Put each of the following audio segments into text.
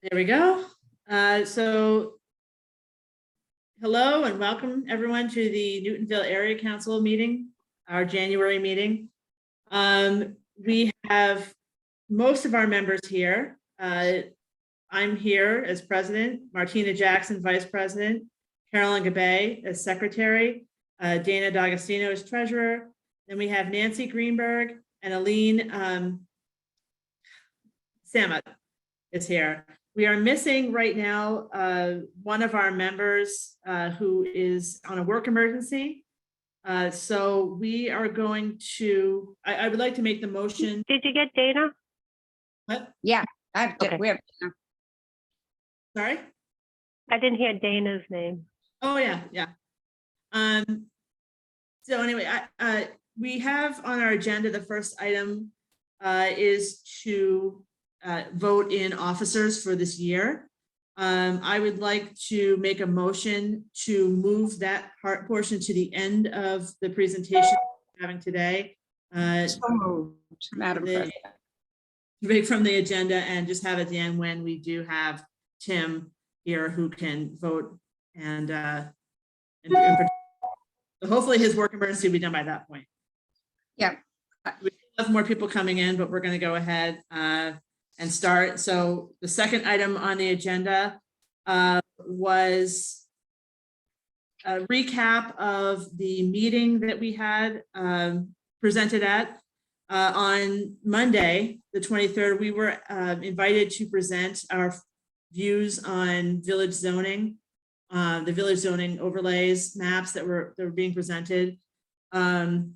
There we go. So hello and welcome everyone to the Newtonville Area Council meeting, our January meeting. We have most of our members here. I'm here as president, Martina Jackson, vice president, Carolyn Gabay as secretary, Dana D'Agostino as treasurer. Then we have Nancy Greenberg and Aline Samet is here. We are missing right now one of our members who is on a work emergency. So we are going to, I would like to make the motion. Did you get Dana? What? Yeah, Okay. we have. Sorry? I didn't hear Dana's name. Oh, yeah. So anyway, we have on our agenda, the first item is to vote in officers for this year. I would like to make a motion to move that portion to the end of the presentation we're having today. So moved, Madam President. Break from the agenda and just have at the end when we do have Tim here who can vote and hopefully his work emergency will be done by that point. Yeah. We have more people coming in, but we're going to go ahead and start. So the second item on the agenda was a recap of the meeting that we had presented at on Monday, the 23rd. We were invited to present our views on village zoning, the village zoning overlays maps that were being presented. And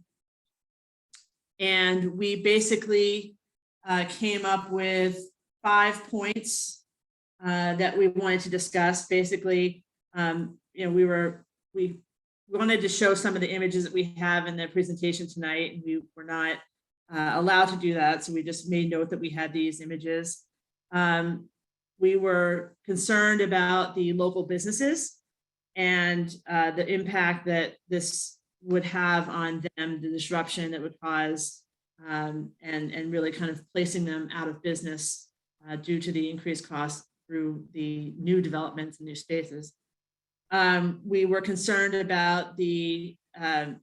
we basically came up with 5 points that we wanted to discuss. Basically, we wanted to show some of the images that we have in the presentation tonight, and we were not allowed to do that. So we just made note that we had these images. We were concerned about the local businesses and the impact that this would have on them, the disruption that would cause, and really kind of placing them out of business due to the increased costs through the new developments and new spaces. We were concerned about the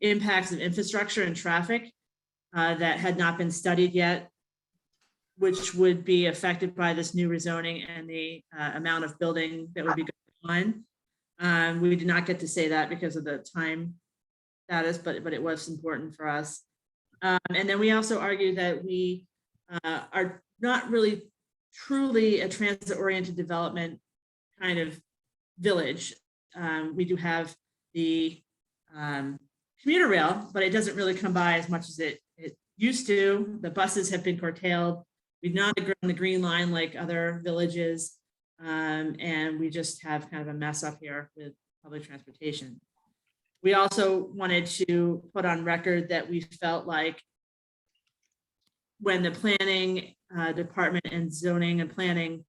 impacts of infrastructure and traffic that had not been studied yet, which would be affected by this new rezoning and the amount of building that would be going on. We did not get to say that because of the time status, but it was important for us. And then we also argued that we are not really truly a transit-oriented development kind of village. We do have the commuter rail, but it doesn't really come by as much as it used to. The buses have been curtailed. We've not grown the green line like other villages, and we just have kind of a mess up here with public transportation. We also wanted to put on record that we felt like when the planning department and zoning and planning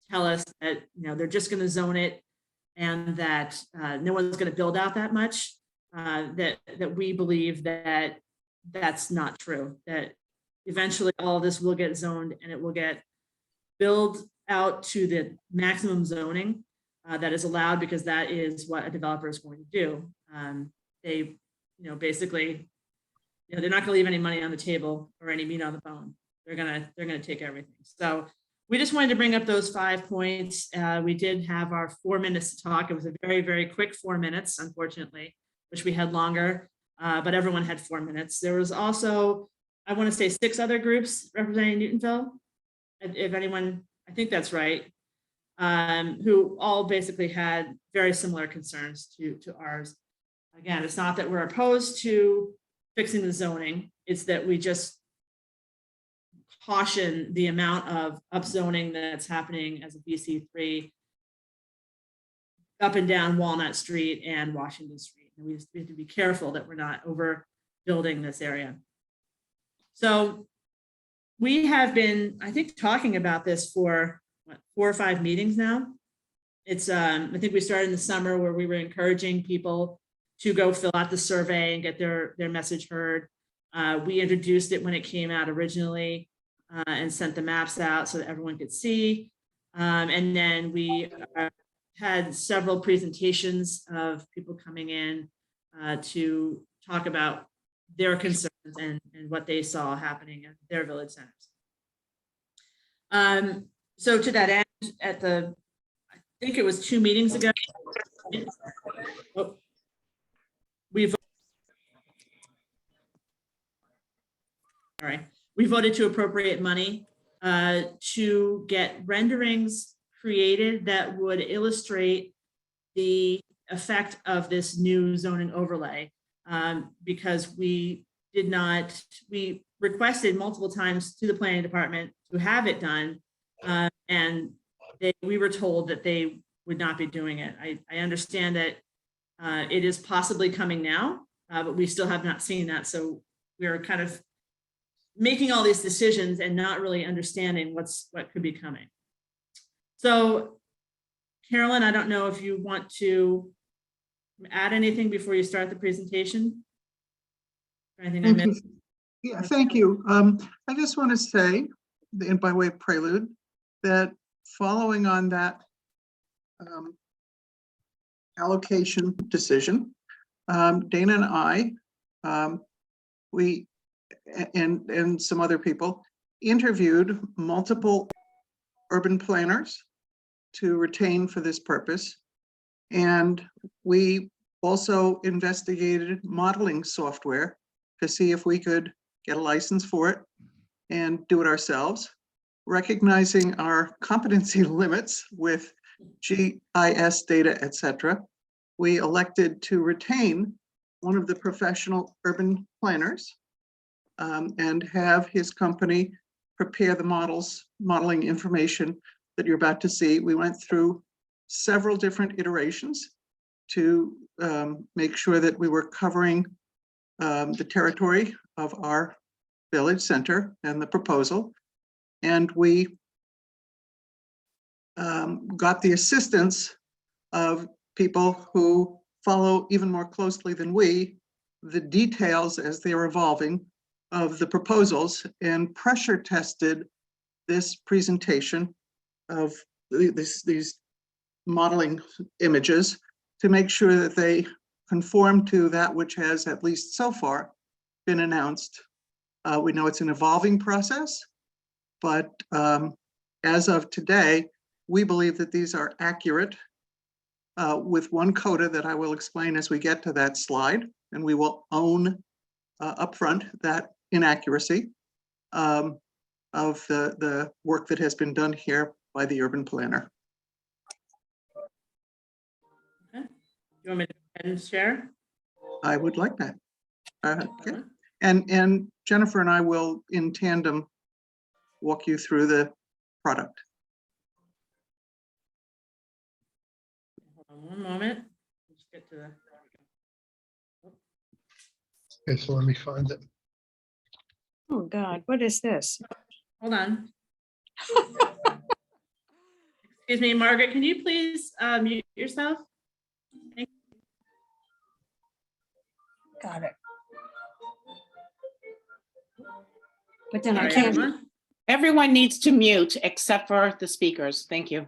tell us that they're just going to zone it and that no one's going to build out that much, that we believe that that's not true, that eventually all of this will get zoned and it will get built out to the maximum zoning that is allowed, because that is what a developer is going to do. They, basically, they're not going to leave any money on the table or any meat on the bone. They're gonna take everything. So we just wanted to bring up those 5 points. We did have our 4 minutes to talk. It was a very, very quick 4 minutes, unfortunately, which we had longer, but everyone had 4 minutes. There was also, I want to say, 6 other groups representing Newtonville, if anyone, I think that's right, who all basically had very similar concerns to ours. Again, it's not that we're opposed to fixing the zoning, it's that we just caution the amount of upzoning that's happening as a BC3 up and down Walnut Street and Washington Street. And we have to be careful that we're not overbuilding this area. So we have been, I think, talking about this for 4 or 5 meetings now. It's, I think we started in the summer where we were encouraging people to go fill out the survey and get their message heard. We introduced it when it came out originally and sent the maps out so that everyone could see. And then we had several presentations of people coming in to talk about their concerns and what they saw happening at their village centers. So to that end, I think it was 2 meetings ago, we voted to appropriate money to get renderings created that would illustrate the effect of this new zoning overlay, because we requested multiple times to the planning department to have it done, and we were told that they would not be doing it. I understand that it is possibly coming now, but we still have not seen that. So we're kind of making all these decisions and not really understanding what could be coming. So Carolyn, I don't know if you want to add anything before you start the presentation. Anything I missed? Yeah, thank you. I just want to say, by way of prelude, that following on that allocation decision, Dana and I, we and some other people interviewed multiple urban planners to retain for this purpose. And we also investigated modeling software to see if we could get a license for it and do it ourselves, recognizing our competency limits with GIS data, etc. We elected to retain one of the professional urban planners and have his company prepare the modeling information that you're about to see. We went through several different iterations to make sure that we were covering the territory of our village center and the proposal. And we got the assistance of people who follow even more closely than we the details as they're evolving of the proposals, and pressure tested this presentation of these modeling images to make sure that they conform to that which has, at least so far, been announced. We know it's an evolving process, but as of today, we believe that these are accurate, with one coda that I will explain as we get to that slide, and we will own upfront that inaccuracy of the work that has been done here by the urban planner. Okay. You want me to go ahead and share? I would like that. Okay. And Jennifer and I will, in tandem, walk you through the product. Hold on one moment. Let's get to the. Okay, so let me find it. Oh, God, what is this? Hold on. Excuse me, Margaret, can you please mute yourself? Thank you. Got it. But then All I right, can't. everyone. Everyone needs to mute except for the speakers. Thank you.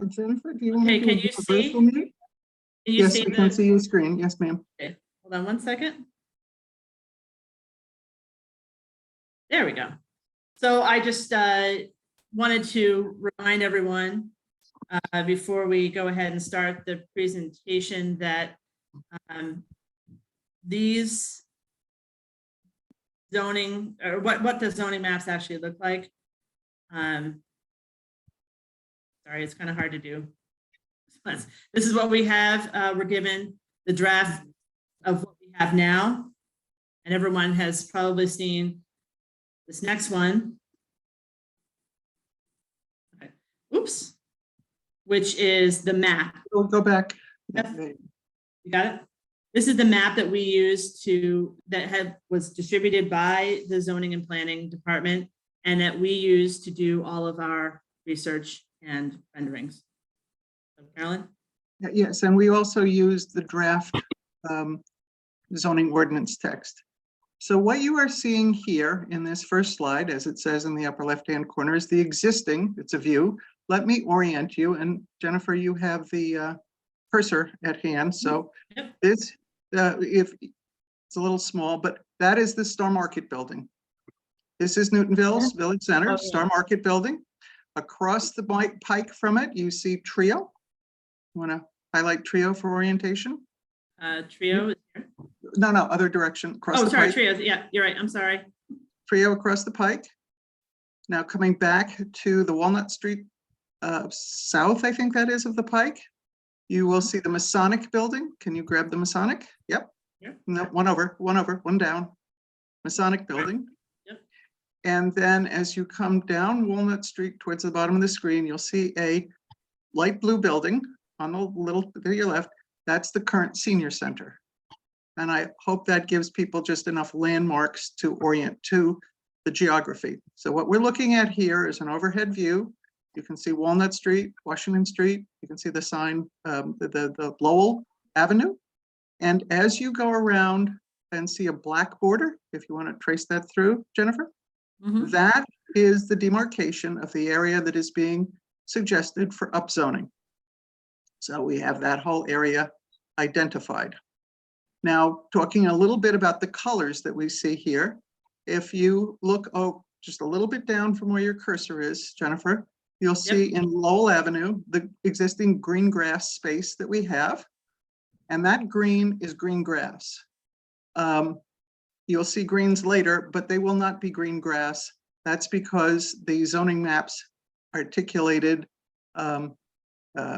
Jennifer, do you want Okay, to can do you a see? virtual meeting? Can you Yes, see we can the? see your screen. Yes, ma'am. Okay, hold on one second. There we go. So I just wanted to remind everyone before we go ahead and start the presentation that these zoning, or what the zoning maps actually look like. Sorry, it's kind of hard to do. This is what we have. We're given the draft of what we have now, and everyone has probably seen this next one. Okay. Oops. Which is the map. We'll go back. Yep. You got it? This is the map that we used was distributed by the zoning and planning department, and that we use to do all of our research and renderings. So Carolyn? Yes, and we also used the draft zoning ordinance text. So what you are seeing here in this first slide, as it says in the upper left-hand corner, is the existing, it's a view let me orient you. And Jennifer, you have the cursor at hand. So Yep. this, if it's a little small, but that is the Star Market building. This is Newtonville's Village Center, Oh, yeah. Star Market building. Across the pike from it, you see Trio. Want to highlight Trio for orientation? Trio. No, other direction. Across Oh, the sorry, pike. Trio. Yeah, you're right. I'm sorry. Trio across the pike. Now coming back to the Walnut Street south, I think that is, of the pike, you will see the Masonic building. Can you grab the Masonic? Yep. Yeah. No, one down. Masonic building. Yep. And then as you come down Walnut Street towards the bottom of the screen, you'll see a light blue building on the little to your left. That's the current senior center. And I hope that gives people just enough landmarks to orient to the geography. So what we're looking at here is an overhead view. You can see Walnut Street, Washington Street. You can see the sign, the Lowell Avenue. And as you go around and see a black border, if you want to trace that through, Jennifer, Mhm. that is the demarcation of the area that is being suggested for upzoning. So we have that whole area identified. Now, talking a little bit about the colors that we see here, if you look just a little bit down from where your cursor is, Jennifer, you'll see in Lowell Avenue, the existing green grass space that we have. And that green is green grass. You'll see greens later, but they will not be green grass. That's because the zoning maps articulated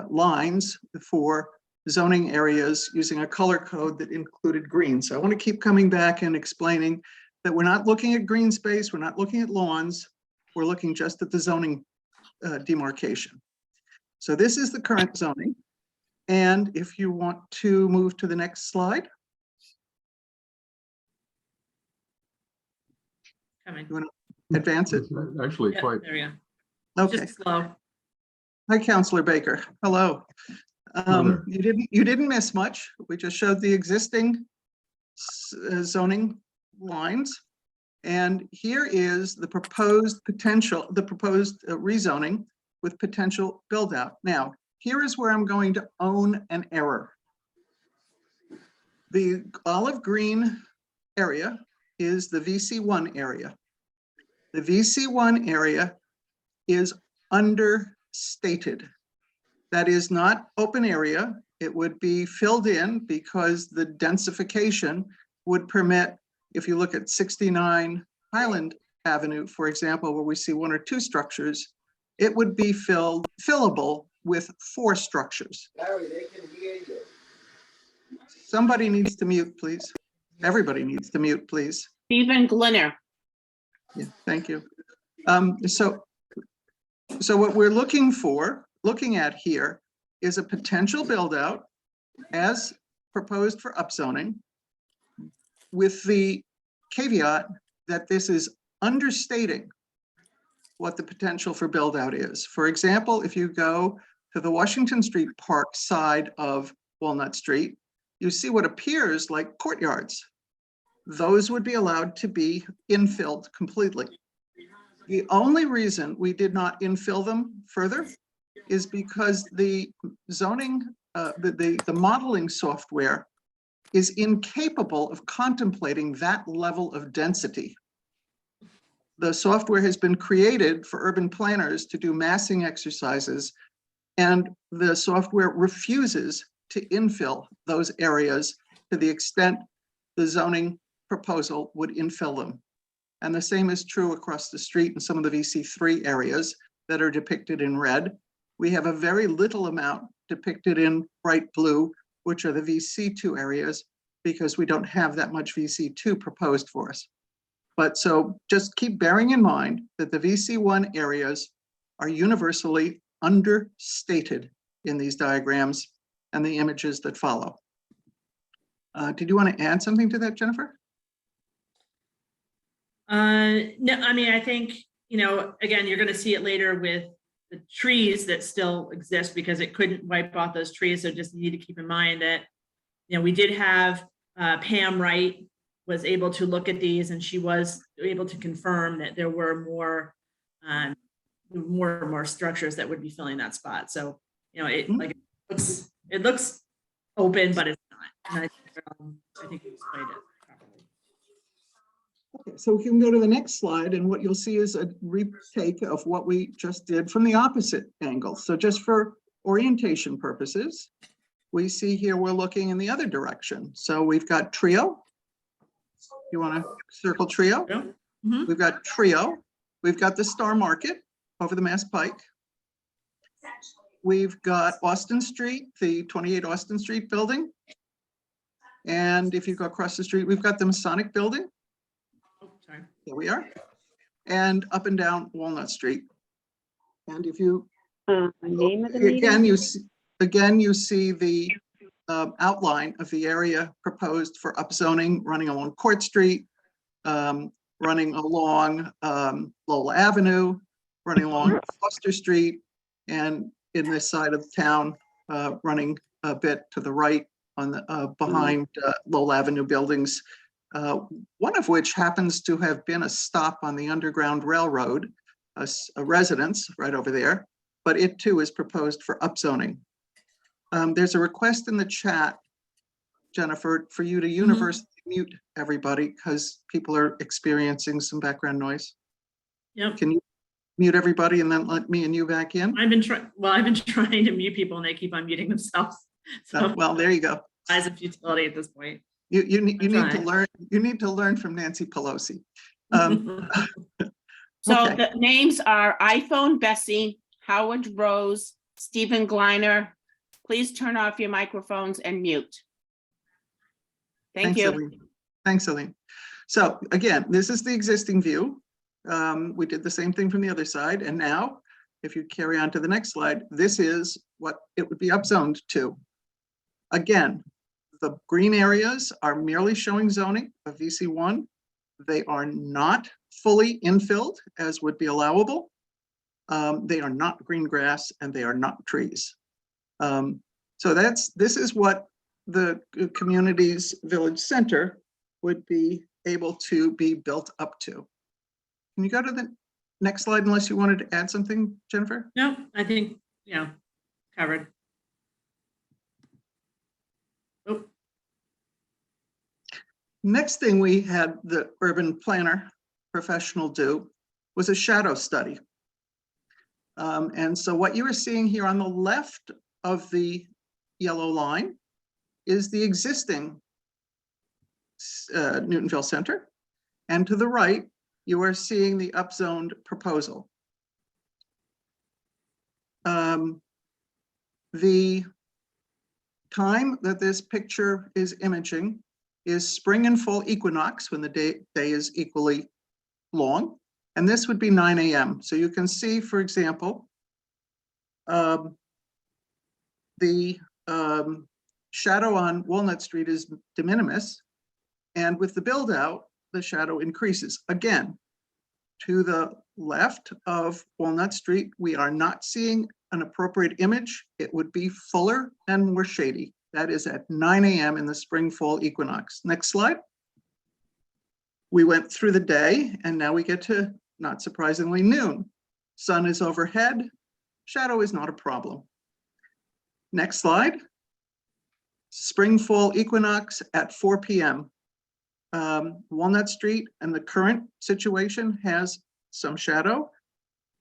lines for zoning areas using a color code that included green. So I want to keep coming back and explaining that we're not looking at green space, we're not looking at lawns, we're looking just at the zoning demarcation. So this is the current zoning. And if you want to move to the next slide, Coming. you want to advance it? Actually, Yeah, quite. there we go. Okay. Just slow. Hi, Councilor Baker. Hello. there. You didn't miss much. We just showed the existing zoning lines. And here is the proposed rezoning with potential build out. Now, here is where I'm going to own an error. The olive green area is the VC1 area. The VC1 area is understated. That is not open area. It would be filled in because the densification would permit, if you look at 69 Highland Avenue, for example, where we see one or two structures, it would be fillable with 4 structures. Somebody needs to mute, please. Everybody needs to mute, please. Stephen Glinner. Yeah, thank you. So what we're looking at here is a potential build out as proposed for upzoning, with the caveat that this is understating what the potential for build out is. For example, if you go to the Washington Street Park side of Walnut Street, you see what appears like courtyards. Those would be allowed to be infilled completely. The only reason we did not infill them further is because the zoning, the modeling software is incapable of contemplating that level of density. The software has been created for urban planners to do massing exercises, and the software refuses to infill those areas to the extent the zoning proposal would infill them. And the same is true across the street in some of the VC3 areas that are depicted in red. We have a very little amount depicted in bright blue, which are the VC2 areas, because we don't have that much VC2 proposed for us. But so just keep bearing in mind that the VC1 areas are universally understated in these diagrams and the images that follow. Did you want to add something to that, Jennifer? No, I mean, I think, again, you're going to see it later with the trees that still exist because it couldn't wipe off those trees. So just need to keep in mind that, we did have Pam Wright was able to look at these, and she was able to confirm that there were more more and more structures that would be filling that spot. So, you know, Mhm. it looks open, but it's not. And I think you explained it properly. Okay, so we can go to the next slide, and what you'll see is a retake of what we just did from the opposite angle. So just for orientation purposes, we see here we're looking in the other direction. So we've got Trio. You want to circle Trio? Yeah. Mhm. We've got Trio. We've got the Star Market over the Mass Pike. We've got Austin Street, the 28 Austin Street building. And if you go across the street, we've got the Masonic building. Oh, sorry. Here we are. And up and down Walnut Street. And if you, Name of the again, meeting? you see the outline of the area proposed for upzoning, running along Court Street, running along Lowell Avenue, running along Foster Street, and in this side of town, running a bit to the right on the behind Lowell Avenue buildings, one of which happens to have been a stop on the Underground Railroad, a residence right over there, but it too is proposed for upzoning. There's a request in the chat, Jennifer, for you to universally mute everybody because people are experiencing some background noise. Yep. Can you mute everybody and then let me and you back in? I've been trying to mute people and they keep on muting themselves. So Well, there you go. eyes of futility at this point. You need to trying. learn. You need to learn from Nancy Pelosi. So Okay. the names are iPhone Bessie, Howard Rose, Stephen Gliner. Please turn off your microphones and mute. Thank Thanks, you. Elaine. Thanks, Elaine. So again, this is the existing view. We did the same thing from the other side. And now, if you carry on to the next slide, this is what it would be upzoned to. Again, the green areas are merely showing zoning of VC1. They are not fully infilled as would be allowable. They are not green grass and they are not trees. So this is what the community's village center would be able to be built up to. Can you go to the next slide unless you wanted to add something, Jennifer? No, I think, covered. Oh, Next thing we had the urban planner professional do was a shadow study. And so what you are seeing here on the left of the yellow line is the existing Newtonville Center. And to the right, you are seeing the upzoned proposal. The time that this picture is imaging is spring and fall equinox when the day is equally long. And this would be 9 a.m. So you can see, for example, the shadow on Walnut Street is de minimis. And with the build out, the shadow increases. Again, to the left of Walnut Street, we are not seeing an appropriate image. It would be fuller and more shady. That is at 9 a.m. in the spring fall equinox. Next slide. We went through the day and now we get to, not surprisingly, noon. Sun is overhead. Shadow is not a problem. Next slide. Spring fall equinox at 4 p.m. Walnut Street and the current situation has some shadow,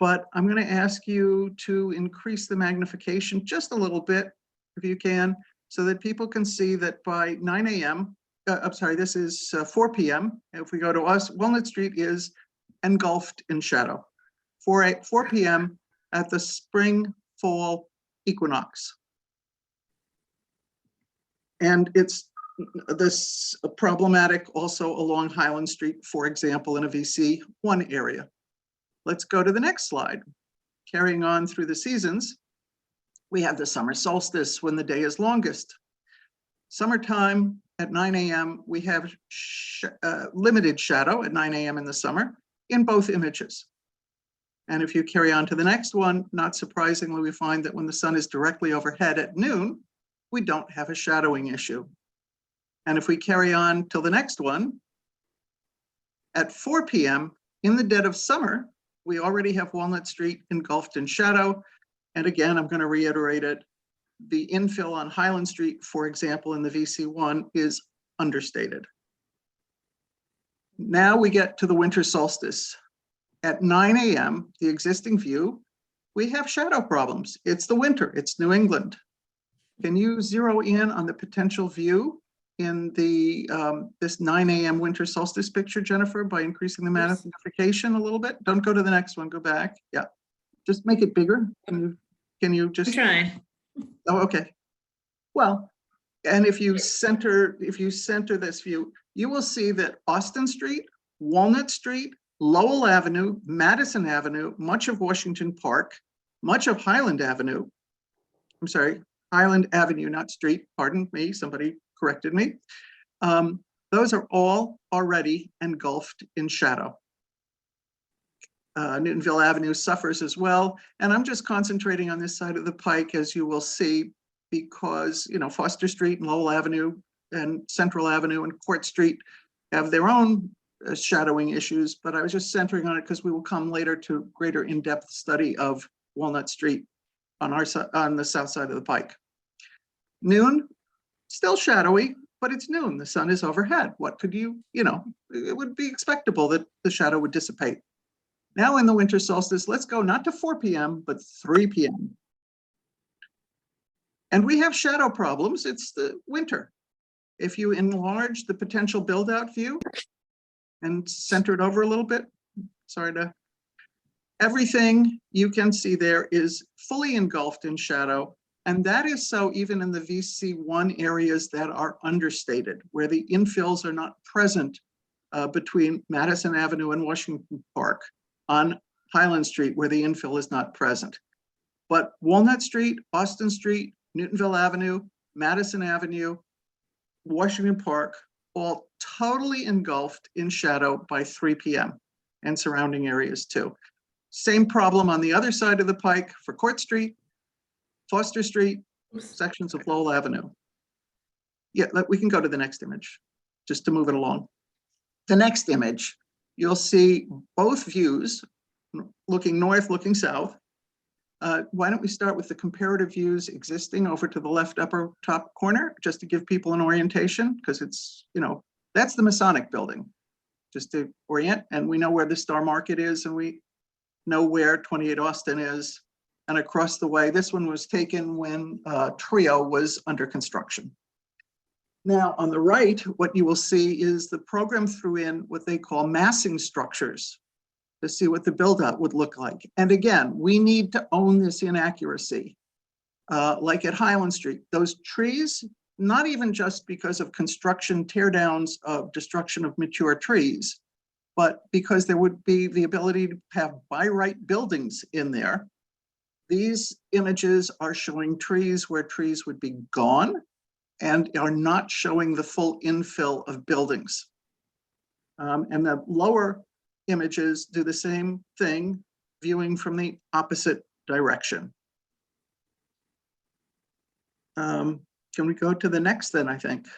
but I'm going to ask you to increase the magnification just a little bit, if you can, so that people can see that by 9 a.m., I'm sorry, this is 4 p.m. If we go to us, Walnut Street is engulfed in shadow. 4 p.m. at the spring fall equinox. And it's this problematic also along Highland Street, for example, in a VC1 area. Let's go to the next slide. Carrying on through the seasons, we have the summer solstice when the day is longest. Summertime at 9 a.m., we have limited shadow at 9 a.m. in the summer in both images. And if you carry on to the next one, not surprisingly, we find that when the sun is directly overhead at noon, we don't have a shadowing issue. And if we carry on till the next one, at 4 p.m. in the dead of summer, we already have Walnut Street engulfed in shadow. And again, I'm going to reiterate it. The infill on Highland Street, for example, in the VC1 is understated. Now we get to the winter solstice. At 9 a.m., the existing view, we have shadow problems. It's the winter, it's New England. Can you zero in on the potential view in the this 9 a.m. winter solstice picture, Jennifer, by increasing the magnification a little bit? Don't go to the next one, go back. Yeah, just make it bigger. Can you just? I'm trying. Oh, okay. Well, and if you center this view, you will see that Austin Street, Walnut Street, Lowell Avenue, Madison Avenue, much of Washington Park, much of Highland Avenue. I'm sorry, Highland Avenue, not street. Pardon me, somebody corrected me. Those are all already engulfed in shadow. Newtonville Avenue suffers as well. And I'm just concentrating on this side of the pike, as you will see, because, you know, Foster Street and Lowell Avenue and Central Avenue and Court Street have their own shadowing issues, but I was just centering on it because we will come later to greater in-depth study of Walnut Street on the south side of the pike. Noon, still shadowy, but it's noon. The sun is overhead. What could you know, it would be expectable that the shadow would dissipate. Now in the winter solstice, let's go not to 4 p.m., but 3 p.m. And we have shadow problems. It's the winter. If you enlarge the potential build-out view and center it over a little bit, everything you can see there is fully engulfed in shadow. And that is so even in the VC1 areas that are understated, where the infills are not present between Madison Avenue and Washington Park, on Highland Street, where the infill is not present. But Walnut Street, Austin Street, Newtonville Avenue, Madison Avenue, Washington Park, all totally engulfed in shadow by 3 p.m. and surrounding areas too. Same problem on the other side of the pike for Court Street, Foster Street, sections of Lowell Avenue. Yeah, we can go to the next image just to move it along. The next image, you'll see both views, looking north, looking south. Why don't we start with the comparative views existing over to the left upper top corner, just to give people an orientation, because it's, you know, that's the Masonic building, just to orient, and we know where the Star Market is, and we know where 28 Austin is. And across the way, this one was taken when Trio was under construction. Now, on the right, what you will see is the program threw in what they call massing structures to see what the build-out would look like. And again, we need to own this inaccuracy. Like at Highland Street, those trees, not even just because of construction teardowns of destruction of mature trees, but because there would be the ability to have by right buildings in there. These images are showing trees where trees would be gone and are not showing the full infill of buildings. And the lower images do the same thing, viewing from the opposite direction. Can we go to the next then, I think?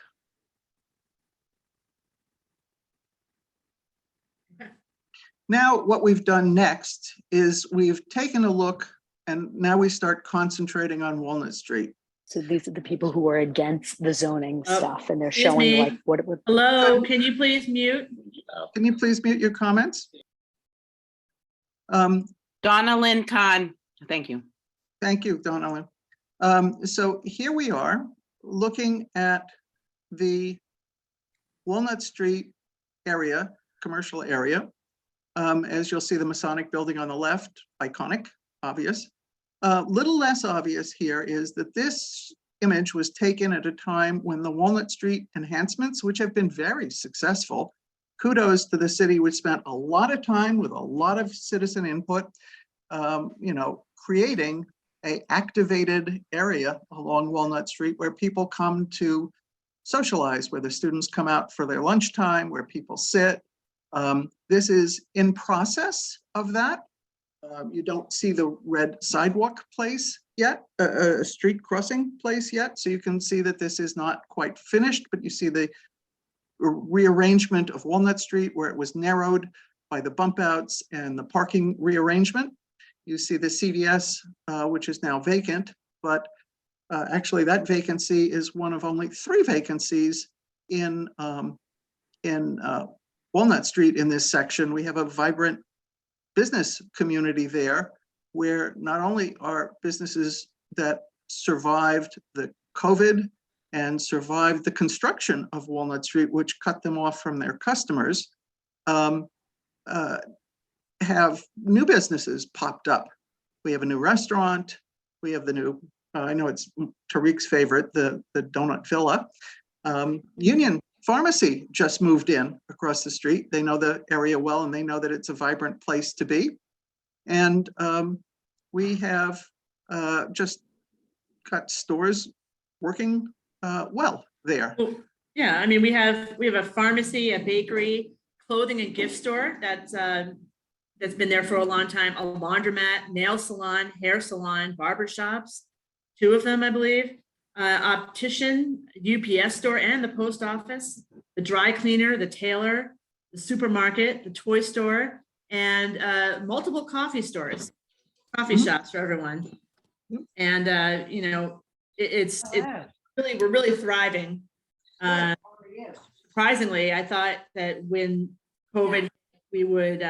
Now, what we've done next is we've taken a look, and now we start concentrating on Walnut Street. So these are the people who are against the zoning Oh, stuff, and they're excuse showing me. like what it would. Hello, can you please mute? Can you please mute your comments? Donna Lynn Khan, thank you. Thank you, Donna. So here we are looking at the Walnut Street area, commercial area. As you'll see, the Masonic building on the left, iconic, obvious. Little less obvious here is that this image was taken at a time when the Walnut Street enhancements, which have been very successful, kudos to the city, which spent a lot of time with a lot of citizen input, you know, creating an activated area along Walnut Street where people come to socialize, where the students come out for their lunchtime, where people sit. This is in process of that. You don't see the red sidewalk place yet, a street crossing place yet. So you can see that this is not quite finished, but you see the rearrangement of Walnut Street where it was narrowed by the bump outs and the parking rearrangement. You see the CVS, which is now vacant, but actually that vacancy is one of only 3 vacancies in Walnut Street in this section. We have a vibrant business community there where not only are businesses that survived the COVID and survived the construction of Walnut Street, which cut them off from their customers, have new businesses popped up. We have a new restaurant. We have the new, I know it's Tariq's favorite, the Donut Villa. Union Pharmacy just moved in across the street. They know the area well, and they know that it's a vibrant place to be. And we have just got stores working well there. Yeah, I mean, we have a pharmacy, a bakery, clothing and gift store that's been there for a long time, a laundromat, nail salon, hair salon, barber shops, 2 of them, I believe, optician, UPS store, and the post office, the dry cleaner, the tailor, the supermarket, the toy store, and multiple coffee stores, coffee shops for everyone. Yep. And you know, it's really, we're really thriving. Surprisingly, I thought that when COVID, we would,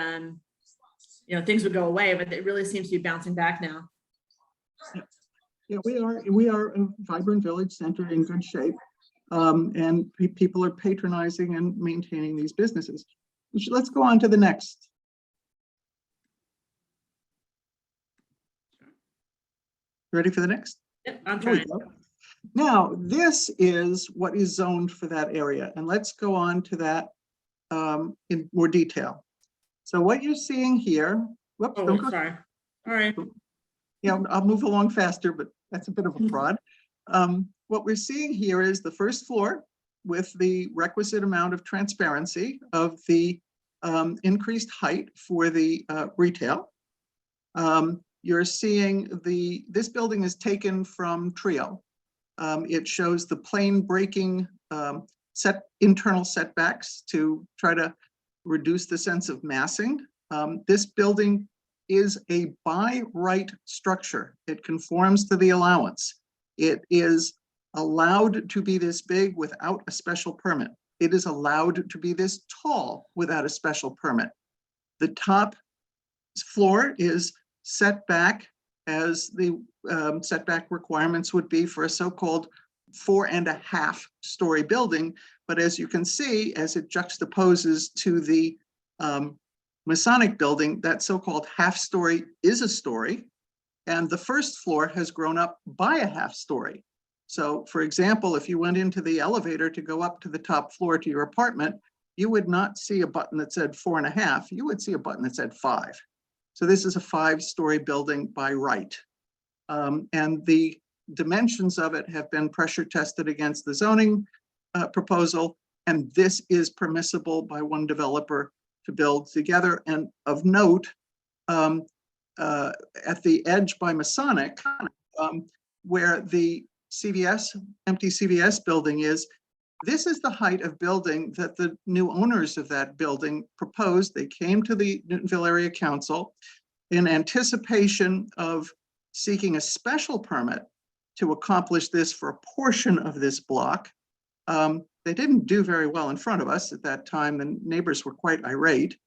you know, things would go away, but it really seems to be bouncing back now. Yeah, we are a vibrant village center in good shape, and people are patronizing and maintaining these businesses. Let's go on to the next. Ready for the next? Yep, I'm Here we trying. go. Now, this is what is zoned for that area, and let's go on to that in more detail. So what you're seeing here, whoops, Oh, don't wait, go. sorry. All right. Yeah, I'll move along faster, but that's a bit of a prod. What we're seeing here is the first floor with the requisite amount of transparency of the increased height for the retail. You're seeing this building is taken from Trio. It shows the plane breaking internal setbacks to try to reduce the sense of massing. This building is a by right structure. It conforms to the allowance. It is allowed to be this big without a special permit. It is allowed to be this tall without a special permit. The top floor is set back as the setback requirements would be for a so-called 4.5 story building. But as you can see, as it juxtaposes to the Masonic building, that so-called half story is a story, and the first floor has grown up by a half story. So for example, if you went into the elevator to go up to the top floor to your apartment, you would not see a button that said 4.5, you would see a button that said 5. So this is a 5-story building by right. And the dimensions of it have been pressure tested against the zoning proposal, and this is permissible by one developer to build together. And of note, at the edge by Masonic, where the empty CVS building is, this is the height of building that the new owners of that building proposed. They came to the Newtonville Area Council in anticipation of seeking a special permit to accomplish this for a portion of this block. They didn't do very well in front of us at that time. The neighbors were quite irate.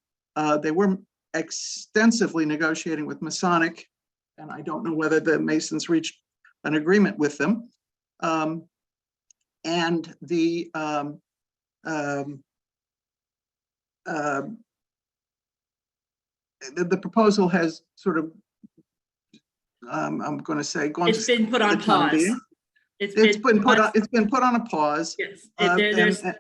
They were extensively negotiating with Masonic, and I don't know whether the Masons reached an agreement with them. And the proposal has sort of, I'm going to say, gone. It's been put on the time pause. being. It's It's been put on a pause. Yes, And-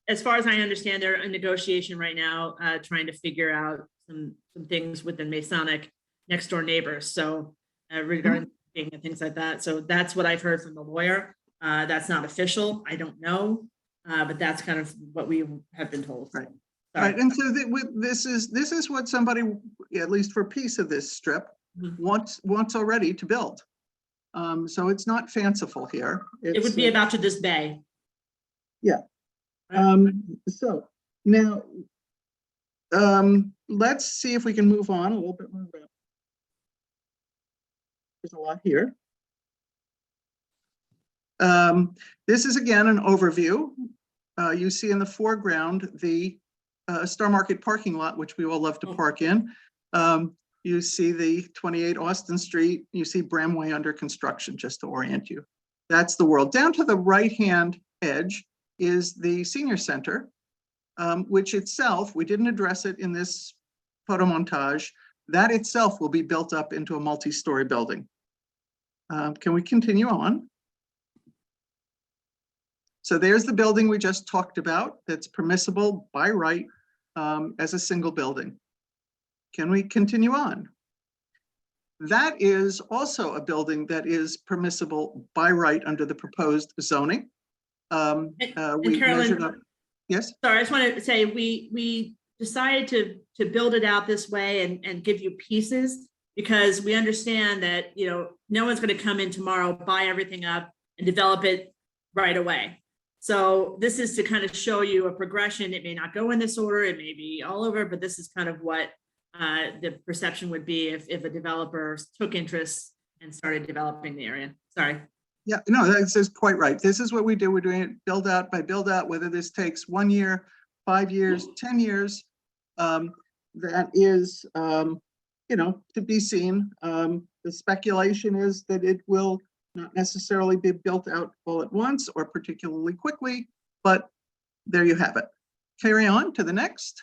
as far as I understand, they're in negotiation right now, trying to figure out some things with the Masonic next door neighbors. So regarding and things like that. So that's what I've heard from the lawyer. That's not official. I don't know, but that's kind of what we have been told. Right. Sorry. Right, and so this is what somebody, at least for a piece of this strip, Mhm. wants already to build. So it's not fanciful here. It would be about to this bay. Yeah. So now, let's see if we can move on a little bit more. There's a lot here. This is again an overview. You see in the foreground the Star Market parking lot, which we all love to park in. You see the 28 Austin Street. You see Bramway under construction, just to orient you. That's the world. Down to the right-hand edge is the senior center, which itself, we didn't address it in this photo montage, that itself will be built up into a multi-story building. Can we continue on? So there's the building we just talked about that's permissible by right as a single building. Can we continue on? That is also a building that is permissible by right under the proposed zoning. We measured up. Yes. Sorry, I just want to say we decided to build it out this way and give you pieces because we understand that, you know, no one's going to come in tomorrow, buy everything up and develop it right away. So this is to kind of show you a progression. It may not go in this order, it may be all over, but this is kind of what the perception would be if a developer took interest and started developing the area. Sorry. Yeah, no, this is quite right. This is what we do. We're doing it build out by build out, whether this takes 1 year, 5 years, 10 years. That is, you know, to be seen. The speculation is that it will not necessarily be built out all at once or particularly quickly, but there you have it. Carry on to the next.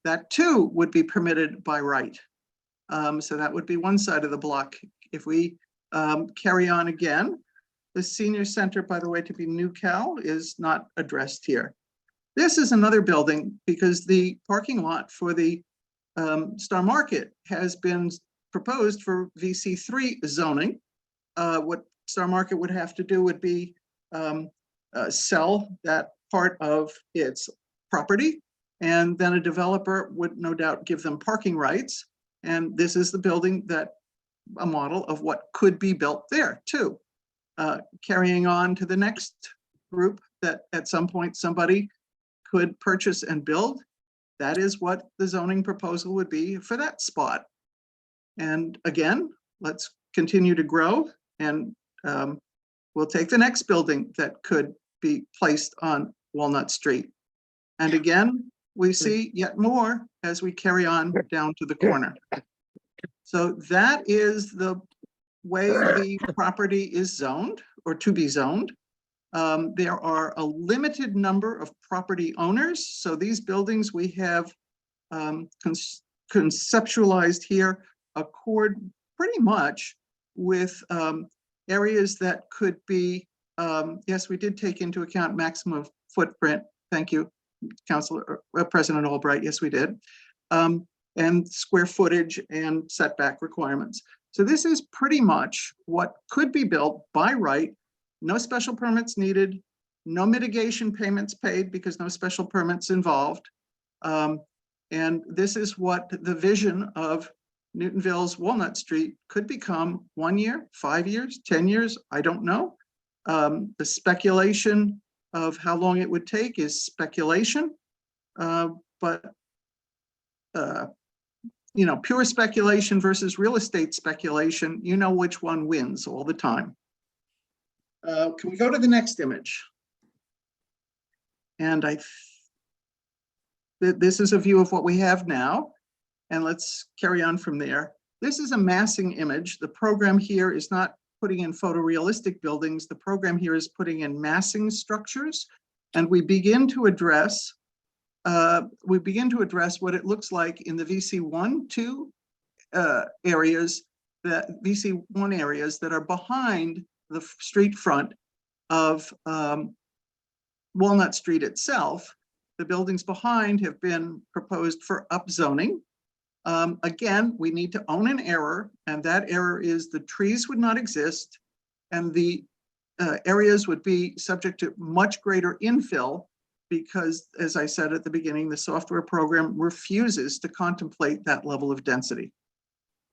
That too would be permitted by right. So that would be one side of the block. If we carry on again, the senior center, by the way, to be New Cal is not addressed here. This is another building because the parking lot for the Star Market has been proposed for VC3 zoning. What Star Market would have to do would be sell that part of its property, and then a developer would no doubt give them parking rights. And this is the building that a model of what could be built there too. Carrying on to the next group that at some point somebody could purchase and build. That is what the zoning proposal would be for that spot. And again, let's continue to grow and we'll take the next building that could be placed on Walnut Street. And again, we see yet more as we carry on down to the corner. So that is the way the property is zoned or to be zoned. There are a limited number of property owners. So these buildings we have conceptualized here accord pretty much with areas that could be, yes, we did take into account maximum footprint. Thank you, Councilor President Albright. Yes, we did. And square footage and setback requirements. So this is pretty much what could be built by right. No special permits needed, no mitigation payments paid because no special permits involved. And this is what the vision of Newtonville's Walnut Street could become 1 year, 5 years, 10 years, I don't know. The speculation of how long it would take is speculation, but you know, pure speculation versus real estate speculation, you know which one wins all the time. Can we go to the next image? And this is a view of what we have now, and let's carry on from there. This is a massing image. The program here is not putting in photorealistic buildings. The program here is putting in massing structures, and we begin to address what it looks like in the VC1, 2 areas, the VC1 areas that are behind the street front of Walnut Street itself. The buildings behind have been proposed for upzoning. Again, we need to own an error, and that error is the trees would not exist, and the areas would be subject to much greater infill because, as I said at the beginning, the software program refuses to contemplate that level of density.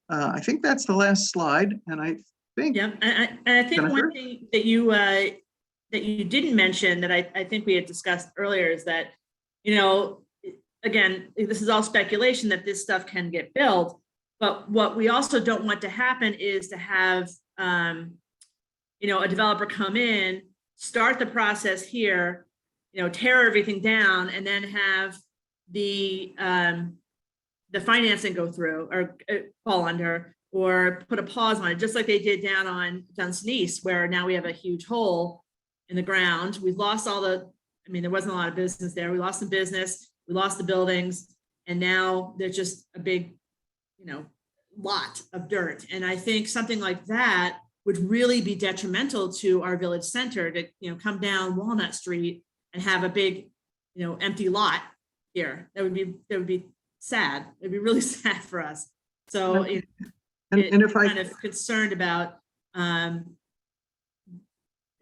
I think that's the last slide, and I think. Yeah, and I think Jennifer? one thing that you didn't mention that I think we had discussed earlier is that, you know, again, this is all speculation that this stuff can get built. But what we also don't want to happen is to have, a developer come in, start the process here, tear everything down, and then have the financing go through or fall under, or put a pause on it, just like they did down on Dunstan East, where now we have a huge hole in the ground. We've lost there wasn't a lot of business there. We lost some business, we lost the buildings, and now there's just a big, lot of dirt. And I think something like that would really be detrimental to our village center to, come down Walnut Street and have a big, empty lot here. That would be sad. It'd be really sad for us. So And if I, kind of concerned about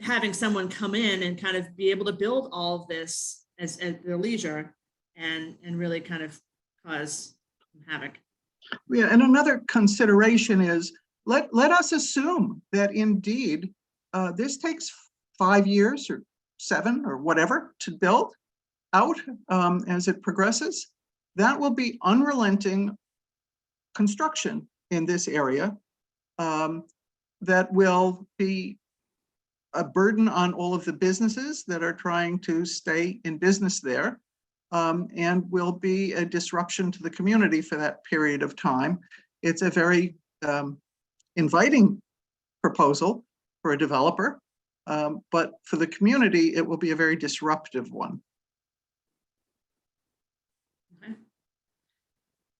having someone come in and kind of be able to build all of this at their leisure and really kind of cause some havoc. yeah, and another consideration is, let us assume that indeed this takes 5 years or 7 or whatever to build out as it progresses. That will be unrelenting construction in this area that will be a burden on all of the businesses that are trying to stay in business there, and will be a disruption to the community for that period of time. It's a very inviting proposal for a developer, but for the community, it will be a very disruptive one. Okay.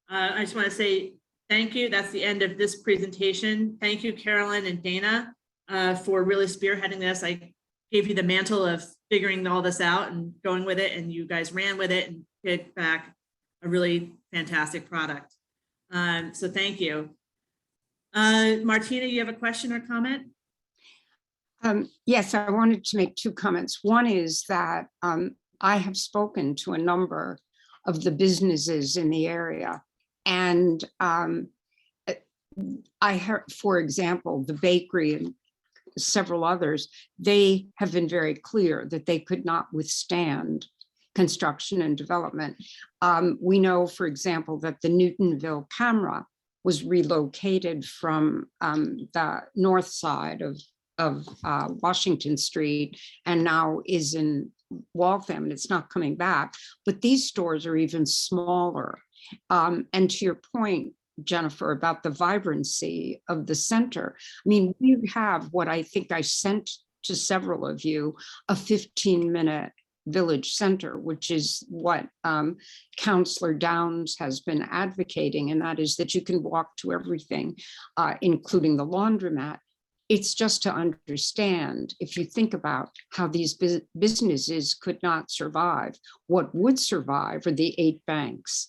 I just want to say thank you. That's the end of this presentation. Thank you, Carolyn and Dana, for really spearheading this. I gave you the mantle of figuring all this out and going with it, and you guys ran with it and did back a really fantastic product. So thank you. Martina, you have a question or comment? Yes, I wanted to make 2 comments. One is that I have spoken to a number of the businesses in the area, and I heard, for example, the bakery and several others, they have been very clear that they could not withstand construction and development. We know, for example, that the Newtonville camera was relocated from the north side of Washington Street and now is in Waltham, and it's not coming back. But these stores are even smaller. And to your point, Jennifer, about the vibrancy of the center, I mean, you have what I think I sent to several of you, a 15-minute village center, which is what Councillor Downs has been advocating, and that is that you can walk to everything, including the laundromat. It's just to understand, if you think about how these businesses could not survive, what would survive are the 8 banks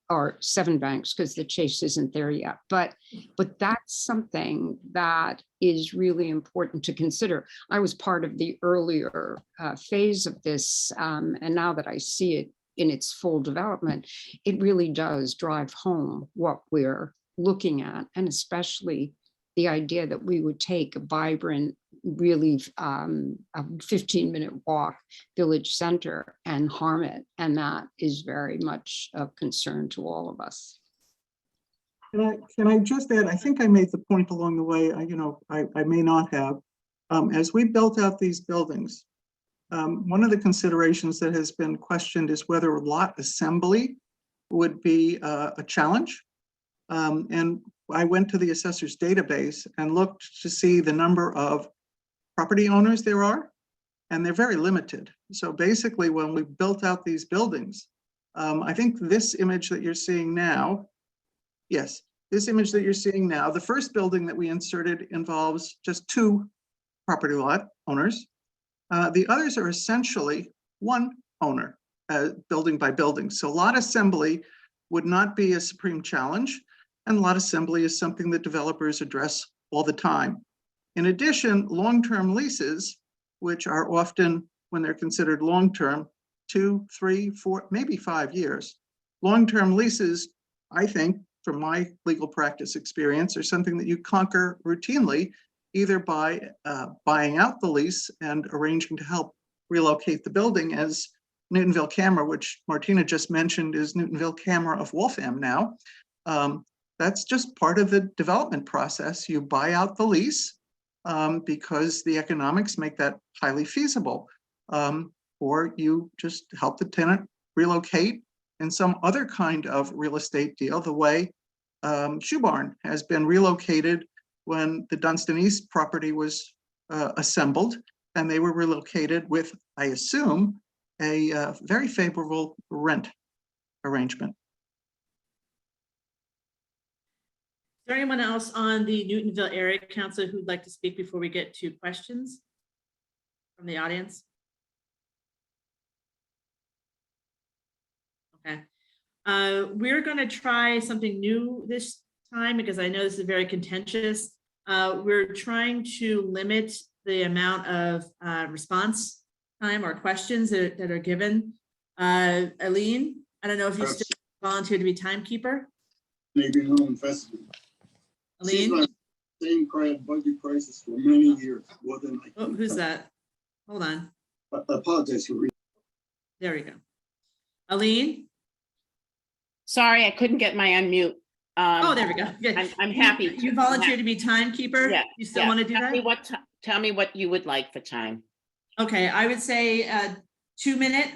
or 7 banks, because the Chase isn't there yet. But that's something that is really important to consider. I was part of the earlier phase of this, and now that I see it in its full development, it really does drive home what we're looking at, and especially the idea that we would take a vibrant, really a 15-minute walk village center and harm it. And that is very much of concern to all of us. Can I just add, I think I made the point along the way, I may not have. As we built out these buildings, one of the considerations that has been questioned is whether lot assembly would be a challenge. And I went to the assessor's database and looked to see the number of property owners there are, and they're very limited. So basically, when we built out these buildings, I think this image that you're seeing now, yes, this image that you're seeing now, the first building that we inserted involves just 2 property lot owners. The others are essentially 1 owner, building by building. So lot assembly would not be a supreme challenge. And lot assembly is something that developers address all the time. In addition, long-term leases, which are often, when they're considered long-term, 2, 3, 4, maybe 5 years. Long-term leases, I think, from my legal practice experience, are something that you conquer routinely, either by buying out the lease and arranging to help relocate the building as Newtonville camera, which Martina just mentioned is Newtonville camera of Waltham now. That's just part of the development process. You buy out the lease because the economics make that highly feasible. Or you just help the tenant relocate in some other kind of real estate deal, the way Shoe Barn has been relocated when the Dunstan East property was assembled, and they were relocated with, I assume, a very favorable rent arrangement. Is there anyone else on the Newtonville Area Council who'd like to speak before we get to questions from the audience? Okay. We're going to try something new this time because I know this is very contentious. We're trying to limit the amount of response time or questions that are given. Aline, I don't know if you still volunteer to be timekeeper. Maybe known festival. She's Aline? like same budget crisis for many years. More than like. Oh, who's that? Hold on. I apologize for reading. There we go. Aline? Sorry, I couldn't get my unmute. Oh, there we go. Good. I'm happy. You volunteer to be timekeeper? Yeah, You still yeah. want to do Tell me that? tell me what you would like for time. Okay, I would say 2-minute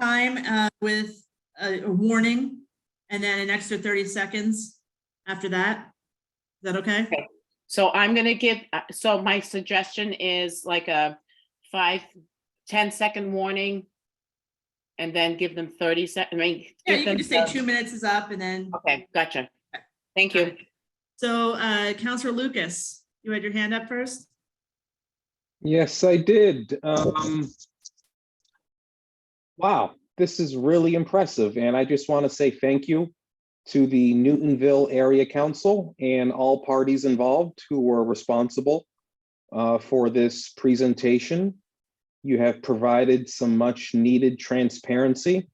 time with a warning and then an extra 30 seconds after that. Is that okay? Okay. So I'm going to give, so my suggestion is like a 5-10 second warning and then give them 30 seconds. I mean, Yeah, give you can them just say the- 2 minutes is up and then. Okay, gotcha. Thank you. So Councilor Lucas, you had your hand up first? Yes, I did. Wow, this is really impressive. And I just want to say thank you to the Newtonville Area Council and all parties involved who were responsible for this presentation. You have provided some much needed transparency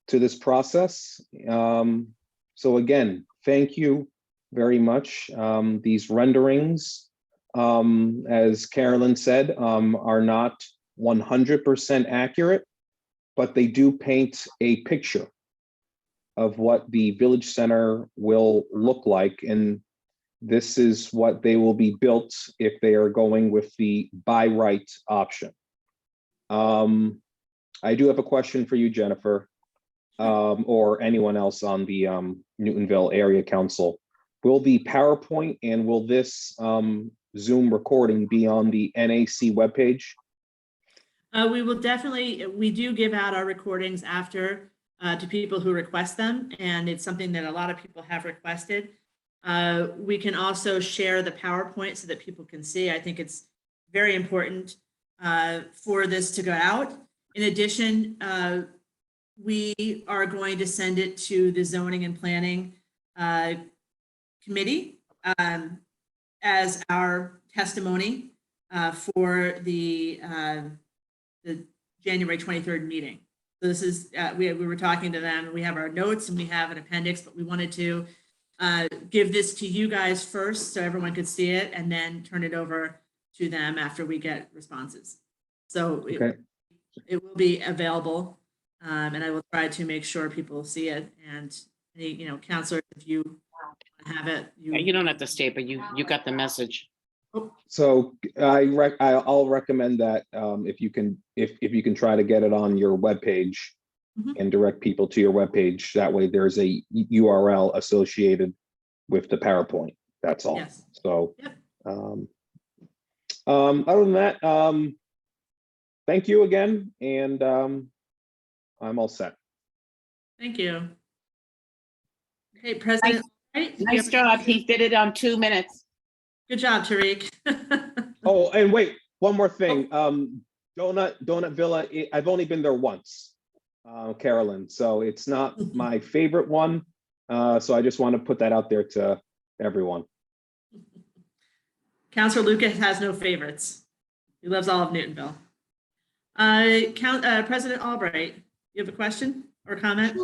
to this process. So again, thank you very much. These renderings, as Carolyn said, are not 100% accurate, but they do paint a picture of what the village center will look like. And this is what they will be built if they are going with the by right option. I do have a question for you, Jennifer, or anyone else on the Newtonville Area Council. Will the PowerPoint and will this Zoom recording be on the NAC webpage? We will definitely, we do give out our recordings after to people who request them, and it's something that a lot of people have requested. We can also share the PowerPoint so that people can see. I think it's very important for this to go out. In addition, we are going to send it to the Zoning and Planning Committee as our testimony for the January 23rd meeting. So this is, we were talking to them, we have our notes and we have an appendix, but we wanted to give this to you guys first so everyone could see it and then turn it over to them after we get responses. So Okay. it will be available and I will try to make sure people see it. And, you know, counselor, if you have it. You don't have to stay, but you got the message. So I'll recommend that if you can try to get it on your webpage and direct people to your webpage. That way there's a URL associated with the PowerPoint. That's all. Yes. So Yep. other than that, thank you again. And I'm all set. Thank you. Okay, President. Albright, you Nice have- job. He did it on 2 minutes. Good job, Tariq. Oh, and wait, one more thing. Donut Villa, I've only been there once, Carolyn, so it's not my favorite one. So I just want to put that out there to everyone. Counselor Lucas has no favorites. He loves all of Newtonville. President Albright, you have a question or comment?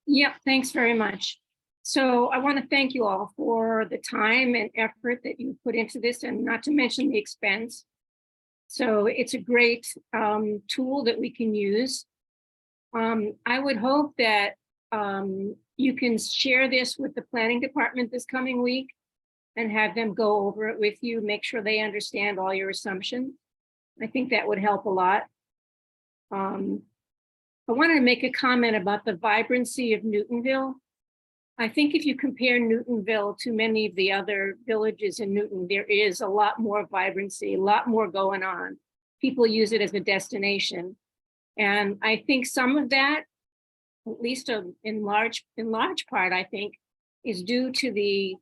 Yeah, thanks very much. So I want to thank you all for the time and effort that you put into this, and not to mention the expense. So it's a great tool that we can use. I would hope that you can share this with the planning department this coming week and have them go over it with you, make sure they understand all your assumptions. I think that would help a lot. I wanted to make a comment about the vibrancy of Newtonville. I think if you compare Newtonville to many of the other villages in Newton, there is a lot more vibrancy, a lot more going on. People use it as a destination. And I think some of that, at least in large part, I think, is due to the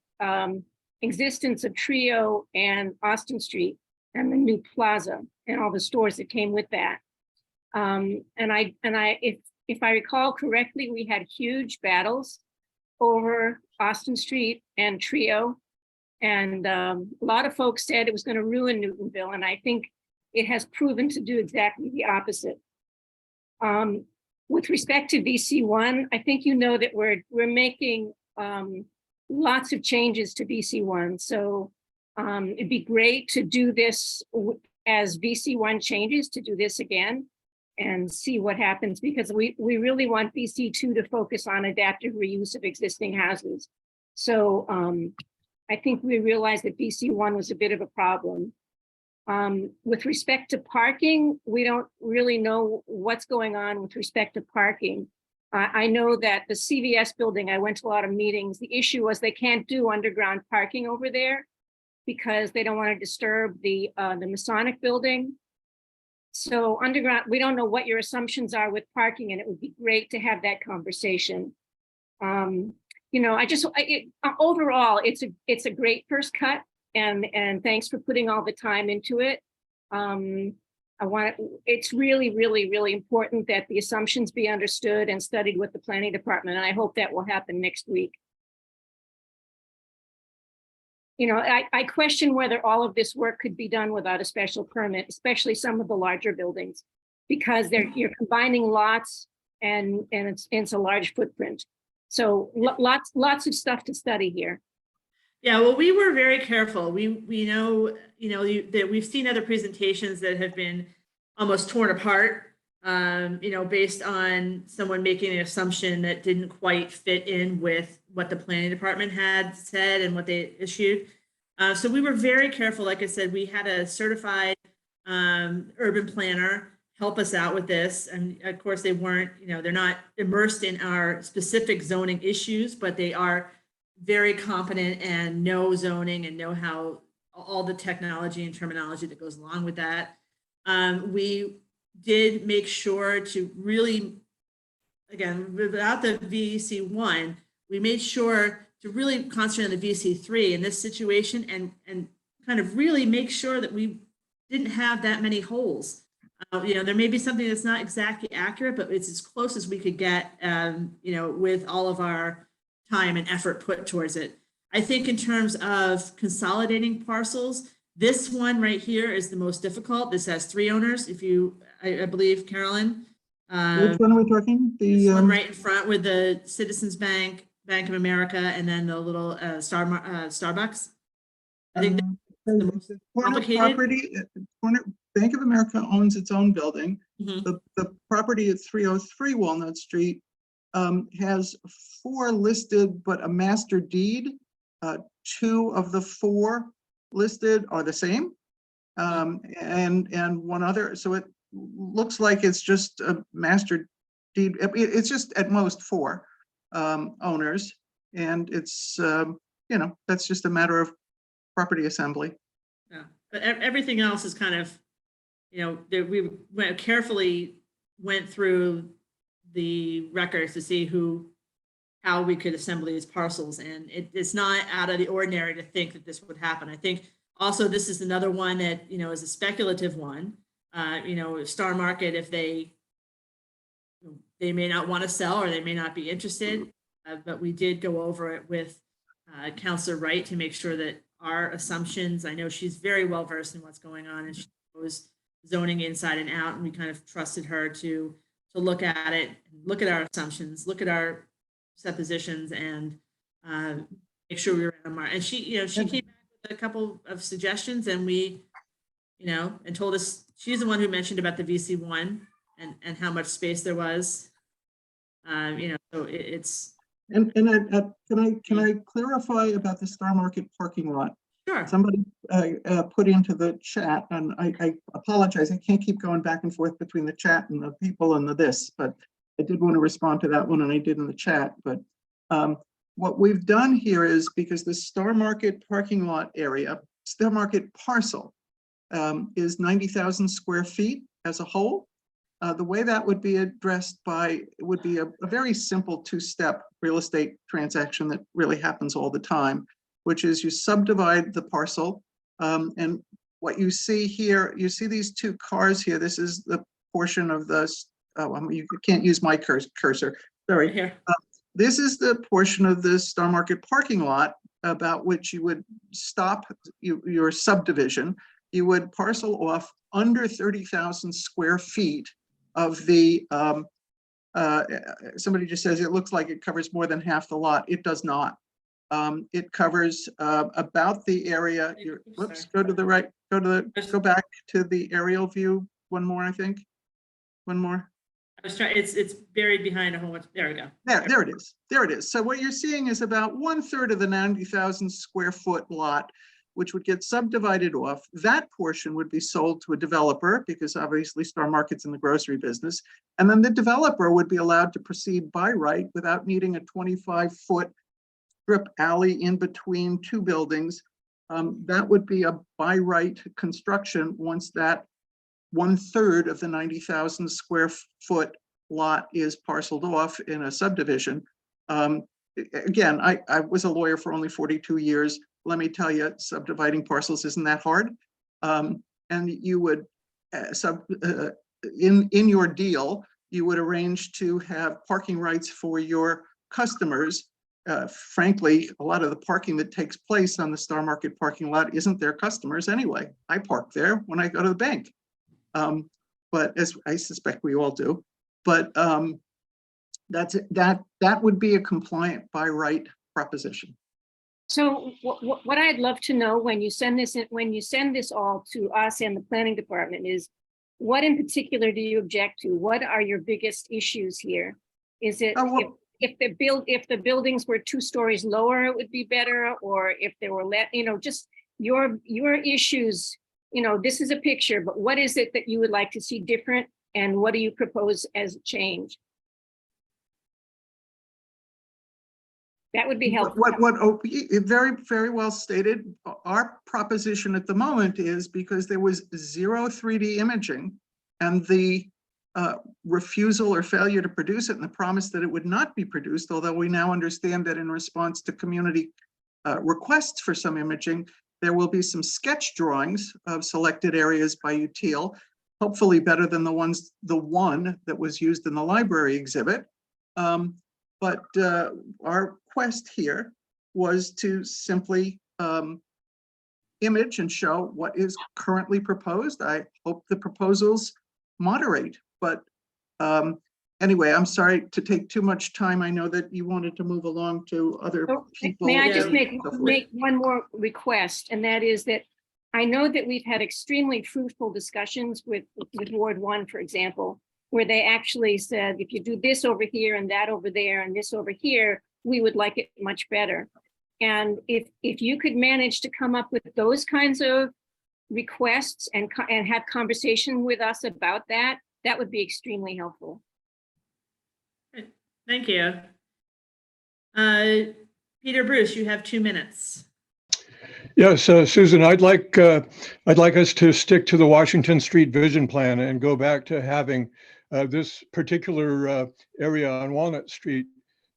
existence of Trio and Austin Street and the new plaza and all the stores that came with that. If I recall correctly, we had huge battles over Austin Street and Trio. And a lot of folks said it was going to ruin Newtonville. And I think it has proven to do exactly the opposite. With respect to VC1, I think you know that we're making lots of changes to VC1. So it'd be great to do this as VC1 changes, to do this again and see what happens, because we really want VC2 to focus on adaptive reuse of existing houses. So I think we realized that VC1 was a bit of a problem. With respect to parking, we don't really know what's going on with respect to parking. I know that the CVS building, I went to a lot of meetings. The issue was they can't do underground parking over there because they don't want to disturb the Masonic building. So underground, we don't know what your assumptions are with parking, and it would be great to have that conversation. You know, overall, it's a great first cut, and thanks for putting all the time into it. It's really, really, really important that the assumptions be understood and studied with the planning department, and I hope that will happen next week. You know, I question whether all of this work could be done without a special permit, especially some of the larger buildings, because you're combining lots and it's a large footprint. So lots of stuff to study here. Yeah, well, we were very careful. We know, that we've seen other presentations that have been almost torn apart, based on someone making an assumption that didn't quite fit in with what the planning department had said and what they issued. So we were very careful. Like I said, we had a certified urban planner help us out with this. And of course, they weren't, they're not immersed in our specific zoning issues, but they are very competent and know zoning and know how all the technology and terminology that goes along with that. We did make sure to really, again, without the VC1, we made sure to really concentrate on the VC3 in this situation and kind of really make sure that we didn't have that many holes. There may be something that's not exactly accurate, but it's as close as we could get, with all of our time and effort put towards it. I think in terms of consolidating parcels, this one right here is the most difficult. This has 3 owners. I believe, Carolyn. Which one are we talking? This one right in front with the Citizens Bank, Bank of America, and then the little Starbucks. I think that's the most complicated. Bank of America owns its own building. Mm-hmm. The property at 303 Walnut Street has 4 listed, but a master deed. 2 of the 4 listed are the same, and one other. So it looks like it's just a master deed. It's just at most 4 owners, and it's that's just a matter of property assembly. Yeah, but everything else is kind of, we carefully went through the records to see how we could assemble these parcels, and it's not out of the ordinary to think that this would happen. I think also this is another one that is a speculative one. Star Market, if they may not want to sell or they may not be interested, but we did go over it with Councilor Wright to make sure that our assumptions. I know she's very well versed in what's going on, and she knows zoning inside and out, and we kind of trusted her to look at it, look at our assumptions, look at our suppositions, and make sure we were on mark. And she came back with a couple of suggestions, and we, and told us she's the one who mentioned about the VC1 and how much space there was. So it's, And can I clarify about the Star Market parking lot? sure. Somebody put into the chat, and I apologize, I can't keep going back and forth between the chat and the people and the this, but I did want to respond to that one, and I did in the chat. But what we've done here is, because the Star Market parking lot area, Star Market parcel is 90,000 square feet as a whole. The way that would be addressed would be a very simple two-step real estate transaction that really happens all the time, which is you subdivide the parcel. And what you see here, you see these two cars here. This is the portion of the, you can't use my cursor, sorry. Here. This is the portion of the Star Market parking lot about which you would stop your subdivision. You would parcel off under 30,000 square feet of the, somebody just says it looks like it covers more than half the lot. It does not. It covers about the area. Whoops, go to the right, go back to the aerial view. One more, I think. One more. I was trying, it's buried behind a whole bunch. There we go. There it is. There it is. So what you're seeing is about 1/3 of the 90,000 square foot lot, which would get subdivided off. That portion would be sold to a developer, because obviously Star Market's in the grocery business. And then the developer would be allowed to proceed by right without needing a 25-foot strip alley in between two buildings. That would be a by right construction once that 1/3 of the 90,000 square foot lot is parceled off in a subdivision. Again, I was a lawyer for only 42 years. Let me tell you, subdividing parcels isn't that hard. And you would, in your deal, you would arrange to have parking rights for your customers. Frankly, a lot of the parking that takes place on the Star Market parking lot isn't their customers anyway. I park there when I go to the bank. But as I suspect we all do, but that would be a compliant by right proposition. So what I'd love to know when you send this all to us and the planning department is, what in particular do you object to? What are your biggest issues here? Is it if the buildings were 2 stories lower, it would be better, or if they were just your issues. This is a picture, but what is it that you would like to see different, and what do you propose as a change? That would be helpful. Very, very well stated. Our proposition at the moment is, because there was 0 3D imaging and the refusal or failure to produce it, and the promise that it would not be produced, although we now understand that in response to community requests for some imaging, there will be some sketch drawings of selected areas by UTIL, hopefully better than the one that was used in the library exhibit. But our quest here was to simply image and show what is currently proposed. I hope the proposals moderate, but anyway, I'm sorry to take too much time. I know that you wanted to move along to other people. May I just make one more request, and that is that I know that we've had extremely fruitful discussions with Ward 1, for example, where they actually said, if you do this over here and that over there and this over here, we would like it much better. And if you could manage to come up with those kinds of requests and have conversation with us about that, that would be extremely helpful. Thank you. Peter Bruce, you have 2 minutes. Yes, Susan, I'd like us to stick to the Washington Street Vision Plan and go back to having this particular area on Walnut Street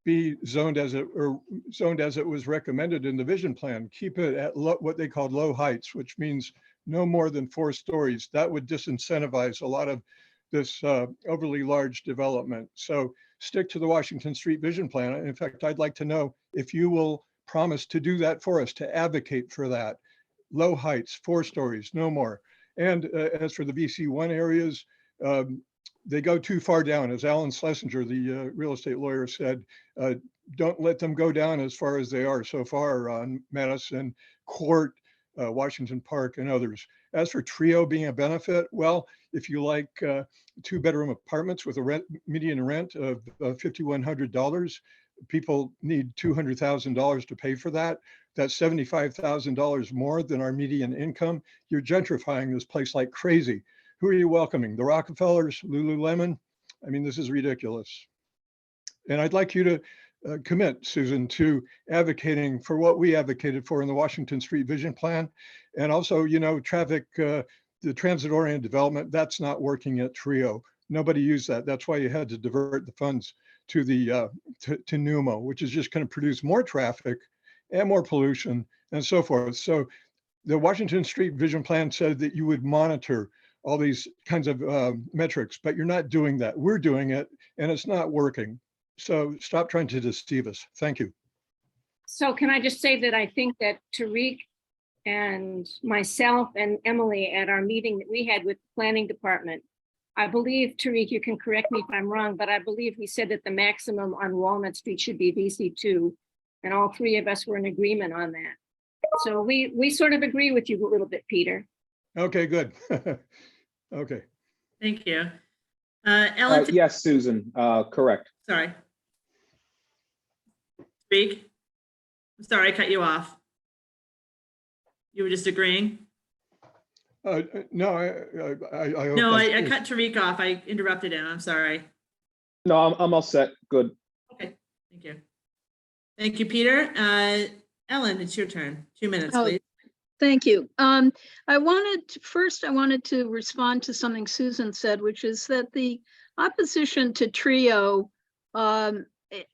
be zoned as it was recommended in the vision plan. Keep it at what they called low heights, which means no more than 4 stories. That would disincentivize a lot of this overly large development. So stick to the Washington Street Vision Plan. In fact, I'd like to know if you will promise to do that for us, to advocate for that. Low heights, 4 stories, no more. And as for the VC1 areas, they go too far down. As Alan Schlesinger, the real estate lawyer, said, don't let them go down as far as they are so far on Madison Court, Washington Park and others. As for Trio being a benefit, well, if you like 2-bedroom apartments with a median rent of $5,100, people need $200,000 to pay for that. That's $75,000 more than our median income. You're gentrifying this place like crazy. Who are you welcoming? The Rockefellers, Lululemon? I mean, this is ridiculous. And I'd like you to commit, Susan, to advocating for what we advocated for in the Washington Street Vision Plan. And also, traffic, the transit-oriented development, that's not working at Trio. Nobody used that. That's why you had to divert the funds to the to NUMO, which is just going to produce more traffic and more pollution and so forth. So the Washington Street Vision Plan said that you would monitor all these kinds of metrics, but you're not doing that. We're doing it, and it's not working. So stop trying to deceive us. Thank you. So can I just say that I think that Tariq and myself and Emily at our meeting that we had with the planning department, I believe, Tariq, you can correct me if I'm wrong, but I believe we said that the maximum on Walnut Street should be VC2, and all three of us were in agreement on that. So we sort of agree with you a little bit, Peter. Okay, good. Okay. Thank you. Ellen, Yes, Susan, correct. sorry. Speak. I'm sorry, I cut you off. You were just agreeing? No, I hope No, that's- I cut Tariq off. I interrupted him. I'm sorry. No, I'm all set. Good. Okay, thank you. Thank you, Peter. Ellen, it's your turn. 2 minutes, Oh, please. Thank you. I wanted to respond to something Susan said, which is that the opposition to Trio,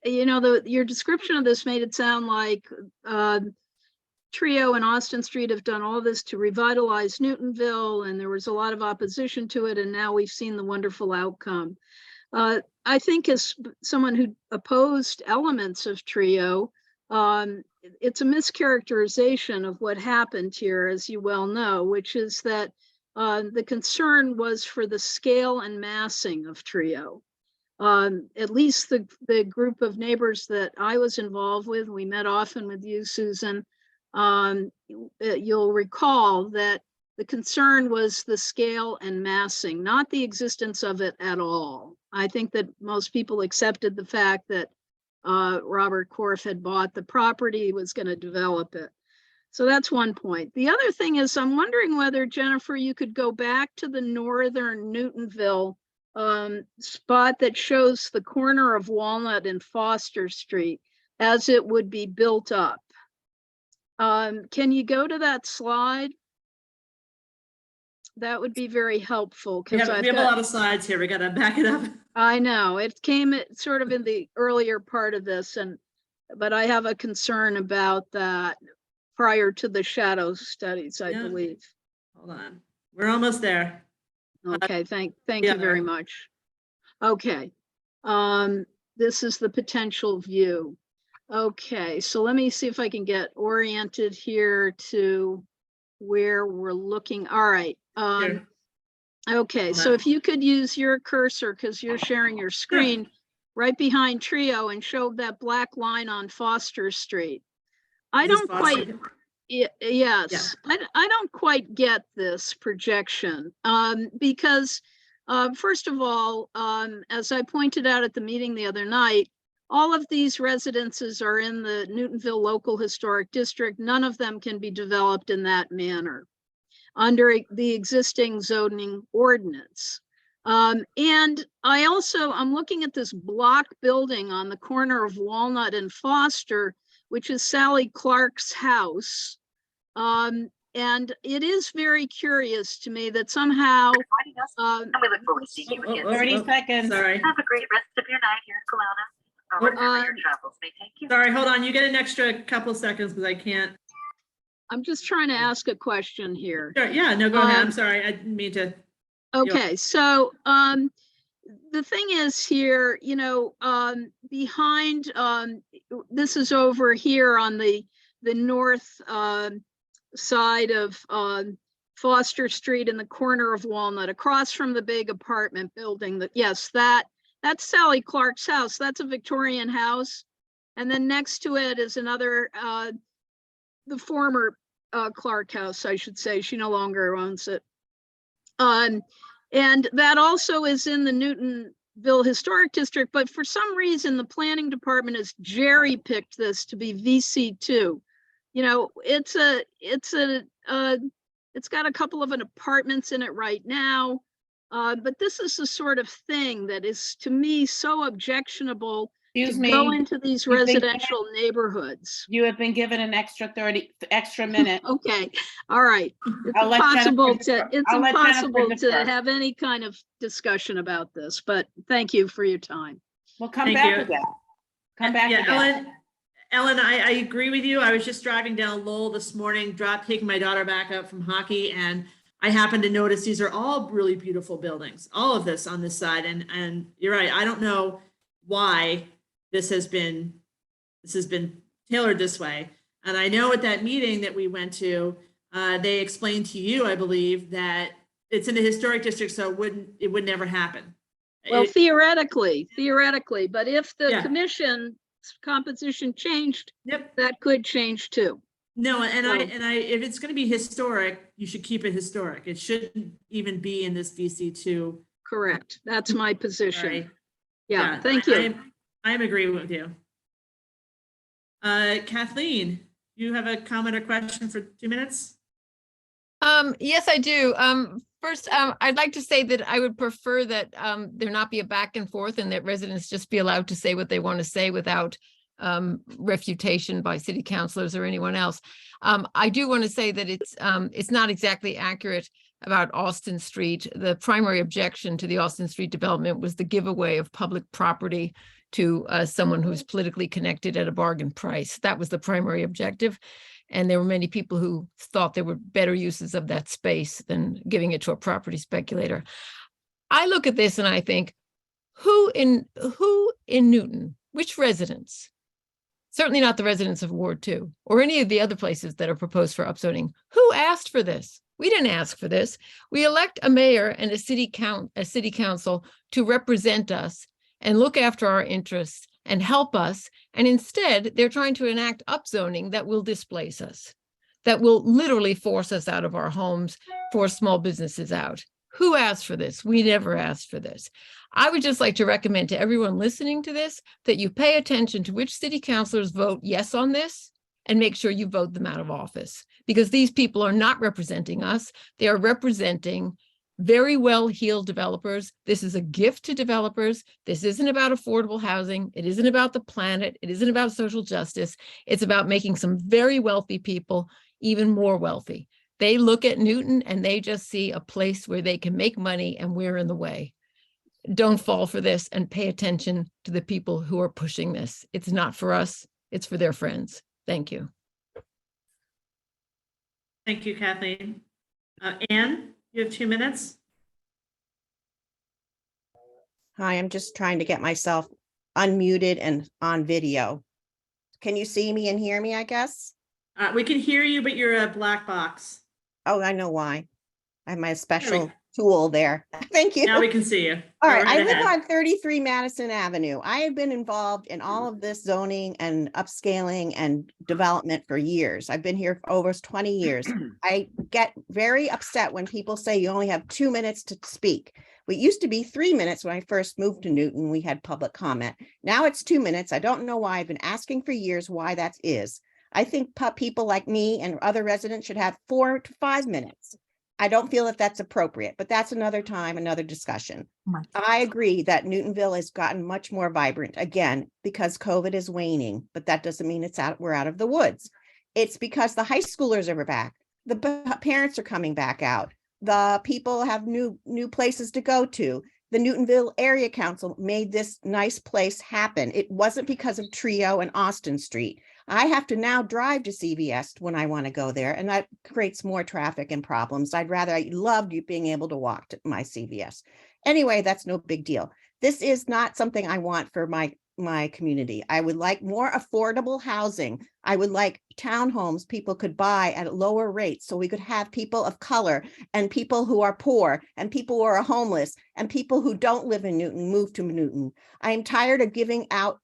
your description of this made it sound like Trio and Austin Street have done all this to revitalize Newtonville, and there was a lot of opposition to it, and now we've seen the wonderful outcome. I think as someone who opposed elements of Trio, it's a mischaracterization of what happened here, as you well know, which is that the concern was for the scale and massing of Trio. At least the group of neighbors that I was involved with, we met often with you, Susan, you'll recall that the concern was the scale and massing, not the existence of it at all. I think that most people accepted the fact that Robert Korff had bought the property, was going to develop it. So that's one point. The other thing is, I'm wondering whether, Jennifer, you could go back to the northern Newtonville spot that shows the corner of Walnut and Foster Street as it would be built up. Can you go to that slide? That would be very helpful. We have a lot of slides here. We got to back it up. I know it came sort of in the earlier part of this, but I have a concern about that prior to the shadow studies, I believe. Hold on. We're almost there. Okay, thank you very much. Okay. This is the potential view. Okay, so let me see if I can get oriented here to where we're looking. All right. Here. Okay, so if you could use your cursor, because you're sharing your screen, right behind Trio and show that black line on Foster Street. I don't quite, yes, I don't quite get this projection because first of all, as I pointed out at the meeting the other night, all of these residences are in the Newtonville Local Historic District. None of them can be developed in that manner under the existing zoning ordinance. And I'm looking at this block building on the corner of Walnut and Foster, which is Sally Clark's house. And it is very curious to me that somehow. And we look forward to seeing you again. 30 seconds. Sorry. Have a great rest of your night here in Kelowna, or wherever your travels may take you. Sorry, hold on. You get an extra couple seconds because I can't. I'm just trying to ask a question here. Sure, yeah, no, go ahead. I'm sorry. I didn't mean to. Okay, so the thing is here, behind, this is over here on the north side of Foster Street in the corner of Walnut, across from the big apartment building. Yes, that's Sally Clark's house. That's a Victorian house. And then next to it is another, the former Clark House, I should say. She no longer owns it. And that also is in the Newtonville Historic District, but for some reason, the planning department has jerry-picked this to be VC2. You know, it's got a couple of apartments in it right now. But this is the sort of thing that is, to me, so objectionable Excuse to go me, into these you've been given- residential neighborhoods. you have been given an extra minute. Okay, all right. It's I'll let impossible Jennifer to, it's I'll let Jennifer impossible to defer. have any kind of discussion about this, but thank you for your time. We'll come Thank back you. again. Come back Yeah, again. Ellen, I agree with you. I was just driving down Lowell this morning, taking my daughter back up from hockey, and I happened to notice these are all really beautiful buildings, all of this on this side. And you're right. I don't know why this has been tailored this way. And I know at that meeting that we went to, they explained to you, I believe, that it's in a historic district, so it would never happen. Well, It- theoretically, but if the Yeah. commission composition changed, Yep. that could change too. No, and So- if it's going to be historic, you should keep it historic. It shouldn't even be in this VC2. Correct. That's my position. Sorry. Yeah, thank you. I'm agreeing with you. Kathleen, you have a comment or question for 2 minutes? Yes, I do. First, I'd like to say that I would prefer that there not be a back and forth and that residents just be allowed to say what they want to say without refutation by city councilors or anyone else. I do want to say that it's not exactly accurate about Austin Street. The primary objection to the Austin Street development was the giveaway of public property to someone who's politically connected at a bargain price. That was the primary objective. And there were many people who thought there were better uses of that space than giving it to a property speculator. I look at this and I think, who in Newton, which residents? Certainly not the residents of Ward 2 or any of the other places that are proposed for upzoning. Who asked for this? We didn't ask for this. We elect a mayor and a city council to represent us and look after our interests and help us. And instead, they're trying to enact upzoning that will displace us, that will literally force us out of our homes, force small businesses out. Who asked for this? We never asked for this. I would just like to recommend to everyone listening to this that you pay attention to which city councilors vote yes on this and make sure you vote them out of office, because these people are not representing us. They are representing very well-heeled developers. This is a gift to developers. This isn't about affordable housing. It isn't about the planet. It isn't about social justice. It's about making some very wealthy people even more wealthy. They look at Newton and they just see a place where they can make money, and we're in the way. Don't fall for this and pay attention to the people who are pushing this. It's not for us. It's for their friends. Thank you. Thank you, Kathleen. Anne, you have 2 minutes. Hi, I'm just trying to get myself unmuted and on video. Can you see me and hear me, I guess? We can hear you, but you're a black box. Oh, I know why. I have my special tool there. Thank you. Now we can see you. All Go right, I right live ahead. on 33 Madison Avenue. I have been involved in all of this zoning and upscaling and development for years. I've been here for over 20 years. I get very upset when people say you only have 2 minutes to speak. It used to be 3 minutes when I first moved to Newton. We had public comment. Now it's 2 minutes. I don't know why. I've been asking for years why that is. I think people like me and other residents should have 4 to 5 minutes. I don't feel that that's appropriate, but that's another time, another discussion. I agree that Newtonville has gotten much more vibrant again because COVID is waning, but that doesn't mean we're out of the woods. It's because the high schoolers are back. The parents are coming back out. The people have new places to go to. The Newtonville Area Council made this nice place happen. It wasn't because of Trio and Austin Street. I have to now drive to CVS when I want to go there, and that creates more traffic and problems. I loved you being able to walk to my CVS. Anyway, that's no big deal. This is not something I want for my community. I would like more affordable housing. I would like townhomes people could buy at lower rates so we could have people of color and people who are poor and people who are homeless and people who don't live in Newton move to Newton. I am tired of giving out,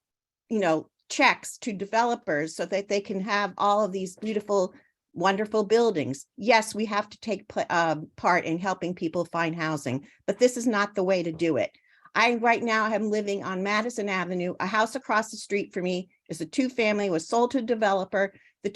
checks to developers so that they can have all of these beautiful wonderful buildings. Yes, we have to take part in helping people find housing, but this is not the way to do it. I right now am living on Madison Avenue. A house across the street from me is a 2-family, was sold to a developer. The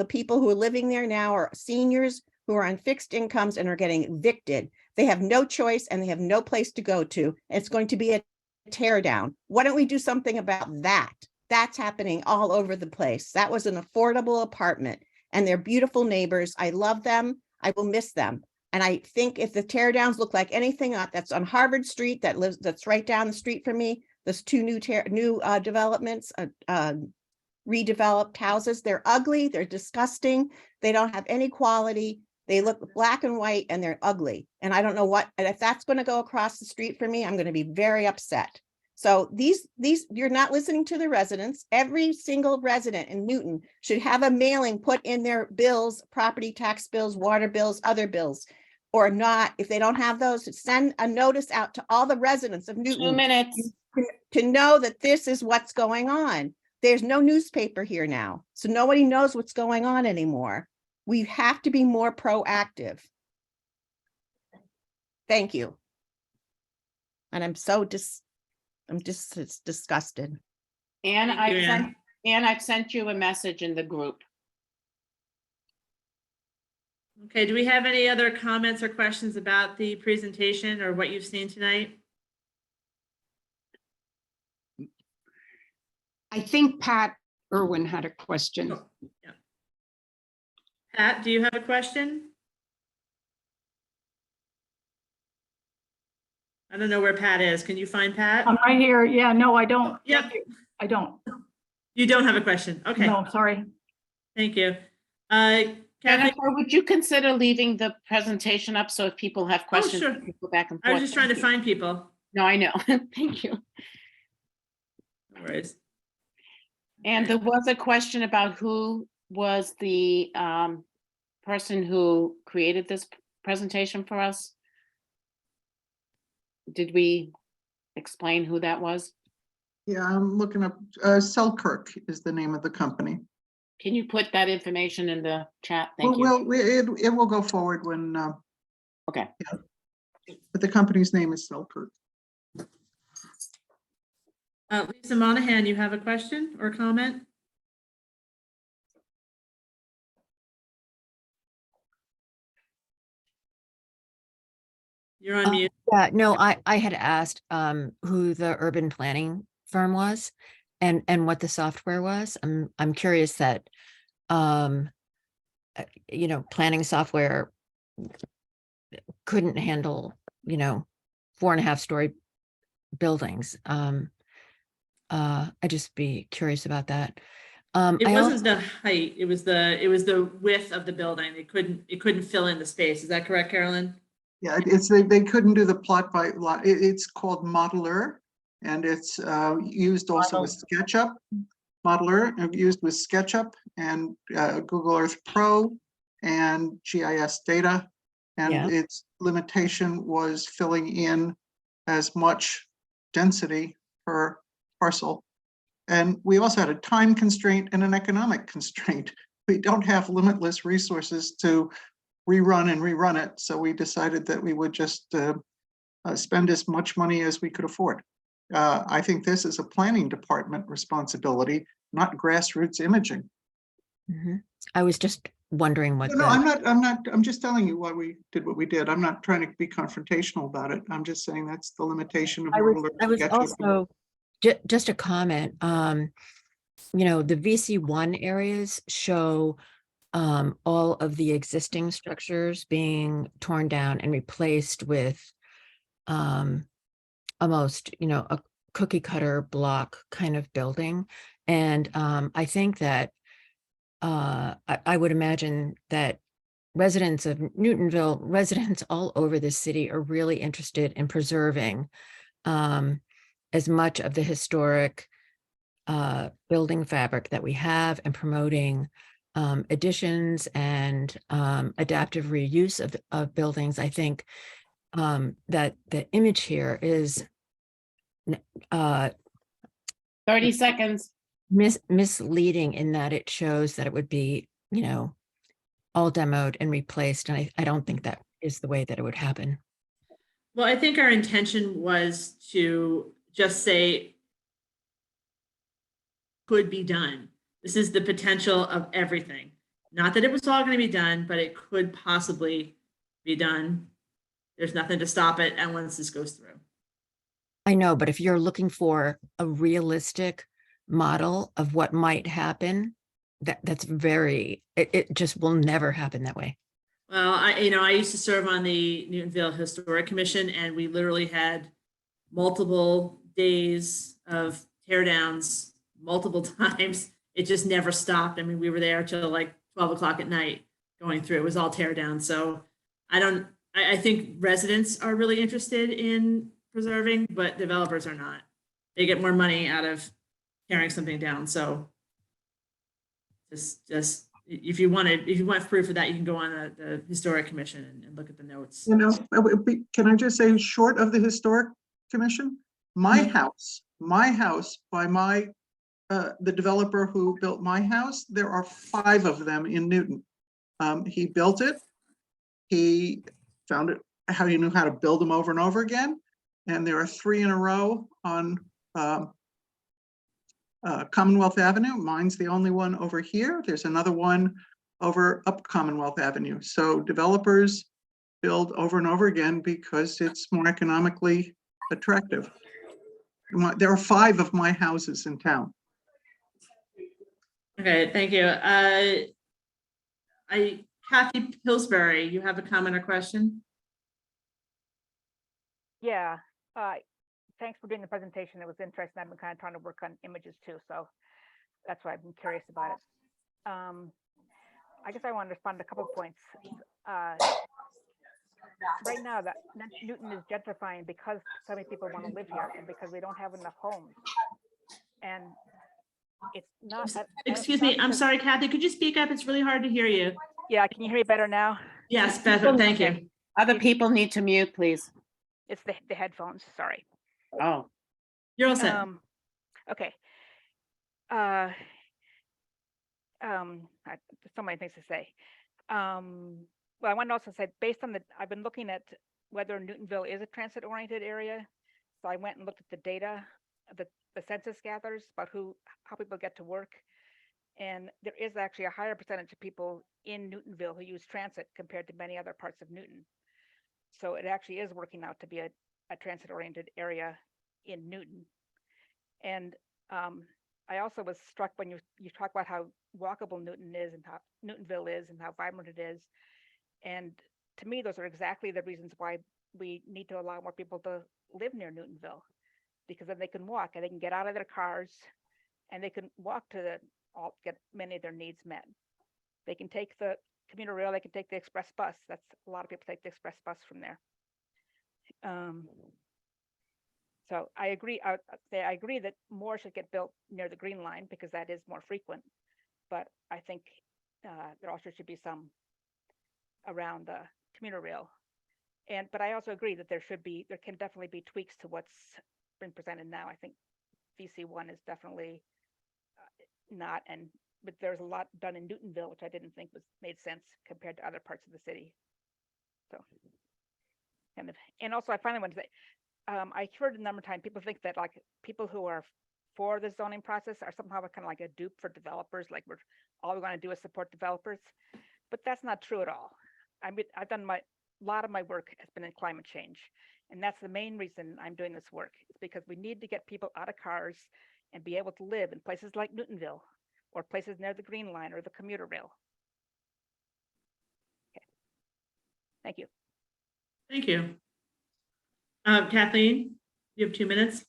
people who are living there now are seniors who are on fixed incomes and are getting evicted. They have no choice and they have no place to go to. It's going to be a tear down. Why don't we do something about that? That's happening all over the place. That was an affordable apartment and they're beautiful neighbors. I love them. I will miss them. And I think if the tear downs look like anything that's on Harvard Street, that's right down the street from me, those 2 new developments, redeveloped houses, they're ugly, they're disgusting, they don't have any quality, they look black and white and they're ugly. And I don't know and if that's going to go across the street for me, I'm going to be very upset. So these, you're not listening to the residents. Every single resident in Newton should have a mailing put in their bills, property tax bills, water bills, other bills, or not. If they don't have those, send a notice out to all the residents of 2 Newton minutes. to know that this is what's going on. There's no newspaper here now, so nobody knows what's going on anymore. We have to be more proactive. Thank you. And I'm just disgusted. And Thank you, Ann. I've sent you a message in the group. Okay, do we have any other comments or questions about the presentation or what you've seen tonight? I think Pat Irwin had a question. Oh, yeah. Pat, do you have a question? I don't know where Pat is. Can you find Pat? I'm right here. Yeah, no, I don't. Yep. Thank you. I don't. You don't have a question. Okay, No, sorry. thank you. Kathy? Jennifer, would you consider leaving the presentation up so if people have questions, sure. we can go back and I forth? was just trying to find people. No, I know. Thank you. No worries. And there was a question about who was the person who created this presentation for us. Did we explain who that was? Yeah, I'm looking up, Selkirk is the name of the company. Can you put that information in the chat? Thank you. Well, it will go forward when, Okay. yeah. But the company's name is Selkirk. Lisa Monahan, you have a question or comment? You're on mute. Yeah, no, I had asked who the urban planning firm was and what the software was. I'm curious that planning software couldn't handle 4.5-story buildings. I'd just be curious about that. It wasn't the height, it was the width of the building. It couldn't fill in the space. Is that correct, Carolyn? Yeah, they couldn't do the plot by lot. It's called Modeler, and it's used also with SketchUp. Modeler used with SketchUp and Google Earth Pro and GIS data. And its limitation was filling in as much density per parcel. And we also had a time constraint and an economic constraint. We don't have limitless resources to rerun it. So we decided that we would just spend as much money as we could afford. I think this is a planning department responsibility, not grassroots imaging. Mm-hmm. I was just wondering what. No, I'm just telling you why we did what we did. I'm not trying to be confrontational about it. I'm just saying that's the limitation of. I was also just a comment. The VC1 areas show all of the existing structures being torn down and replaced with almost, a cookie cutter block kind of building. And I think that I would imagine that residents of Newtonville, residents all over the city are really interested in preserving as much of the historic building fabric that we have and promoting additions and adaptive reuse of buildings. I think that the image here is 30 seconds. Misleading in that it shows that it would be, all demoed and replaced. And I don't think that is the way that it would happen. Well, I think our intention was to just say could be done. This is the potential of everything. Not that it was all going to be done, but it could possibly be done. There's nothing to stop it, and once this goes through. I know, but if you're looking for a realistic model of what might happen, that's very, it just will never happen that way. Well, I used to serve on the Newtonville Historic Commission, and we literally had multiple days of tear downs multiple times. It just never stopped. I mean, we were there till like 12 o'clock at night going through. It was all tear down. So I think residents are really interested in preserving, but developers are not. They get more money out of tearing something down. So just if you want proof of that, you can go on the Historic Commission and look at the notes. You know, can I just say, short of the Historic Commission, my house by the developer who built my house, there are 5 of them in Newton. He built it. He found it how he knew how to build them over and over again. And there are 3 in a row on Commonwealth Avenue. Mine's the only one over here. There's another one over up Commonwealth Avenue. So developers build over and over again because it's more economically attractive. There are 5 of my houses in town. Okay, thank you. Kathy Pillsbury, you have a comment or question? Yeah, thanks for doing the presentation. It was interesting. I've been kind of trying to work on images too, so that's why I've been curious about it. I guess I want to respond to a couple of points. Right now, that Newton is gentrifying because so many people want to live here and because we don't have enough homes. And it's not. Excuse me, I'm sorry, Kathy, could you speak up? It's really hard to hear you. Yeah, can you hear me better now? Yes, better, thank you. Other people need to mute, please. It's the headphones, sorry. Oh, You're all set. Okay. There's so many things to say. Well, I want to also say, based on I've been looking at whether Newtonville is a transit-oriented area. So I went and looked at the data, the census gathers about how people get to work. And there is actually a higher percentage of people in Newtonville who use transit compared to many other parts of Newton. So it actually is working out to be a transit-oriented area in Newton. And I also was struck when you talk about how walkable Newton is and how Newtonville is and how vibrant it is. And to me, those are exactly the reasons why we need to allow more people to live near Newtonville, because then they can walk and they can get out of their cars and they can walk to get many of their needs met. They can take the commuter rail, they can take the express bus. That's a lot of people take the express bus from there. So I agree. I agree that more should get built near the Green Line because that is more frequent. But I think there also should be some around the commuter rail. But I also agree that there can definitely be tweaks to what's been presented now. I think VC1 is definitely not, but there's a lot done in Newtonville, which I didn't think made sense compared to other parts of the city. So and also I finally want to say, I heard a number of times people think that like people who are for the zoning process are somehow kind of like a dupe for developers, like all we want to do is support developers, but that's not true at all. I mean, I've done a lot of my work has been in climate change, and that's the main reason I'm doing this work. It's because we need to get people out of cars and be able to live in places like Newtonville or places near the Green Line or the commuter rail. Okay. Thank you. Thank you. Kathleen, you have 2 minutes.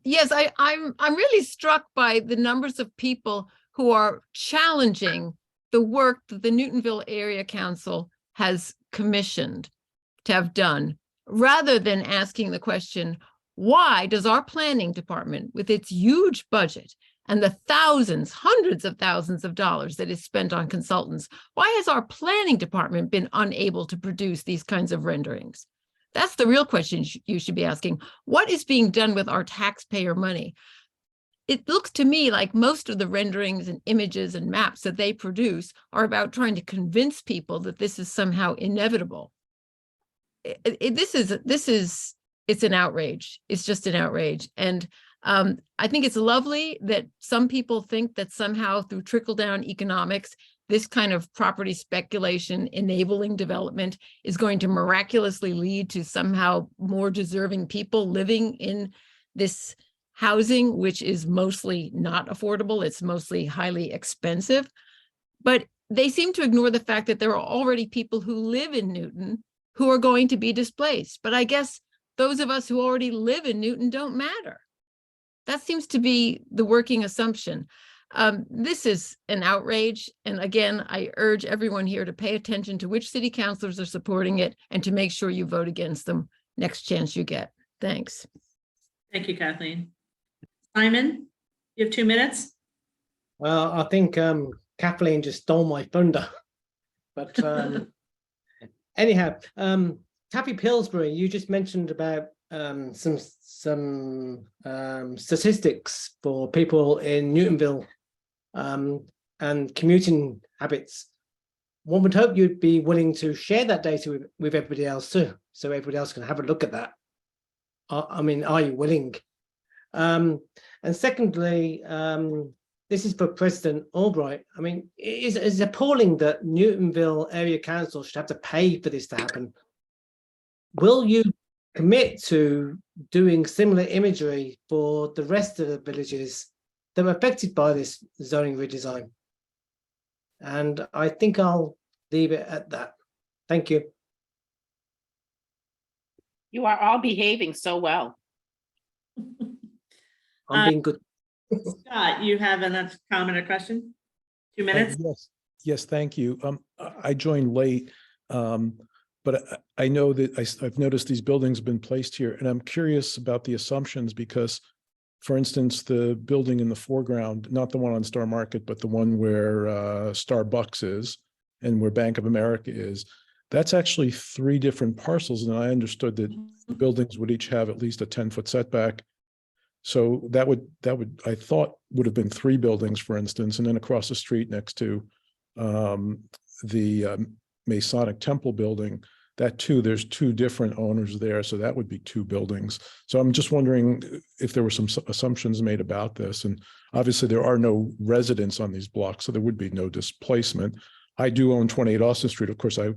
Yes, I'm really struck by the numbers of people who are challenging the work that the Newtonville Area Council has commissioned to have done, rather than asking the question, why does our planning department, with its huge budget and the hundreds of thousands of dollars that is spent on consultants, why has our planning department been unable to produce these kinds of renderings? That's the real question you should be asking. What is being done with our taxpayer money? it looks to me like most of the renderings and images and maps that they produce are about trying to convince people that this is somehow inevitable. It's an outrage. It's just an outrage. And I think it's lovely that some people think that somehow through trickle-down economics, this kind of property speculation enabling development is going to miraculously lead to somehow more deserving people living in this housing, which is mostly not affordable. It's mostly highly expensive. But they seem to ignore the fact that there are already people who live in Newton who are going to be displaced. But I guess those of us who already live in Newton don't matter. That seems to be the working assumption. This is an outrage. And again, I urge everyone here to pay attention to which city councilors are supporting it and to make sure you vote against them next chance you get. Thanks. Thank you, Kathleen. Simon, you have 2 minutes. Well, I think Kathleen just stole my thunder. But anyhow, Taffy Pillsbury, you just mentioned about some statistics for people in Newtonville and commuting habits. One would hope you'd be willing to share that data with everybody else too, so everybody else can have a look at that. I mean, are you willing? And secondly, this is for President Albright. I mean, it's appalling that Newtonville Area Council should have to pay for this to happen. Will you commit to doing similar imagery for the rest of the villages that were affected by this zoning redesign? And I think I'll leave it at that. Thank you. You are all behaving so well. I'm being good. Scott, you have a comment or question? 2 minutes? Yes, thank you. I joined late, but I know that I've noticed these buildings have been placed here, and I'm curious about the assumptions because, for instance, the building in the foreground, not the one on Star Market, but the one where Starbucks is and where Bank of America is, that's actually 3 different parcels. And I understood that the buildings would each have at least a 10-foot setback. So that would I thought would have been 3 buildings, for instance, and then across the street next to the Masonic Temple building, that too, there's 2 different owners there, so that would be 2 buildings. So I'm just wondering if there were some assumptions made about this, and obviously there are no residents on these blocks, so there would be no displacement. I do own 28 Austin Street. Of course, I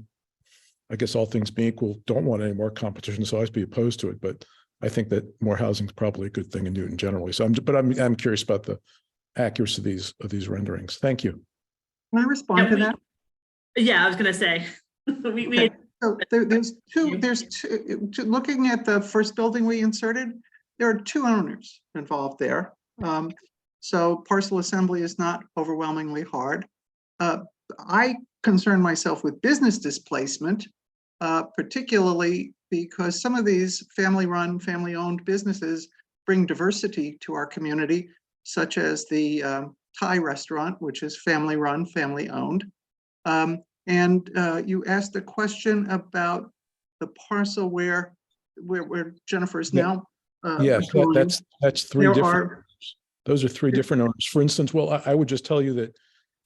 guess all things being equal, don't want any more competition, so I'd be opposed to it, but I think that more housing is probably a good thing in Newton generally. So I'm curious about the accuracy of these renderings. Thank you. Can I respond to that? Yeah, I was going to say. Okay. So there's two, looking at the first building we inserted, there are 2 owners involved there. So parcel assembly is not overwhelmingly hard. I concern myself with business displacement, particularly because some of these family-run, family-owned businesses bring diversity to our community, such as the Thai restaurant, which is family-run, family-owned. And you asked a question about the parcel where Jennifer is now. Yes, that's 3 different. Those are 3 different owners. For instance, well, I would just tell you that,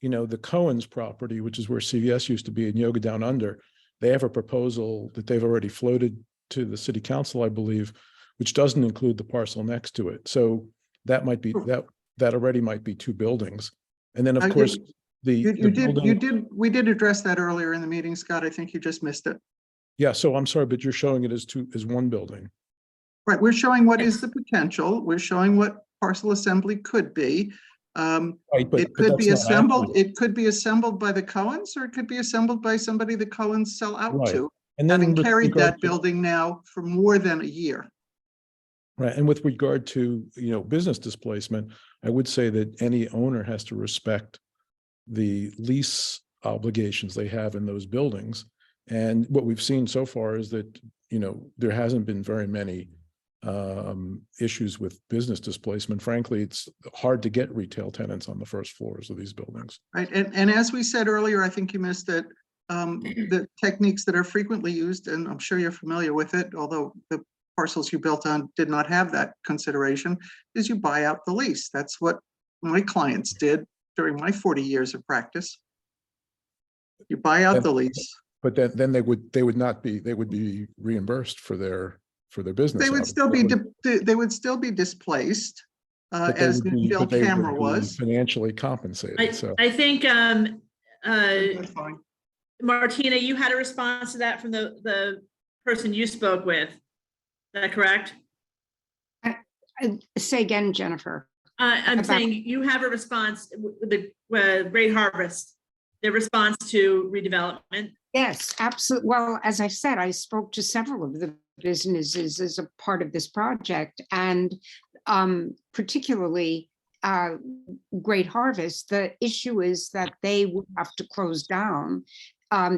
the Cohen's property, which is where CVS used to be in Yoga Down Under, they have a proposal that they've already floated to the city council, I believe, which doesn't include the parcel next to it. So that might be that already might be 2 buildings. And then of course we did address that earlier in the meeting, Scott. I think you just missed it. Yeah, so I'm sorry, but you're showing it as 1 building. Right, we're showing what is the potential. We're showing what parcel assembly could be. Right, it could be assembled. It could be assembled by the Cohens, or it could be assembled by somebody the Cohens sell out to. And then having carried that building now for more than a year. Right, and with regard to business displacement, I would say that any owner has to respect the lease obligations they have in those buildings. And what we've seen so far is that there hasn't been very many issues with business displacement. Frankly, it's hard to get retail tenants on the first floors of these buildings. Right, and as we said earlier, I think you missed that the techniques that are frequently used, and I'm sure you're familiar with it, although the parcels you built on did not have that consideration, is you buy out the lease. That's what my clients did during my 40 years of practice. You buy out the lease. But then they would be reimbursed for their business. They would still be displaced, But they as would be- Bill but they would Camera be was. financially compensated, so. I think, That's fine. Martina, you had a response to that from the person you spoke with. Is that correct? Say again, Jennifer. I'm About- saying you have a response with the Great Harvest, their response to redevelopment. Yes, absolutely. Well, as I said, I spoke to several of the businesses as a part of this project, and particularly Great Harvest. The issue is that they would have to close down.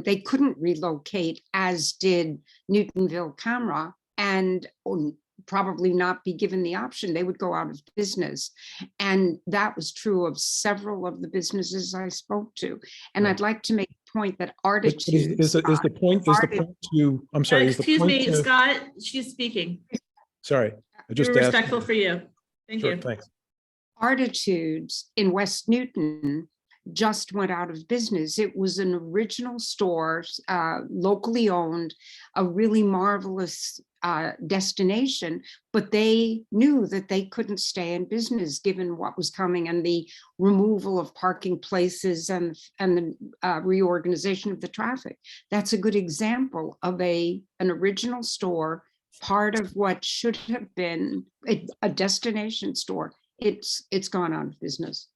They couldn't relocate, as did Newtonville Camera, and probably not be given the option. They would go out of business. And that was true of several of the businesses I spoke to. And I'd like to make the point that Artitude. Is the point to, I'm sorry. is the Excuse point me, to- Scott, she's speaking. Sorry, I just We're asked. respectful for you. Thank Sure, you. thanks. Artitudes in West Newton just went out of business. It was an original store, locally owned, a really marvelous destination, but they knew that they couldn't stay in business given what was coming and the removal of parking places and the reorganization of the traffic. That's a good example of an original store, part of what should have been a destination store. It's gone out of business.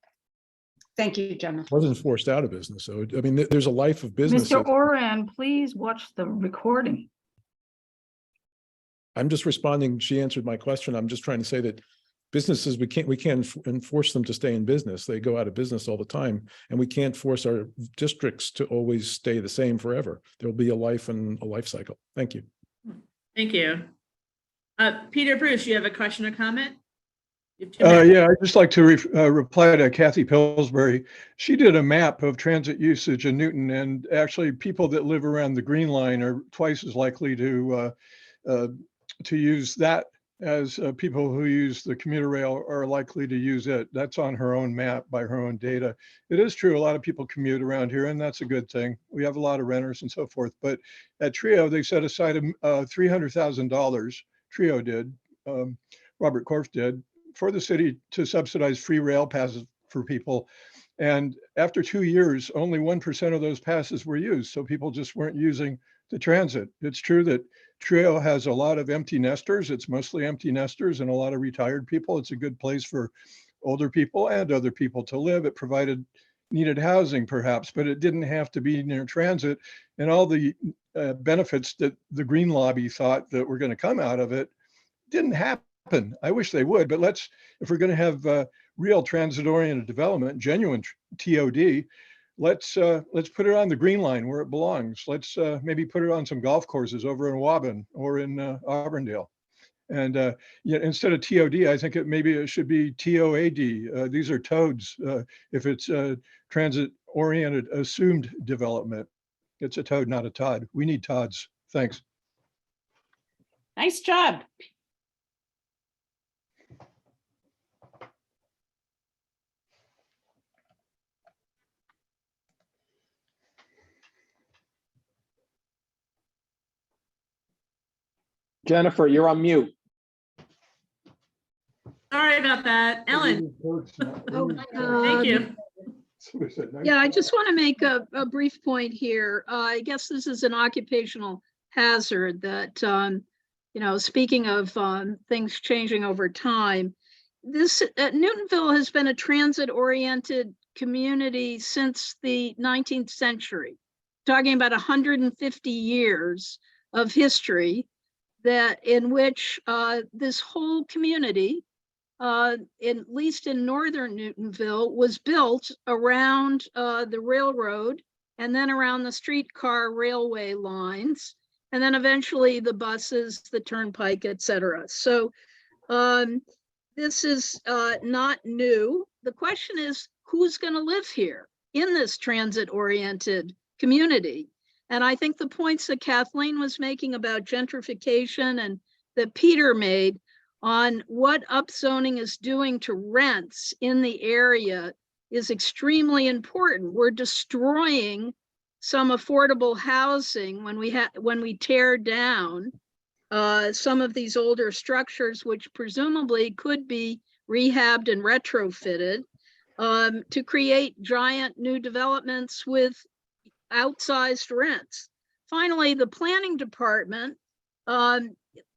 Thank you, Jennifer. Wasn't forced out of business. So, I mean, there's a life of business. Mr. Oran, please watch the recording. I'm just responding. She answered my question. I'm just trying to say that businesses, we can't enforce them to stay in business. They go out of business all the time, and we can't force our districts to always stay the same forever. There'll be a life and a life cycle. Thank you. Thank you. Peter Bruce, you have a question or comment? You have 2 minutes. Yeah, I'd just like to reply to Kathy Pillsbury. She did a map of transit usage in Newton, and actually people that live around the Green Line are twice as likely to use that as people who use the commuter rail are likely to use it. That's on her own map by her own data. It is true, a lot of people commute around here, and that's a good thing. We have a lot of renters and so forth. But at Trio, they set aside $300,000, Trio did, Robert Korf did, for the city to subsidize free rail passes for people. And after 2 years, only 1% of those passes were used. So people just weren't using the transit. It's true that Trio has a lot of empty nesters. It's mostly empty nesters and a lot of retired people. It's a good place for older people and other people to live. It provided needed housing perhaps, but it didn't have to be near transit. And all the benefits that the Green Lobby thought that were going to come out of it didn't happen. I wish they would, but if we're going to have real transit-oriented development, genuine TOD, let's put it on the Green Line where it belongs. Let's maybe put it on some golf courses over in Waban or in Auburndale. And instead of TOD, I think maybe it should be TOAD. These are toads. If it's transit-oriented assumed development, it's a toad, not a Todd. We need Todds. Thanks. Nice job. Jennifer, you're on mute. Sorry about that. Ellen, thank you. Yeah, I just want to make a brief point here. I guess this is an occupational hazard that, speaking of things changing over time, Newtonville has been a transit-oriented community since the 19th century, talking about 150 years of history in which this whole community, at least in northern Newtonville, was built around the railroad and then around the streetcar railway lines, and then eventually the buses, the turnpike, etc. So this is not new. The question is, who's going to live here in this transit-oriented community? And I think the points that Kathleen was making about gentrification and that Peter made on what upzoning is doing to rents in the area is extremely important. We're destroying some affordable housing when we tear down some of these older structures, which presumably could be rehabbed and retrofitted to create giant new developments with outsized rents. Finally, the planning department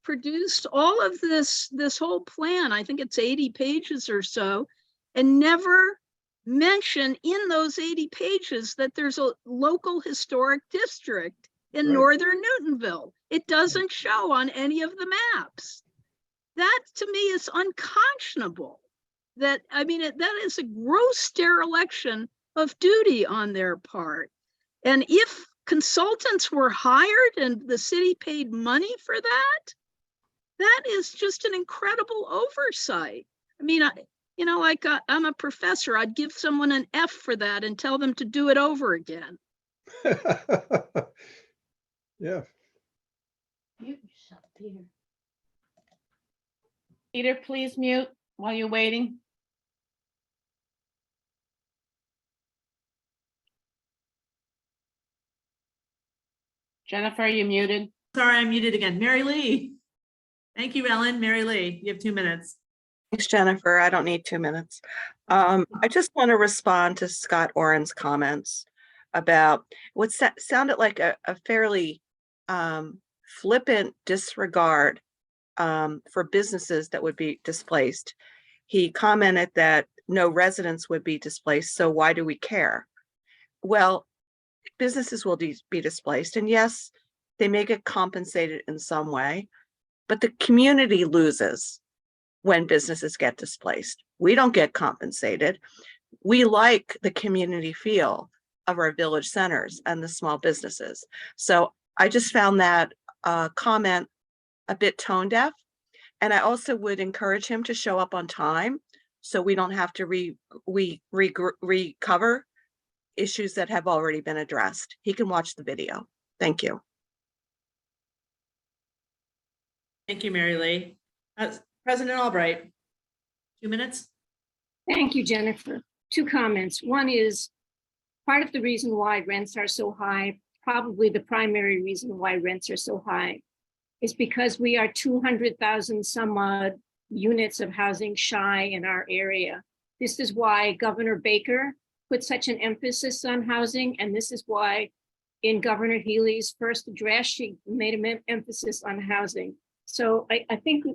produced all of this whole plan. I think it's 80 pages or so, and never mention in those 80 pages that there's a local historic district in Right. northern Newtonville. It doesn't show on any of the maps. That to me is unconscionable. That, I mean, that is a gross dereliction of duty on their part. And if consultants were hired and the city paid money for that, that is just an incredible oversight. I mean, you know, like I'm a professor, I'd give someone an F for that and tell them to do it over again. Yeah. Peter, please mute while you're waiting. Jennifer, you muted. Sorry, I'm muted again. Mary Lee. Thank you, Ellen. Mary Lee, you have 2 minutes. Thanks, Jennifer. I don't need 2 minutes. I just want to respond to Scott Oren's comments about what sounded like a fairly flippant disregard for businesses that would be displaced. He commented that no residents would be displaced, so why do we care? Well, businesses will be displaced, and yes, they may get compensated in some way, but the community loses when businesses get displaced. We don't get compensated. We like the community feel of our village centers and the small businesses. So I just found that comment a bit tone deaf. And I also would encourage him to show up on time so we don't have to recover issues that have already been addressed. He can watch the video. Thank you. Thank you, Mary Lee. President Albright, 2 minutes. Thank you, Jennifer. 2 comments. One is part of the reason why rents are so high, probably the primary reason why rents are so high, is because we are 200,000 some odd units of housing shy in our area. This is why Governor Baker put such an emphasis on housing, and this is why in Governor Healy's first address, she made an emphasis on housing. So I think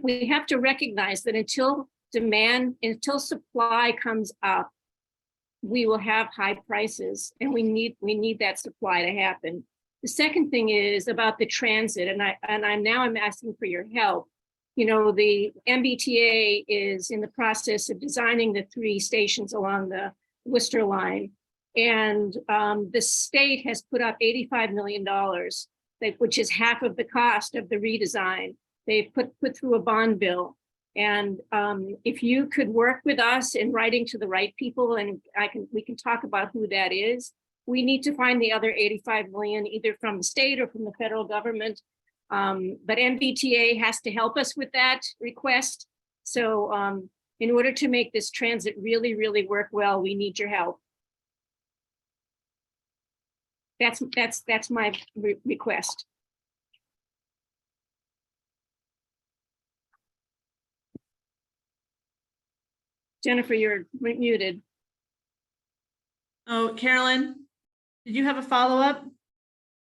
we have to recognize that until supply comes up, we will have high prices, and we need that supply to happen. The second thing is about the transit, and I'm asking for your help. You know, the MBTA is in the process of designing the 3 stations along the Worcester line, and the state has put up $85 million, which is half of the cost of the redesign. They put through a bond bill. And if you could work with us in writing to the right people, and we can talk about who that is. We need to find the other 85 million, either from the state or from the federal government. But MBTA has to help us with that request. So in order to make this transit really, really work well, we need your help. That's my request. Jennifer, you're muted. Oh, Carolyn, did you have a follow-up?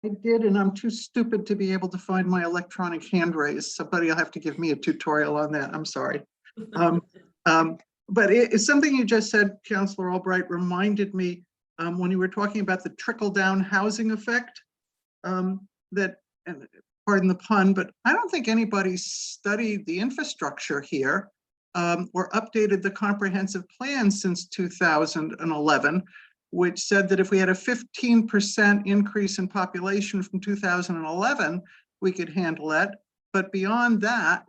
I did, and I'm too stupid to be able to find my electronic hand raise. Somebody will have to give me a tutorial on that. I'm sorry. But it's something you just said, Councillor Albright, reminded me when you were talking about the trickle-down housing effect, that, and pardon the pun, but I don't think anybody studied the infrastructure here or updated the comprehensive plan since 2011, which said that if we had a 15% increase in population from 2011, we could handle that. But beyond that,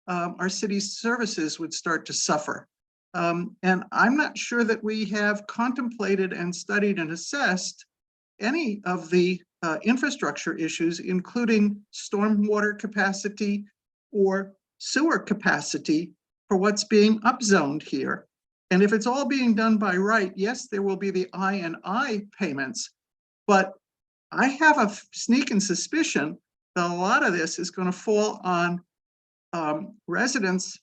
our city's services would start to suffer. And I'm not sure that we have contemplated and studied and assessed any of the infrastructure issues, including stormwater capacity, or sewer capacity for what's being upzoned here. And if it's all being done by right, yes, there will be the I&I payments, but I have a sneaking suspicion that a lot of this is going to fall on residents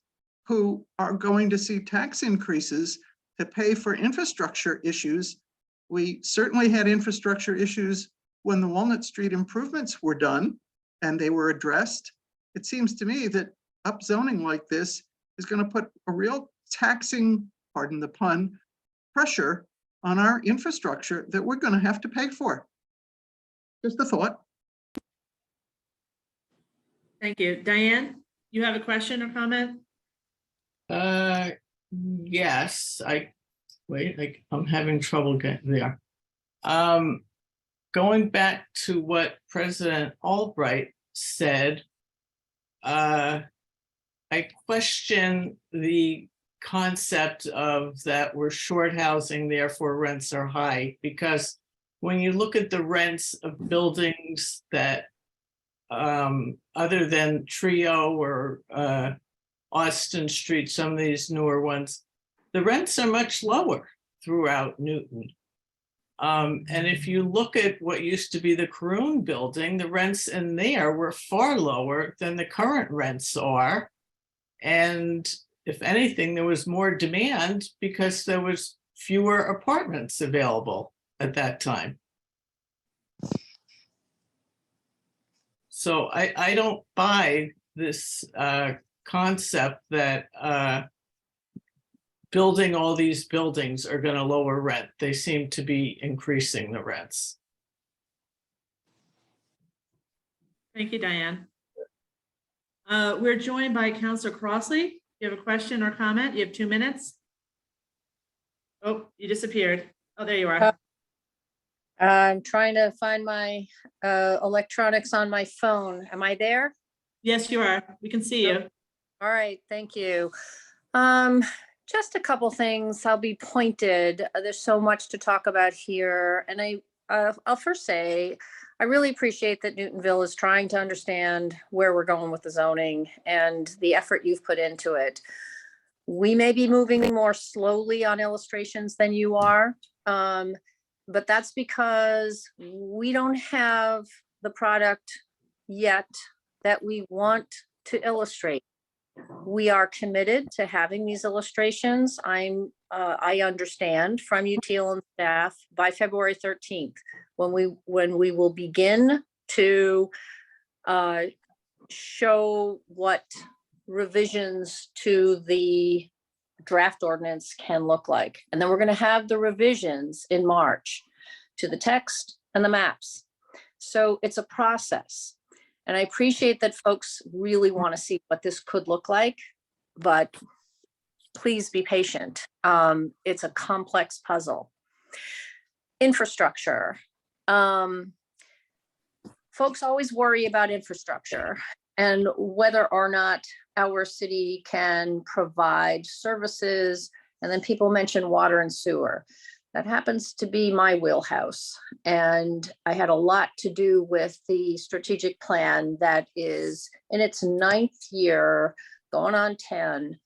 who are going to see tax increases to pay for infrastructure issues. We certainly had infrastructure issues when the Walnut Street improvements were done and they were addressed. It seems to me that upzoning like this is going to put a real taxing, pardon the pun, pressure on our infrastructure that we're going to have to pay for. Just a thought. Thank you. Diane, you have a question or comment? Yes, I'm having trouble getting there. Going back to what President Albright said, I question the concept of that we're short housing, therefore rents are high, because when you look at the rents of buildings that other than Trio or Austin Street, some of these newer ones, the rents are much lower throughout Newton. And if you look at what used to be the Caroon building, the rents in there were far lower than the current rents are. And if anything, there was more demand because there was fewer apartments available at that time. So I don't buy this concept that building all these buildings are going to lower rent. They seem to be increasing the rents. Thank you, Diane. We're joined by Councilor Crossley. You have a question or comment? You have 2 minutes. Oh, you disappeared. Oh, there you are. I'm trying to find my electronics on my phone. Am I there? Yes, you are. We can see you. All right, thank you. Just a couple things. I'll be pointed. There's so much to talk about here. And I'll first say, I really appreciate that Newtonville is trying to understand where we're going with the zoning and the effort you've put into it. We may be moving more slowly on illustrations than you are, but that's because we don't have the product yet that we want to illustrate. We are committed to having these illustrations. I understand from UTL and staff by February 13th, when we will begin to show what revisions to the draft ordinance can look like. And then we're going to have the revisions in March to the text and the maps. So it's a process. And I appreciate that folks really want to see what this could look like, but please be patient. It's a complex puzzle. Infrastructure. Folks always worry about infrastructure and whether or not our city can provide services. And then people mention water and sewer. That happens to be my wheelhouse. And I had a lot to do with the strategic plan that is in its 9th year, going on 10,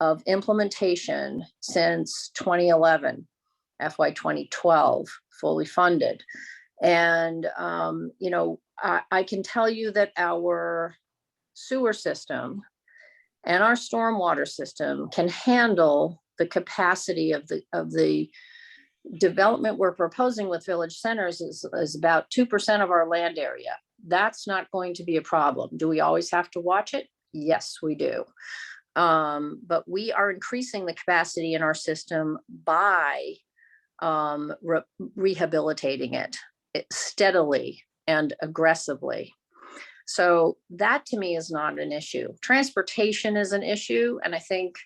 of implementation since 2011, FY 2012, fully funded. And, I can tell you that our sewer system and our stormwater system can handle the capacity of the development we're proposing with village centers is about 2% of our land area. That's not going to be a problem. Do we always have to watch it? Yes, we do. But we are increasing the capacity in our system by rehabilitating it steadily and aggressively. So that to me is not an issue. Transportation is an issue. And I think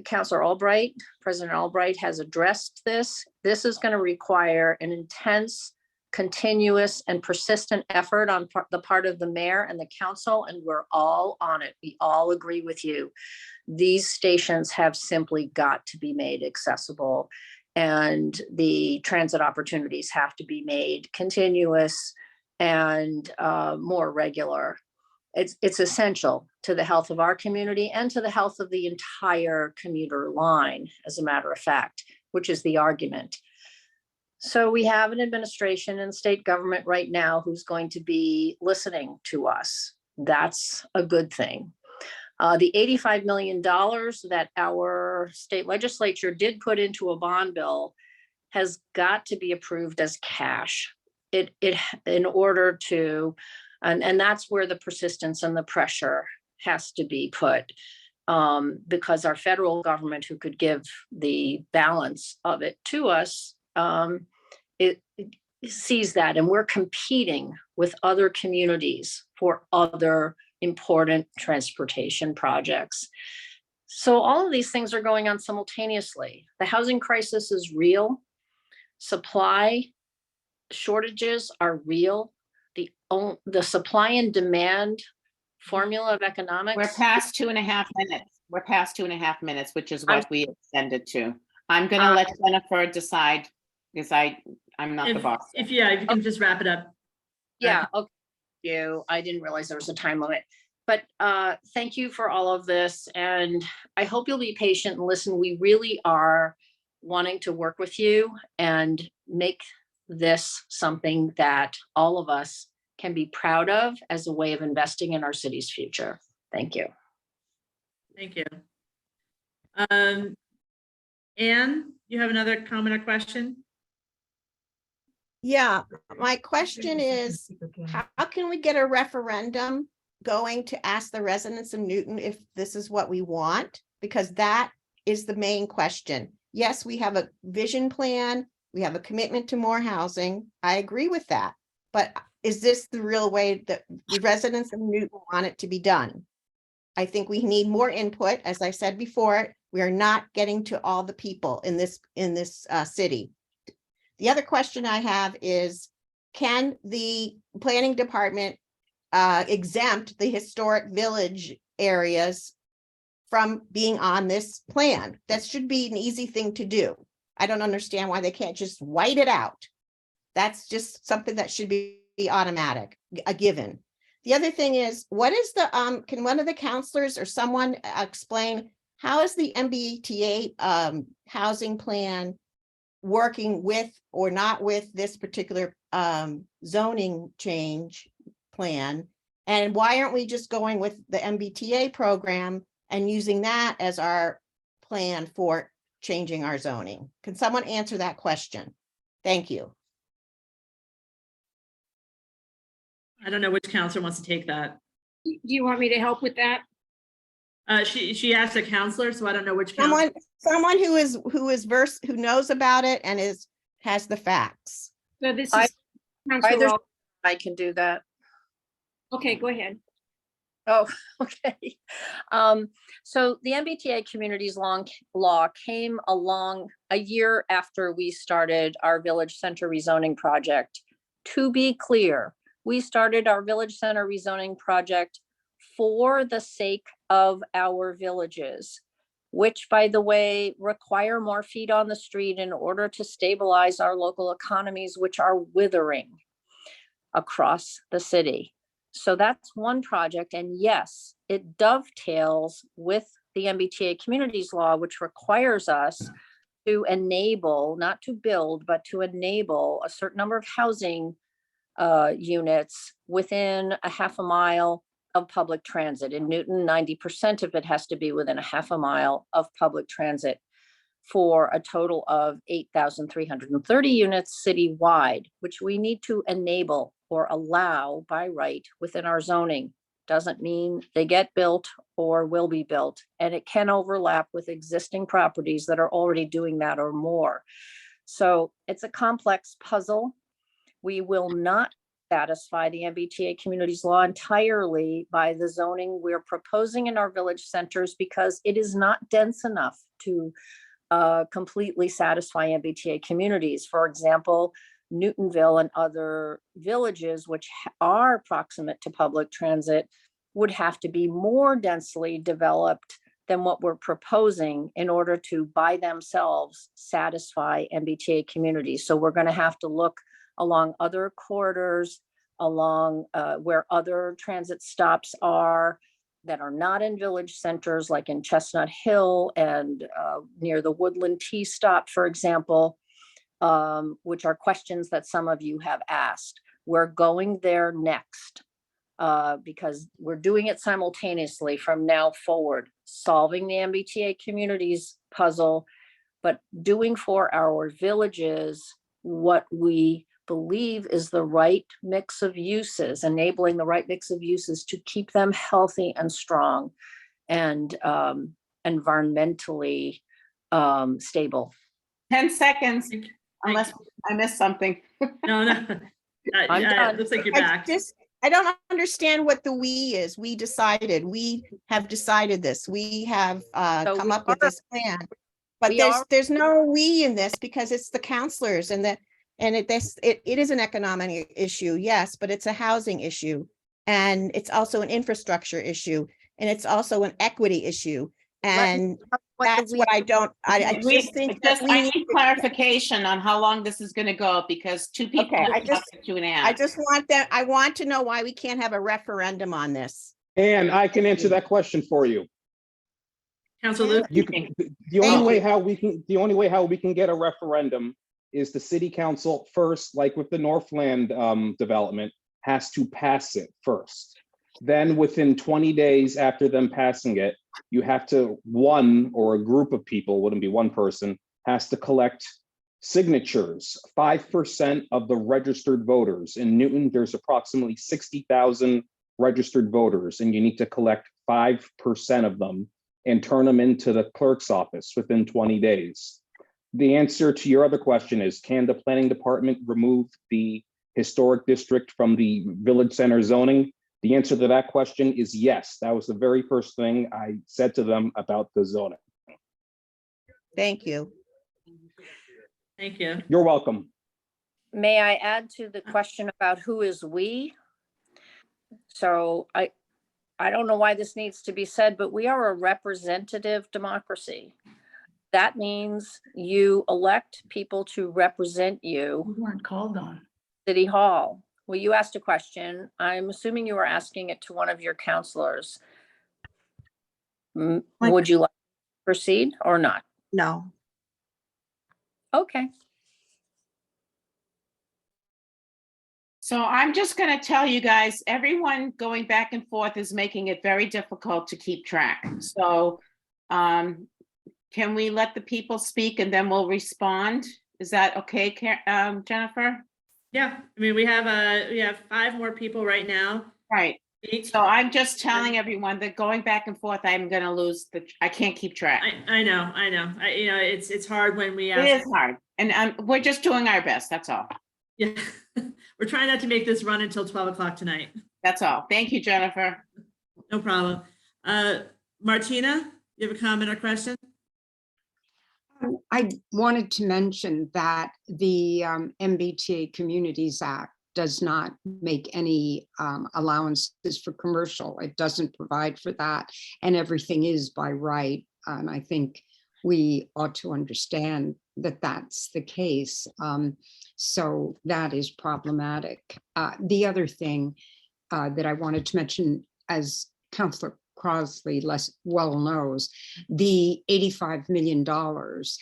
Councilor Albright, President Albright has addressed this. This is going to require an intense, continuous and persistent effort on the part of the mayor and the council, and we're all on it. We all agree with you. These stations have simply got to be made accessible, and the transit opportunities have to be made continuous and more regular. it's essential to the health of our community and to the health of the entire commuter line, as a matter of fact, which is the argument. So we have an administration and state government right now who's going to be listening to us. That's a good thing. The $85 million that our state legislature did put into a bond bill has got to be approved as cash. It in order to, and that's where the persistence and the pressure has to be put, because our federal government, who could give the balance of it to us, it sees that, and we're competing with other communities for other important transportation projects. So all of these things are going on simultaneously. The housing crisis is real. Supply shortages are real. The supply and demand formula of economics. We're past 2.5 minutes. We're past 2.5 minutes, which is what we extended to. I'm gonna let Jennifer decide, because I'm not the boss. If you can just wrap it up. Yeah, okay. I didn't realize there was a time limit, but thank you for all of this. And I hope you'll be patient and listen. We really are wanting to work with you and make this something that all of us can be proud of as a way of investing in our city's future. Thank you. Thank you. Anne, you have another comment or question? Yeah, my question is, how can we get a referendum going to ask the residents of Newton if this is what we want? Because that is the main question. Yes, we have a vision plan. We have a commitment to more housing. I agree with that. But is this the real way that the residents of Newton want it to be done? I think we need more input. As I said before, we are not getting to all the people in this city. The other question I have is, can the planning department exempt the historic village areas from being on this plan? That should be an easy thing to do. I don't understand why they can't just white it out. That's just something that should be automatic, a given. The other thing is, what is the, can one of the counselors or someone explain how is the MBTA housing plan working with or not with this particular zoning change plan? And why aren't we just going with the MBTA program and using that as our plan for changing our zoning? Can someone answer that question? Thank you. I don't know which counselor wants to take that. Do you want me to help with that? She asked a counselor, so I don't know which someone who is versed, who knows about it and has the facts. So this is I can do that. Okay, go ahead. Oh, okay. So the MBTA communities law came along a year after we started our village center rezoning project. To be clear, we started our village center rezoning project for the sake of our villages, which, by the way, require more feet on the street in order to stabilize our local economies, which are withering across the city. So that's one project. And yes, it dovetails with the MBTA communities law, which requires us to enable, not to build, but to enable a certain number of housing units within a half a mile of public transit. In Newton, 90% of it has to be within a half a mile of public transit, for a total of 8,330 units citywide, which we need to enable or allow by right within our zoning. Doesn't mean they get built or will be built, and it can overlap with existing properties that are already doing that or more. So it's a complex puzzle. We will not satisfy the MBTA communities law entirely by the zoning we're proposing in our village centers, because it is not dense enough to completely satisfy MBTA communities. For example, Newtonville and other villages which are proximate to public transit would have to be more densely developed than what we're proposing in order to by themselves satisfy MBTA communities. So we're going to have to look along other corridors along where other transit stops are that are not in village centers, like in Chestnut Hill and near the Woodland T stop, for example, which are questions that some of you have asked. We're going there next because we're doing it simultaneously from now forward, solving the MBTA communities puzzle, but doing for our villages what we believe is the right mix of uses, enabling the right mix of uses to keep them healthy and strong and environmentally stable. 10 seconds, unless I missed something. No. I'm done. Looks like you're back. I don't understand what the we is. We decided, we have decided this. We have So come we up with are- this plan. But we are- there's no we in this because it's the counselors and it is an economic issue, yes, but it's a housing issue. And it's also an infrastructure issue. And it's also an equity issue. And that's what I don't, I just think that we I need need clarification on how long this is going to go, because two people. Okay, looked up to 2.5. I just want that, I want to know why we can't have a referendum on this. And I can answer that question for you. Councilor Luke? You can, the only way how we can get a referendum is the city council first, like with the Northland development, has to pass it first. Then within 20 days after them passing it, you have to, one or a group of people, wouldn't be one person, has to collect signatures, 5% of the registered voters. In Newton, there's approximately 60,000 registered voters, and you need to collect 5% of them and turn them into the clerk's office within 20 days. The answer to your other question is, can the planning department remove the historic district from the village center zoning? The answer to that question is yes. That was the very first thing I said to them about the zoning. Thank you. Thank you. You're welcome. May I add to the question about who is we? So I don't know why this needs to be said, but we are a representative democracy. That means you elect people to represent you. We weren't called on. City Hall. Well, you asked a question. I'm assuming you were asking it to one of your counselors. Would you like to proceed or not? No. Okay. So I'm just going to tell you guys, everyone going back and forth is making it very difficult to keep track. So can we let the people speak and then we'll respond? Is that okay, Jennifer? Yeah, I mean, we have 5 more people right now. Right. So I'm just telling everyone that going back and forth, I'm going to lose I can't keep track. I know. It's hard when we ask. It is hard. And we're just doing our best. That's all. Yeah, we're trying not to make this run until 12 o'clock tonight. That's all. Thank you, Jennifer. No problem. Martina, you have a comment or question? I wanted to mention that the MBTA Communities Act does not make any allowances for commercial. It doesn't provide for that, and everything is by right. And I think we ought to understand that that's the case. So that is problematic. The other thing that I wanted to mention, as Councillor Crosley well knows, the $85 million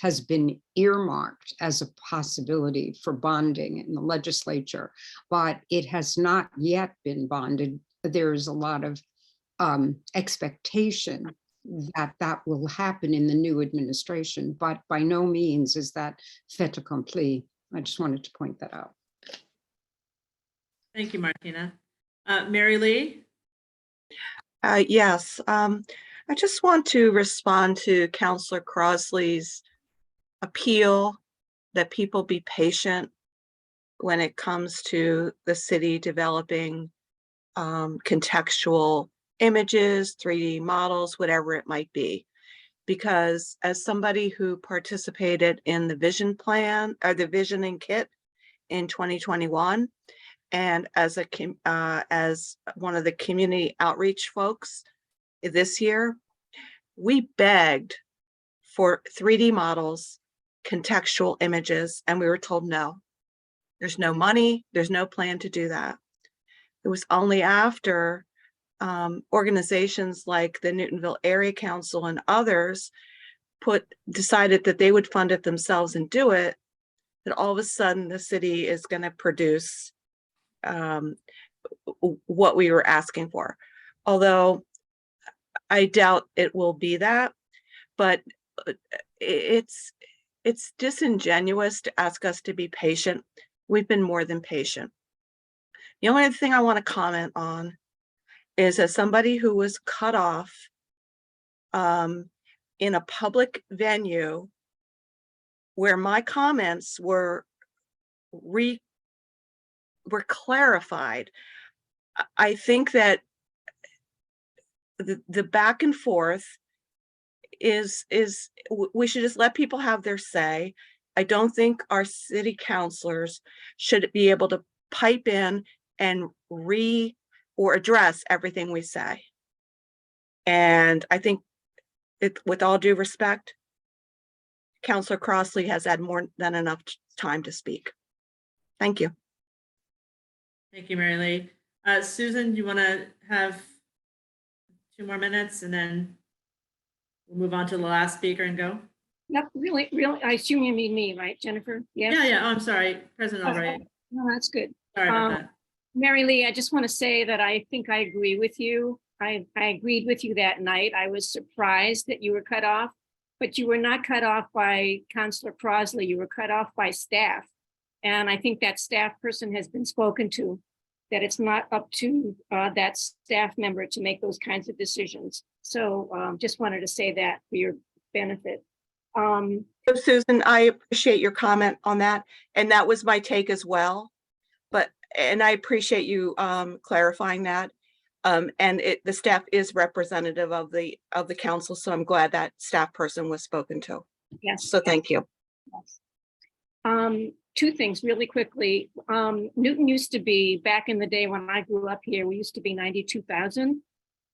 has been earmarked as a possibility for bonding in the legislature, but it has not yet been bonded. There's a lot of expectation that that will happen in the new administration, but by no means is that fait accompli. I just wanted to point that out. Thank you, Martina. Mary Lee? Yes, I just want to respond to Councillor Crosley's appeal that people be patient when it comes to the city developing contextual images, 3D models, whatever it might be. Because as somebody who participated in the vision plan or the visioning kit in 2021, and as one of the community outreach folks this year, we begged for 3D models, contextual images, and we were told no. There's no money, there's no plan to do that. It was only after organizations like the Newtonville Area Council and others decided that they would fund it themselves and do it, that all of a sudden the city is going to produce what we were asking for. Although I doubt it will be that, but it's disingenuous to ask us to be patient. We've been more than patient. The only other thing I want to comment on is, as somebody who was cut off in a public venue where my comments were clarified, I think that the back and forth is we should just let people have their say. I don't think our city councilors should be able to pipe in and or address everything we say. And I think with all due respect, Councilor Crossley has had more than enough time to speak. Thank you. Thank you, Mary Lee. Susan, do you want to have 2 more minutes and then we'll move on to the last speaker and go? Yep, really, I assume you mean me, right, Jennifer? Yes? Yeah, oh, I'm sorry, President Albright. No, that's good. Sorry about that. Mary Lee, I just want to say that I think I agree with you. I agreed with you that night. I was surprised that you were cut off, but you were not cut off by Councilor Crossley. You were cut off by staff. And I think that staff person has been spoken to, that it's not up to that staff member to make those kinds of decisions. So just wanted to say that for your benefit. So Susan, I appreciate your comment on that. And that was my take as well. And I appreciate you clarifying that. And the staff is representative of the council. So I'm glad that staff person was spoken to. Yes. So thank you. Yes. 2 things really quickly. Newton used to be, back in the day when I grew up here, we used to be 92,000,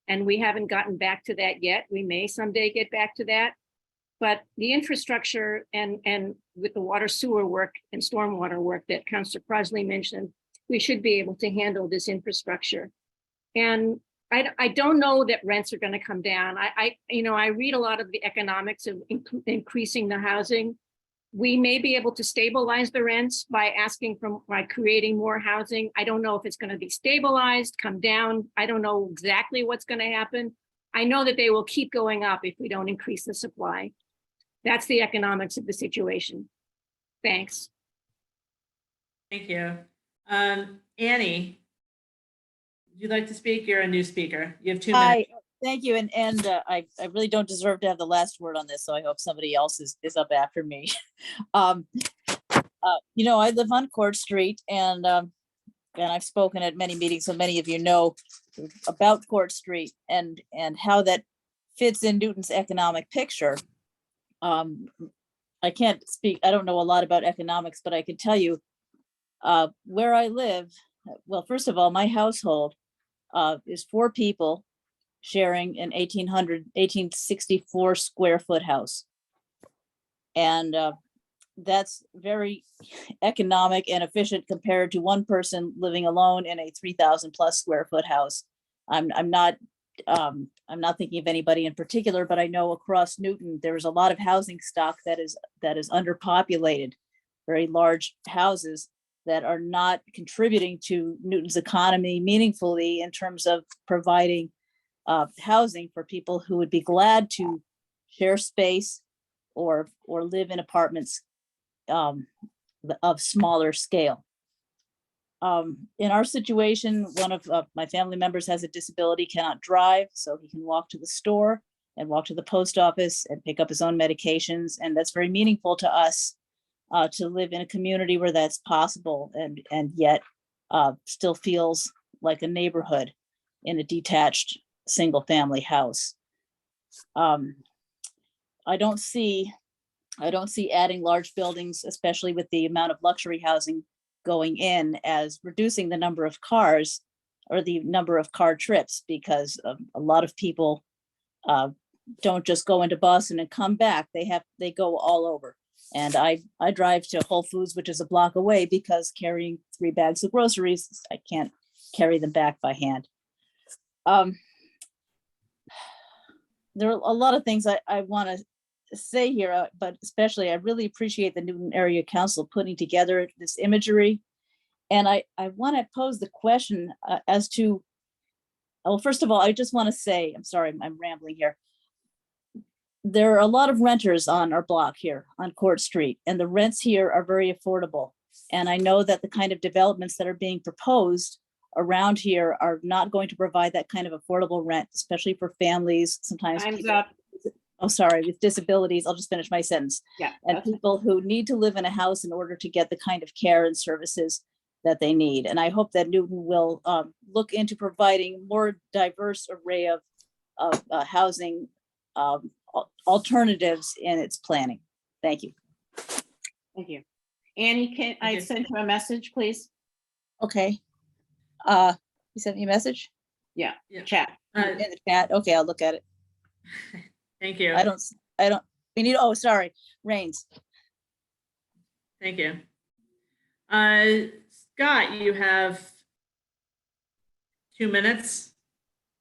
and we haven't gotten back to that yet. We may someday get back to that. But the infrastructure and with the water sewer work and stormwater work that Councilor Crossley mentioned, we should be able to handle this infrastructure. And I don't know that rents are going to come down. I read a lot of the economics of increasing the housing. We may be able to stabilize the rents by creating more housing. I don't know if it's going to be stabilized, come down. I don't know exactly what's going to happen. I know that they will keep going up if we don't increase the supply. That's the economics of the situation. Thanks. Thank you. Annie, would you like to speak? You're a new speaker. You have 2 minutes. Thank you. And I really don't deserve to have the last word on this, so I hope somebody else is up after me. I live on Court Street, and I've spoken at many meetings, so many of you know about Court Street and how that fits in Newton's economic picture. I can't speak, I don't know a lot about economics, but I can tell you where I live. Well, first of all, my household is 4 people sharing an 1864 square foot house. And that's very economic and efficient compared to one person living alone in a 3,000 plus square foot house. I'm not thinking of anybody in particular, but I know across Newton, there's a lot of housing stock that is underpopulated, very large houses that are not contributing to Newton's economy meaningfully in terms of providing housing for people who would be glad to share space or live in apartments of smaller scale. In our situation, one of my family members has a disability, cannot drive, so he can walk to the store and walk to the post office and pick up his own medications. And that's very meaningful to us to live in a community where that's possible and yet still feels like a neighborhood in a detached single family house. I don't see adding large buildings, especially with the amount of luxury housing going in, as reducing the number of cars or the number of car trips, because a lot of people don't just go into Boston and come back. They go all over. And I drive to Whole Foods, which is a block away, because carrying 3 bags of groceries, I can't carry them back by hand. There are a lot of things I want to say here, but especially I really appreciate the Newton Area Council putting together this imagery. And I want to pose the question as to, well, first of all, I just want to say, I'm sorry, I'm rambling here. There are a lot of renters on our block here on Court Street, and the rents here are very affordable. And I know that the kind of developments that are being proposed around here are not going to provide that kind of affordable rent, especially for families, sometimes. Time's people- up. Oh, sorry, with disabilities. I'll just finish my sentence. Yeah. And people who need to live in a house in order to get the kind of care and services that they need. And I hope that Newton will look into providing more diverse array of housing alternatives in its planning. Thank you. Thank you. Annie, can I you. send you a message, please? Okay. You sent me a message Yeah, Yeah. chat. in the chat. Okay, I'll look at it. Thank you. We need, oh, sorry, Rains. Thank you. Scott, you have 2 minutes.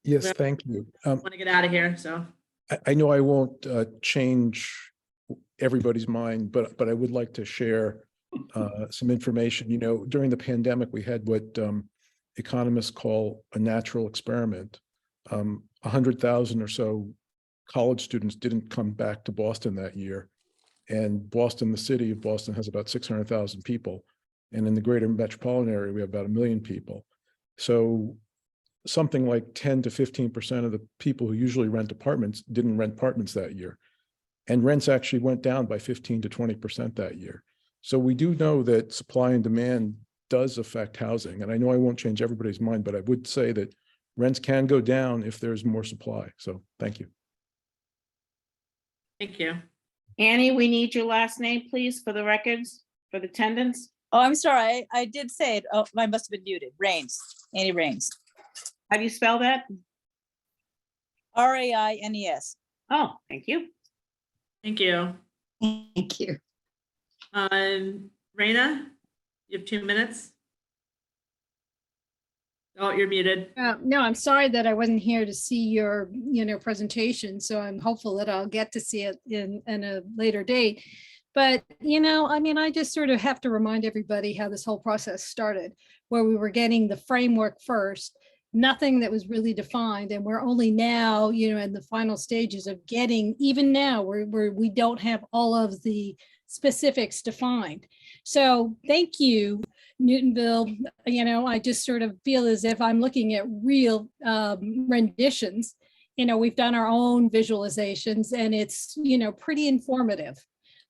Yes, Well, thank you. Want to get out of here, so. I know I won't change everybody's mind, but I would like to share some information. You know, during the pandemic, we had what economists call a natural experiment. 100,000 or so college students didn't come back to Boston that year. And Boston, the city of Boston, has about 600,000 people. And in the greater metropolitan area, we have about 1 million people. So something like 10 to 15% of the people who usually rent apartments didn't rent apartments that year. And rents actually went down by 15 to 20% that year. So we do know that supply and demand does affect housing. And I know I won't change everybody's mind, but I would say that rents can go down if there's more supply. So thank you. Thank you. Annie, we need your last name, please, for the records, for the attendance. Oh, I'm sorry, I did say it. Oh, I must have been muted. Rains, Annie Rains. How do you spell that? Raines. Oh, thank you. Thank you. Thank you. Raina, you have 2 minutes. Oh, you're muted. No, I'm sorry that I wasn't here to see your, presentation. So I'm hopeful that I'll get to see it in a later date. But, I just sort of have to remind everybody how this whole process started, where we were getting the framework first, nothing that was really defined. And we're only now, in the final stages of getting, even now, where we don't have all of the specifics defined. So thank you, Newtonville. I just sort of feel as if I'm looking at real renditions. We've done our own visualizations and it's, pretty informative.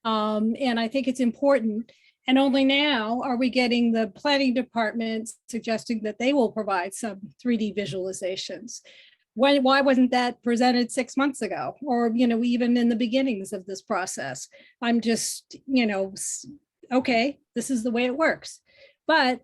And I think it's important. And only now are we getting the planning department suggesting that they will provide some 3D visualizations. Why wasn't that presented 6 months ago? Or, even in the beginnings of this process? I'm just, okay, this is the way it works. But,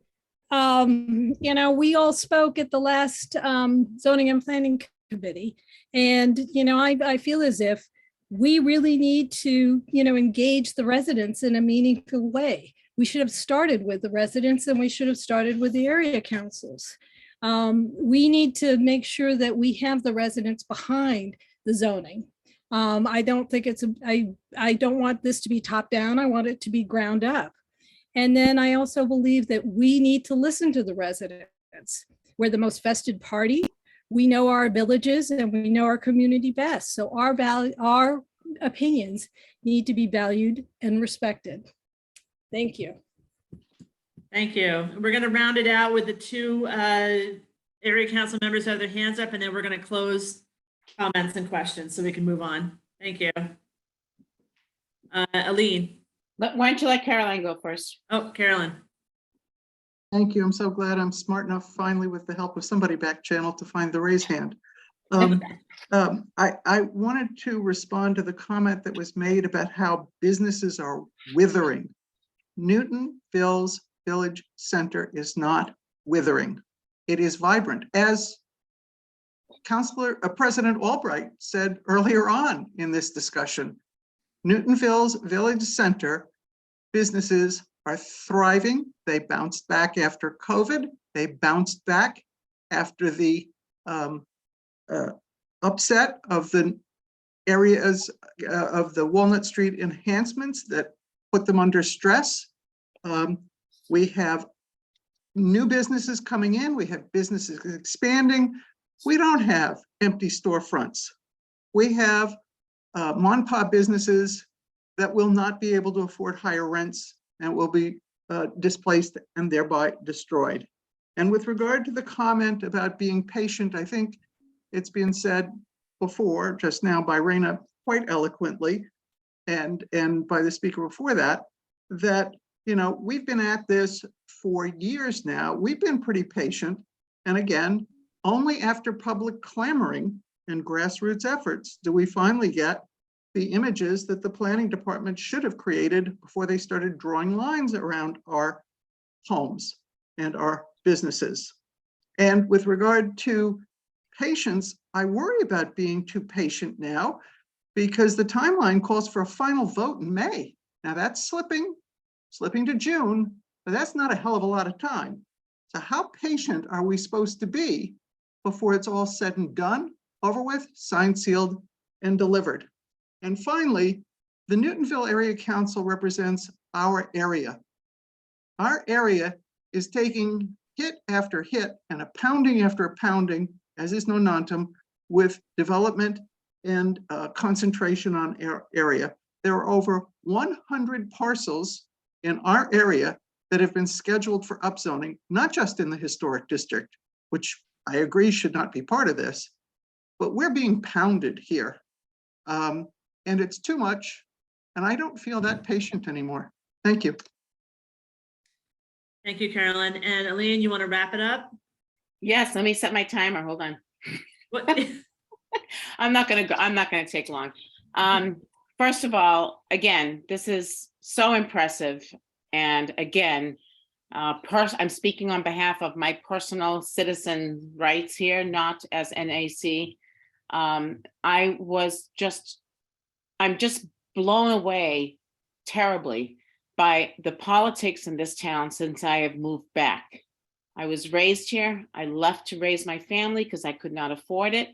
we all spoke at the last zoning and planning committee. And, I feel as if we really need to, engage the residents in a meaningful way. We should have started with the residents and we should have started with the area councils. We need to make sure that we have the residents behind the zoning. I don't think I don't want this to be top down. I want it to be ground up. And then I also believe that we need to listen to the residents. We're the most vested party. We know our villages and we know our community best. So our opinions need to be valued and respected. Thank you. Thank you. We're going to round it out with the 2 area council members who have their hands up, and then we're going to close comments and questions so we can move on. Thank you. Aline. Why don't you let Caroline go first? Oh, Carolyn. Thank you. I'm so glad I'm smart enough finally with the help of somebody back channel to find the raise hand. I wanted to respond to the comment that was made about how businesses are withering. Newtonville's Village Center is not withering. It is vibrant. As President Albright said earlier on in this discussion, Newtonville's Village Center businesses are thriving. They bounced back after COVID They bounced back after the upset of the areas of the Walnut Street enhancements that put them under stress. We have new businesses coming in. We have businesses expanding. We don't have empty storefronts. We have mom-and-pop businesses that will not be able to afford higher rents and will be displaced and thereby destroyed. And with regard to the comment about being patient, I think it's been said before, just now by Raina quite eloquently, and by the speaker before that, that, you know, we've been at this for years now. We've been pretty patient. And again, only after public clamoring and grassroots efforts do we finally get the images that the planning department should have created before they started drawing lines around our homes and our businesses. And with regard to patience, I worry about being too patient now because the timeline calls for a final vote in May. Now that's slipping to June, but that's not a hell of a lot of time. So how patient are we supposed to be before it's all said and done, over with, signed, sealed, and delivered? And finally, the Newtonville Area Council represents our area. Our area is taking hit after hit and a pounding after a pounding, as is no nontum, with development and concentration on area. There are over 100 parcels in our area that have been scheduled for upzoning, not just in the historic district, which I agree should not be part of this, but we're being pounded here. And it's too much, and I don't feel that patient anymore. Thank you. Thank you, Carolyn. And Elaine, you want to wrap it up? Yes, let me set my timer. Hold on. What? I'm not gonna take long. First of all, again, this is so impressive. And again, I'm speaking on behalf of my personal citizen rights here, not as NAC. I'm just blown away terribly by the politics in this town since I have moved back. I was raised here. I left to raise my family because I could not afford it.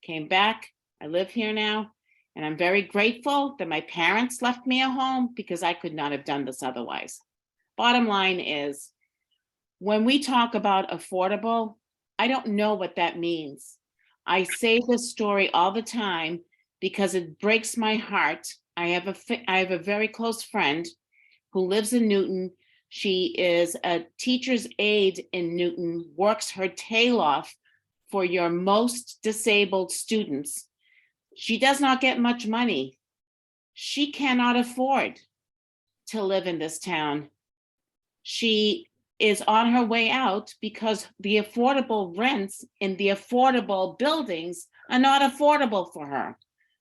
Came back. I live here now. And I'm very grateful that my parents left me a home because I could not have done this otherwise. Bottom line is, when we talk about affordable, I don't know what that means. I say this story all the time because it breaks my heart. I have a very close friend who lives in Newton. She is a teacher's aide in Newton, works her tail off for your most disabled students. She does not get much money. She cannot afford to live in this town. She is on her way out because the affordable rents in the affordable buildings are not affordable for her.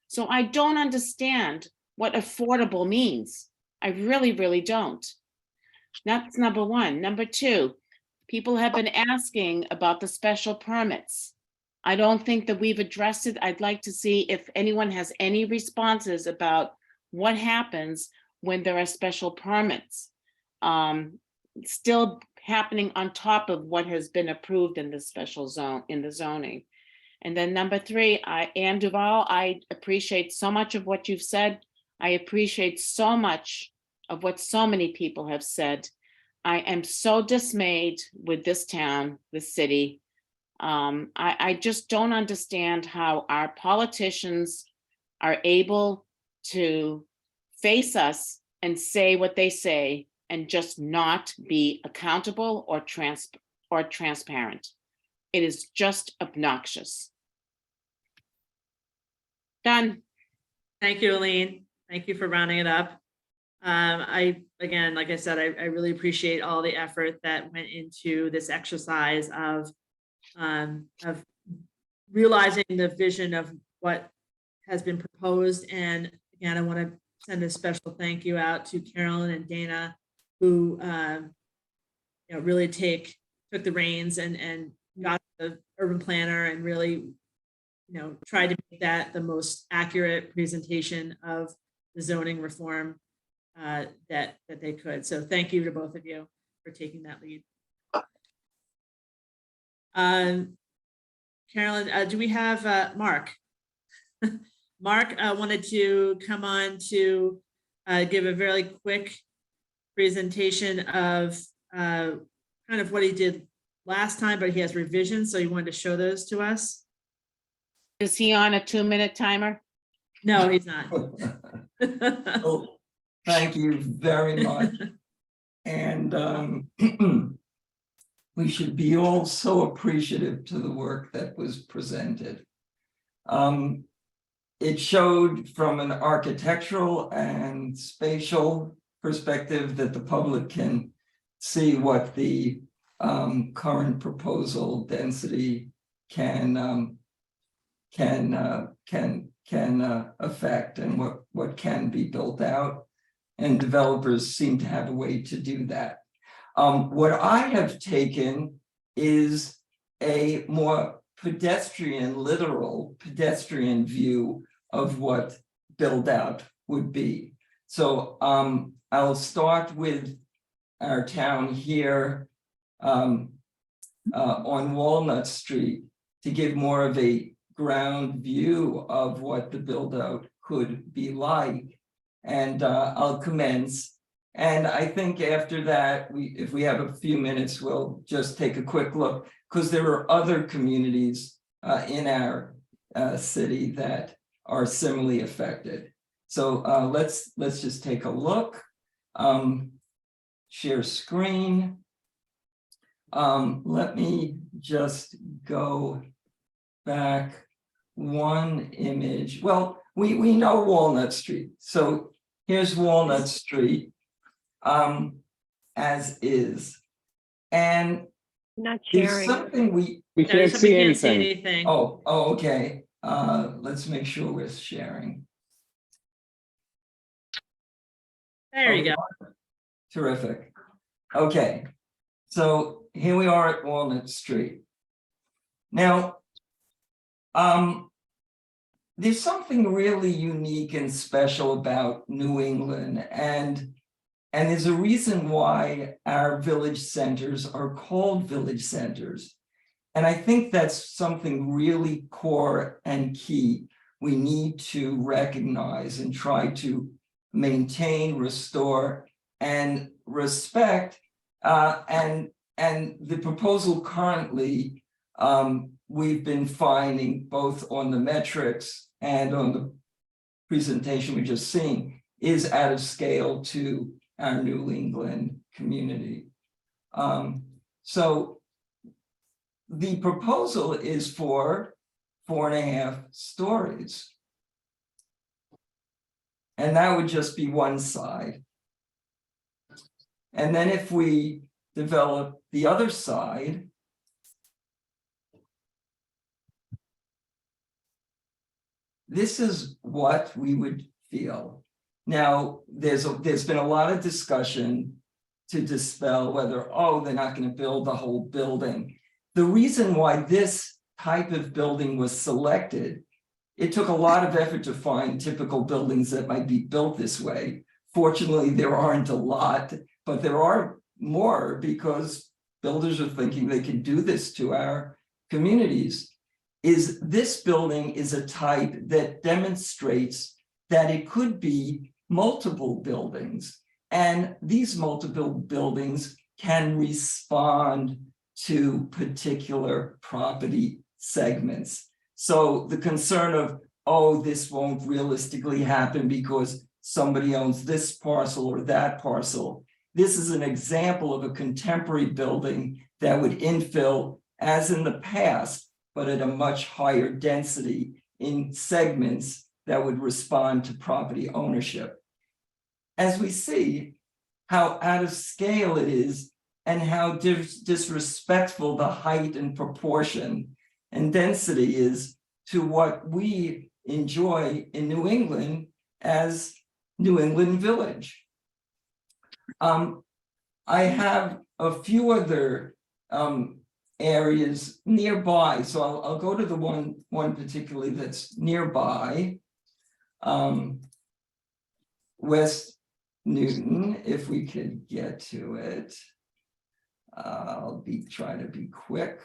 So I don't understand what affordable means. I really, really don't. That's number one. Number two, people have been asking about the special permits. I don't think that we've addressed it. I'd like to see if anyone has any responses about what happens when there are special permits. Still happening on top of what has been approved in the special zone, in the zoning. And then number three, Ann Duval, I appreciate so much of what you've said. I appreciate so much of what so many people have said. I am so dismayed with this town, this city. I just don't understand how our politicians are able to face us and say what they say and just not be accountable or transparent. It is just obnoxious. Done. Thank you, Elaine. Thank you for rounding it up. Again, like I said, I really appreciate all the effort that went into this exercise of realizing the vision of what has been proposed. And again, I want to send a special thank you out to Carolyn and Dana, who really took the reins and got the urban planner and really tried to make that the most accurate presentation of the zoning reform that they could. So thank you to both of you for taking that lead. Carolyn, do we have Mark? Mark wanted to come on to give a very quick presentation of kind of what he did last time, but he has revisions, so he wanted to show those to us. Is he on a 2-minute timer? No, he's not. Well, thank you very much. And we should be all so appreciative to the work that was presented. It showed from an architectural and spatial perspective that the public can see what the current proposal density can affect and what can be built out. And developers seem to have a way to do that. What I have taken is a more literal pedestrian view of what build out would be. So I'll start with our town here on Walnut Street to give more of a ground view of what the build out could be like. And I'll commence. And I think after that, if we have a few minutes, we'll just take a quick look, because there are other communities in our city that are similarly affected. So let's just take a look. Share screen. Let me just go back one image. Well, we know Walnut Street. So here's Walnut Street as is. And Not there's sharing. something We can't see can't see anything. anything. Oh, okay. Let's make sure we're sharing. There you go. Terrific. Okay. So here we are at Walnut Street. Now, there's something really unique and special about New England, and there's a reason why our village centers are called village centers. And I think that's something really core and key we need to recognize and try to maintain, restore, and respect. And the proposal currently, we've been finding both on the metrics and on the presentation we just seen, is out of scale to our New England community. So the proposal is for 4.5 stories. And that would just be one side. And then if we develop the other side, this is what we would feel. Now, there's been a lot of discussion to dispel whether, oh, they're not going to build the whole building. The reason why this type of building was selected, it took a lot of effort to find typical buildings that might be built this way. Fortunately, there aren't a lot, but there are more because builders are thinking they can do this to our communities. Is this building is a type that demonstrates that it could be multiple buildings, and these multiple buildings can respond to particular property segments. So the concern of, oh, this won't realistically happen because somebody owns this parcel or that parcel. This is an example of a contemporary building that would infill as in the past, but at a much higher density in segments that would respond to property ownership. As we see how out of scale it is and how disrespectful the height and proportion and density is to what we enjoy in New England as New England Village. I have a few other areas nearby, so I'll go to the one particularly that's nearby. West Newton, if we could get to it. I'll try to be quick.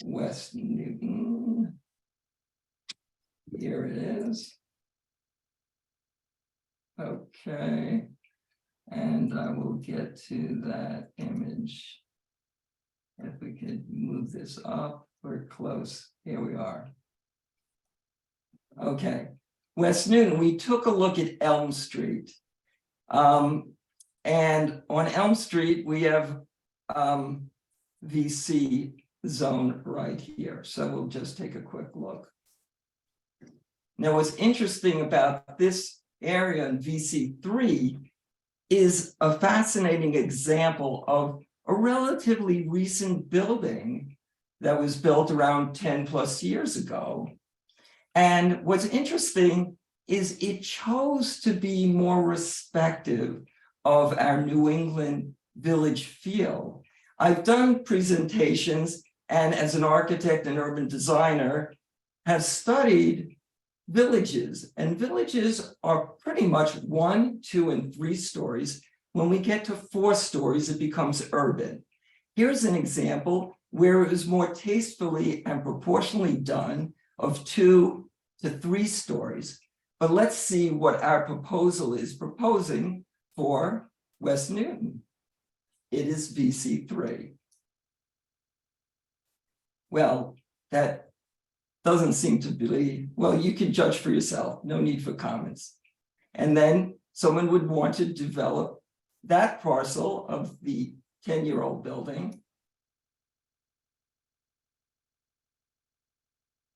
West Newton. Here it is. Okay. And I will get to that image. If we could move this up, we're close. Here we are. Okay, West Newton, we took a look at Elm Street. And on Elm Street, we have VC zone right here. So we'll just take a quick look. Now, what's interesting about this area in VC3 is a fascinating example of a relatively recent building that was built around 10 plus years ago. And what's interesting is it chose to be more respective of our New England village feel. I've done presentations and as an architect and urban designer have studied villages, and villages are pretty much 1, 2, and 3 stories. When we get to 4 stories, it becomes urban. Here's an example where it was more tastefully and proportionally done of 2 to 3 stories. But let's see what our proposal is proposing for West Newton. It is VC3. Well, that doesn't seem to be, well, you can judge for yourself, no need for comments. And then someone would want to develop that parcel of the 10-year-old building.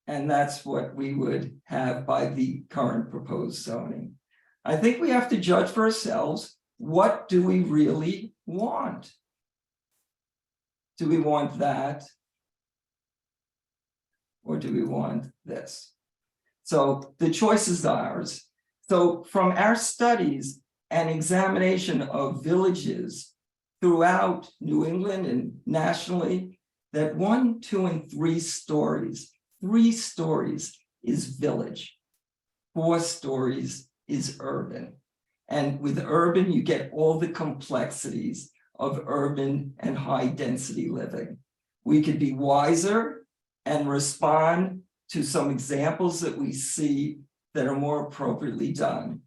And that's what we would have by the current proposed zoning. I think we have to judge for ourselves, what do we really want? Do we want that? Or do we want this? So the choice is ours. So from our studies and examination of villages throughout New England and nationally, that 1, 2, and 3 stories, 3 stories is village, 4 stories is urban. And with urban, you get all the complexities of urban and high density living. We could be wiser and respond to some examples that we see that are more appropriately done.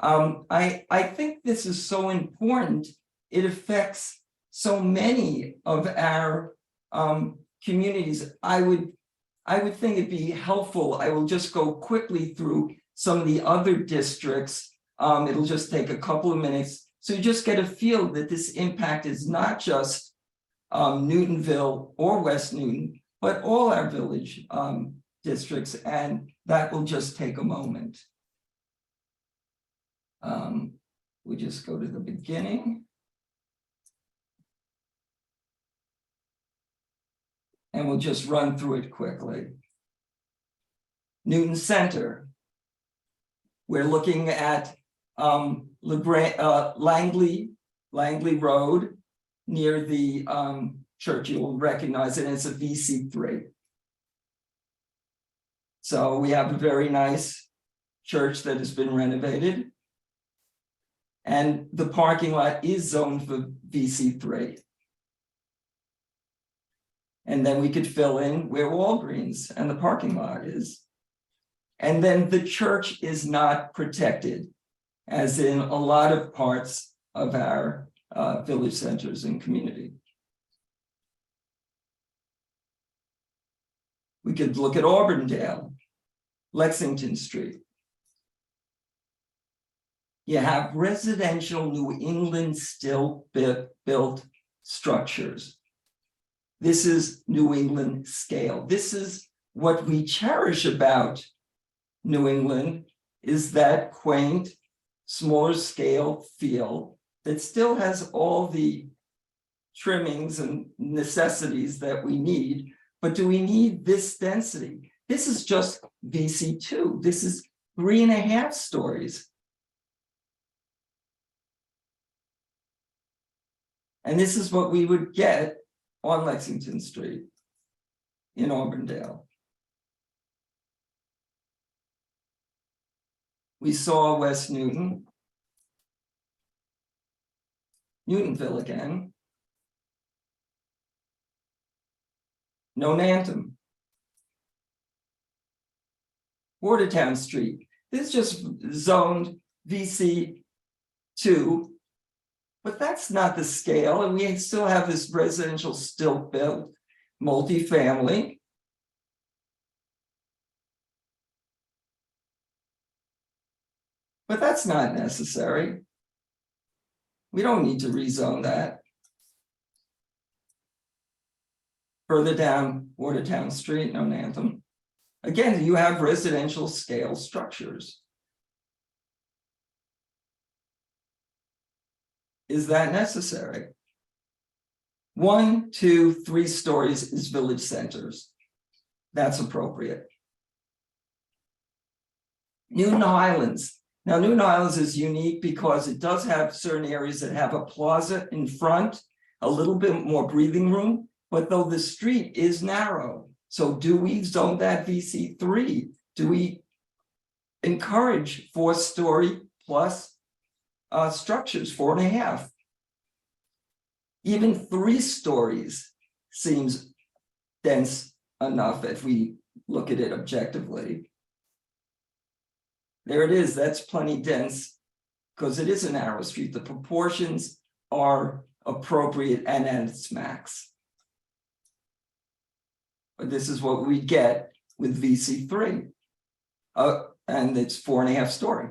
I think this is so important. It affects so many of our communities. I would think it'd be helpful. I will just go quickly through some of the other districts. It'll just take a couple of minutes. So you just get a feel that this impact is not just Newtonville or West Newton, but all our village districts, and that will just take a moment. We just go to the beginning. And we'll just run through it quickly. Newton Center. We're looking at Langley Road near the church. You will recognize it as a VC3. So we have a very nice church that has been renovated. And the parking lot is zoned for VC3. And then we could fill in where Walgreens and the parking lot is. And then the church is not protected, as in a lot of parts of our village centers and community. We could look at Auburndale, Lexington Street. You have residential New England still built structures. This is New England scale. This is what we cherish about New England, is that quaint, smaller scale feel that still has all the trimmings and necessities that we need. But do we need this density? This is just VC2. This is 3.5 stories. And this is what we would get on Lexington Street in Auburndale. We saw West Newton, Newtonville again, no Nantum. Watertown Street, this just zoned VC2, but that's not the scale, and we still have this residential still built multifamily. But that's not necessary. We don't need to rezone that. Further down Watertown Street, no Nantum. Again, you have residential scale structures. Is that necessary? 1, 2, 3 stories is village centers. That's appropriate. Newton Highlands. Now, Newton Highlands is unique because it does have certain areas that have a plaza in front, a little bit more breathing room, but though the street is narrow. So do we zone that VC3? Do we encourage 4-story plus structures, 4.5? Even 3 stories seems dense enough if we look at it objectively. There it is, that's plenty dense because it is a narrow street. The proportions are appropriate and at its max. But this is what we get with VC3. And it's 4.5 story.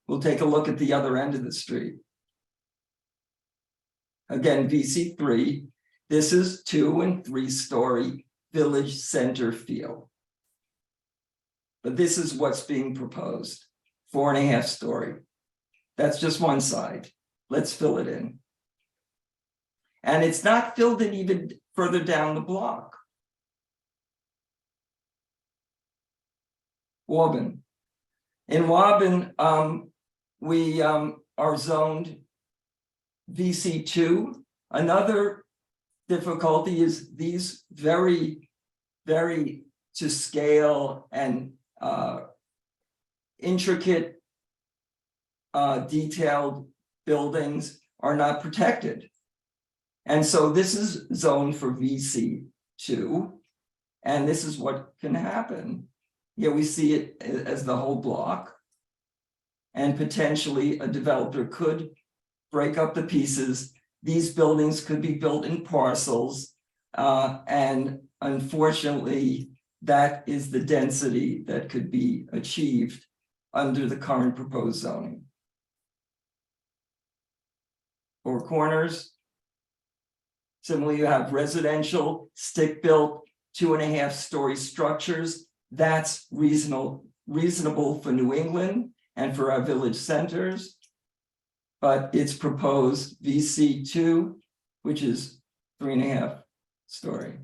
We'll take a look at the other end of the street. Again, VC3, this is 2- and 3-story village center feel. But this is what's being proposed, 4.5 story. That's just one side. Let's fill it in. And it's not filled in even further down the block. Waubun. In Waubun, we are zoned VC2. Another difficulty is these very, very to scale and intricate, detailed buildings are not protected. And so this is zoned for VC2, and this is what can happen. Here we see it as the whole block, and potentially a developer could break up the pieces. These buildings could be built in parcels, and unfortunately, that is the density that could be achieved under the current proposed zoning. 4 Corners. Similarly, you have residential, stick-built, 2.5-story structures. That's reasonable for New England and for our village centers. But it's proposed VC2, which is 3.5 story.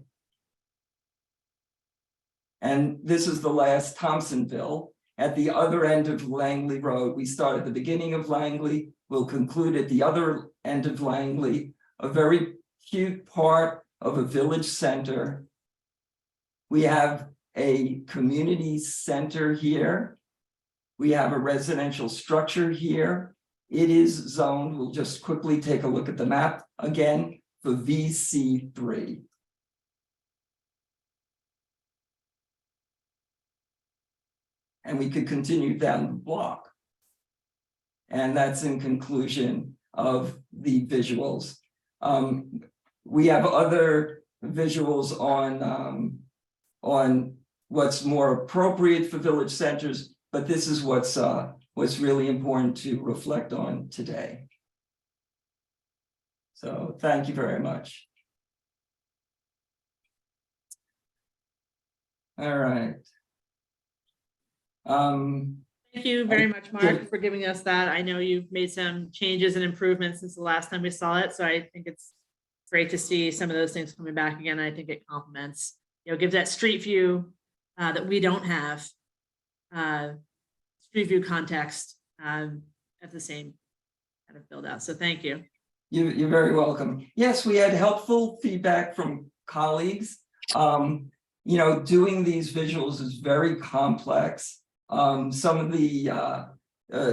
And this is the last Thompsonville at the other end of Langley Road. We start at the beginning of Langley, we'll conclude at the other end of Langley, a very cute part of a village center. We have a community center here. We have a residential structure here. It is zoned, we'll just quickly take a look at the map again for VC3. And we could continue down the block. And that's in conclusion of the visuals. We have other visuals on what's more appropriate for village centers, but this is what's really important to reflect on today. So thank you very much. All right. Thank you very much, Mark, for giving us that. I know you've made some changes and improvements since the last time we saw it, so I think it's great to see some of those things coming back again. I think it complements, gives that street view that we don't have, street view context at the same kind of build out. So thank you. You're very welcome. Yes, we had helpful feedback from colleagues. Doing these visuals is very complex. Some of the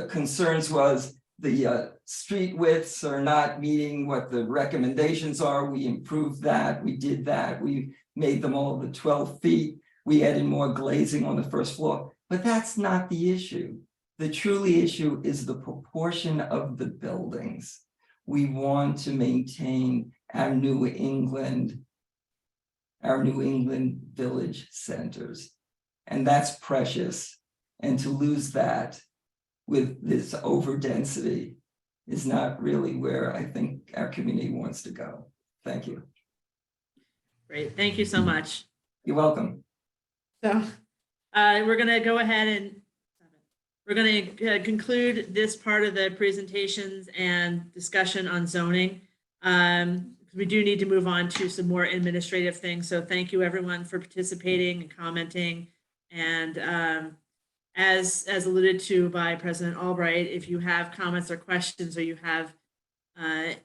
concerns was the street widths are not meeting what the recommendations are. We improved that, we did that, we made them all the 12 feet. We added more glazing on the first floor, but that's not the issue. The truly issue is the proportion of the buildings. We want to maintain our New England village centers. And that's precious. And to lose that with this overdensity is not really where I think our community wants to go. Thank you. Great, thank you so much. You're welcome. So we're going to go ahead and we're going to conclude this part of the presentations and discussion on zoning. We do need to move on to some more administrative things. So thank you everyone for participating and commenting. And as alluded to by President Albright, if you have comments or questions, or you have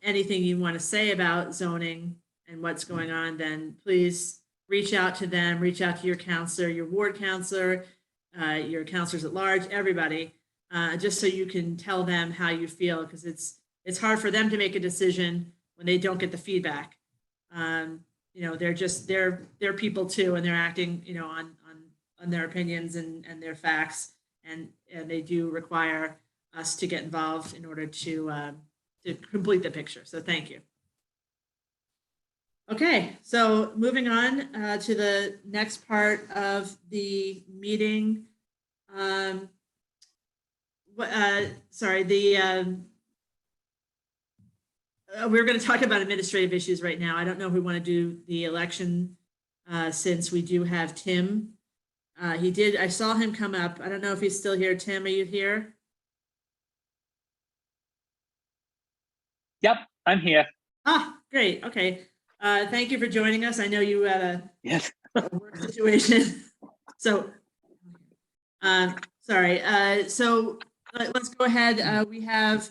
anything you want to say about zoning and what's going on, then please reach out to them, reach out to your counselor, your ward counselor, your counselors at large, everybody, just so you can tell them how you feel, because it's hard for them to make a decision when they don't get the feedback. You know, they're people too, and they're acting, you know, on their opinions and their facts, and they do require us to get involved in order to complete the picture. So thank you. Okay, so moving on to the next part of the meeting. We're going to talk about administrative issues right now. I don't know if we want to do the election since we do have Tim. I saw him come up. I don't know if he's still here. Tim, are you here? Yep, I'm here. Ah, great. Okay. Thank you for joining us. I know you had a work situation. So, sorry. So let's go ahead. We have,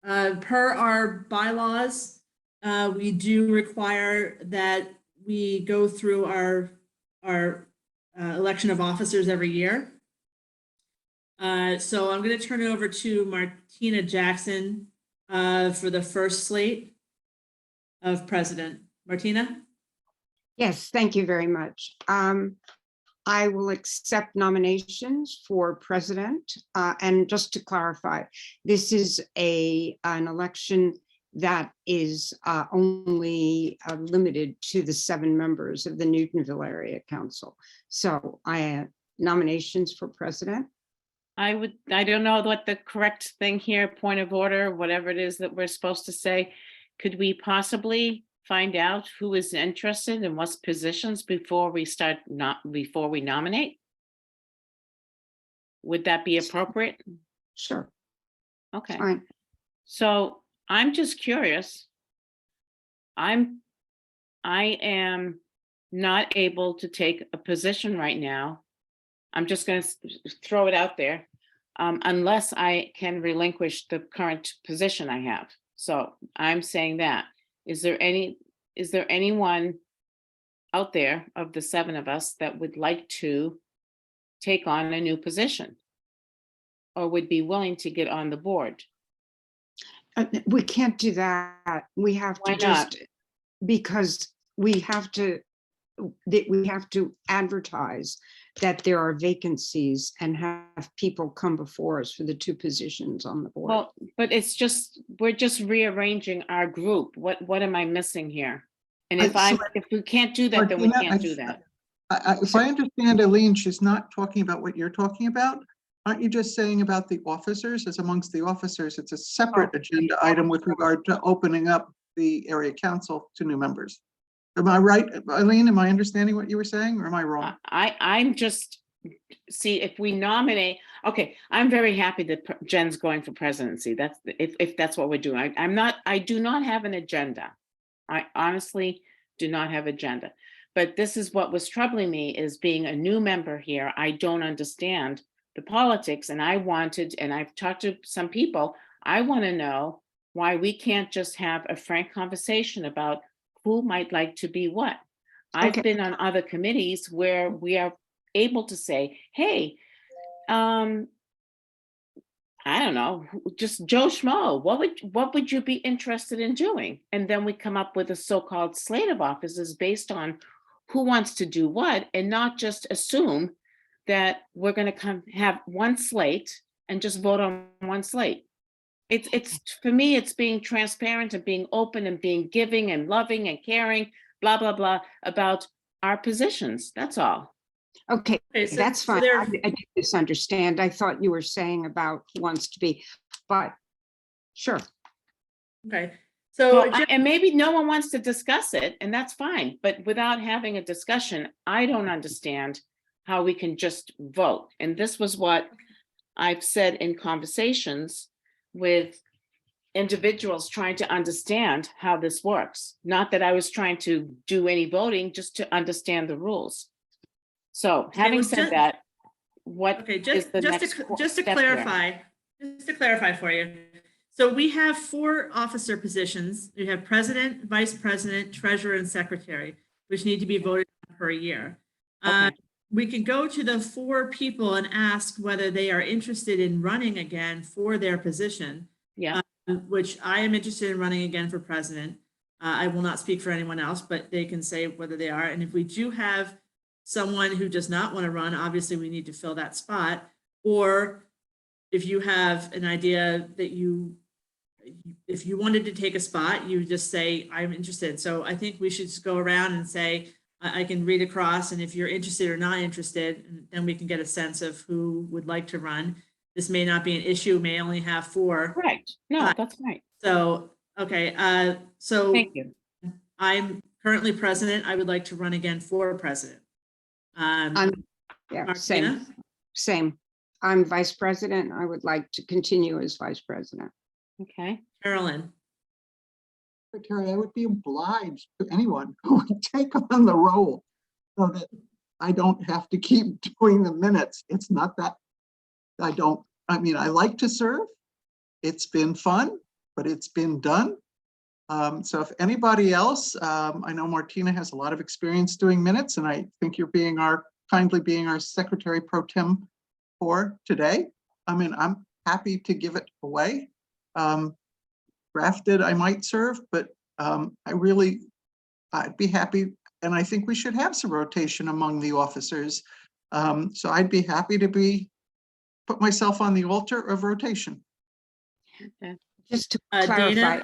per our bylaws, we do require that we go through our election of officers every year. So I'm going to turn it over to Martina Jackson for the first slate of president. Martina? Yes, thank you very much. I will accept nominations for president. And just to clarify, this is an election that is only limited to the 7 members of the Newtonville Area Council. So I have nominations for president. I don't know what the correct thing here, point of order, whatever it is that we're supposed to say. Could we possibly find out who is interested in what positions before we nominate? Would that be appropriate? Sure. Okay. Fine. So I'm just curious. I am not able to take a position right now. I'm just going to throw it out there, unless I can relinquish the current position I have. So I'm saying that. Is there anyone out there of the 7 of us that would like to take on a new position or would be willing to get on the board? We can't do that. We have to because we have to advertise that there are vacancies and have people come before us for the 2 positions on the board. Well, but we're just rearranging our group. What am I missing here? And if we can't do that, then we can't do that. If I understand Eileen, she's not talking about what you're talking about. Aren't you just saying about the officers? As amongst the officers, it's a separate agenda item with regard to opening up the area council to new members. Am I right, Eileen? Am I understanding what you were saying, or am I wrong? I'm just, see, if we nominate, okay, I'm very happy that Jen's going for presidency. That's if that's what we're doing. I do not have an agenda. I honestly do not have agenda. But this is what was troubling me, is being a new member here. I don't understand the politics, and I've talked to some people. I want to know why we can't just have a frank conversation about who might like to be what. I've been on other committees where we are able to say, hey, I don't know, just Joe Schmo, what would you be interested in doing? And then we come up with a so-called slate of offices based on who wants to do what, and not just assume that we're gonna have one slate and just vote on one slate. It's for me, it's being transparent and being open and being giving and loving and caring, blah, blah, blah, about our positions. That's all. Okay, Okay, so- that's so fine. there- I didn't misunderstand. I thought you were saying about who wants to be, but sure. Okay, so Well, and maybe no one wants to discuss it, and that's fine, but without having a discussion, I don't understand how we can just vote. And this was what I've said in conversations with individuals trying to understand how this works. Not that I was trying to do any voting, just to understand the rules. So having well, said that, what Okay, is just, the just next to, co- just to step here? clarify for you. So we have 4 officer positions. We have president, vice president, treasurer, and secretary, which need to be voted on per year. Okay. We can go to the 4 people and ask whether they are interested in running again for their position. Yeah. Which I am interested in running again for president. I will not speak for anyone else, but they can say whether they are. And if we do have someone who does not want to run, obviously we need to fill that spot. Or if you have an idea that if you wanted to take a spot, you just say, I'm interested. So I think we should just go around and say, I can read across, and if you're interested or not interested, then we can get a sense of who would like to run. This may not be an issue, may only have 4. Correct. No, that's right. So, okay, so Thank you. I'm currently president. I would like to run again for president. Yeah, Martina? same. I'm vice president. I would like to continue as vice president. Okay. Carolyn? Secretary, I would be obliged to anyone who would take on the role so that I don't have to keep doing the minutes. It's not that I like to serve. It's been fun, but it's been done. So if anybody else, I know Martina has a lot of experience doing minutes, and I think you're kindly being our secretary pro tem for today. I'm happy to give it away. Drafted, I might serve, but I'd be happy, and I think we should have some rotation among the officers. So I'd be happy to put myself on the altar of rotation. Just to Dana? clarify,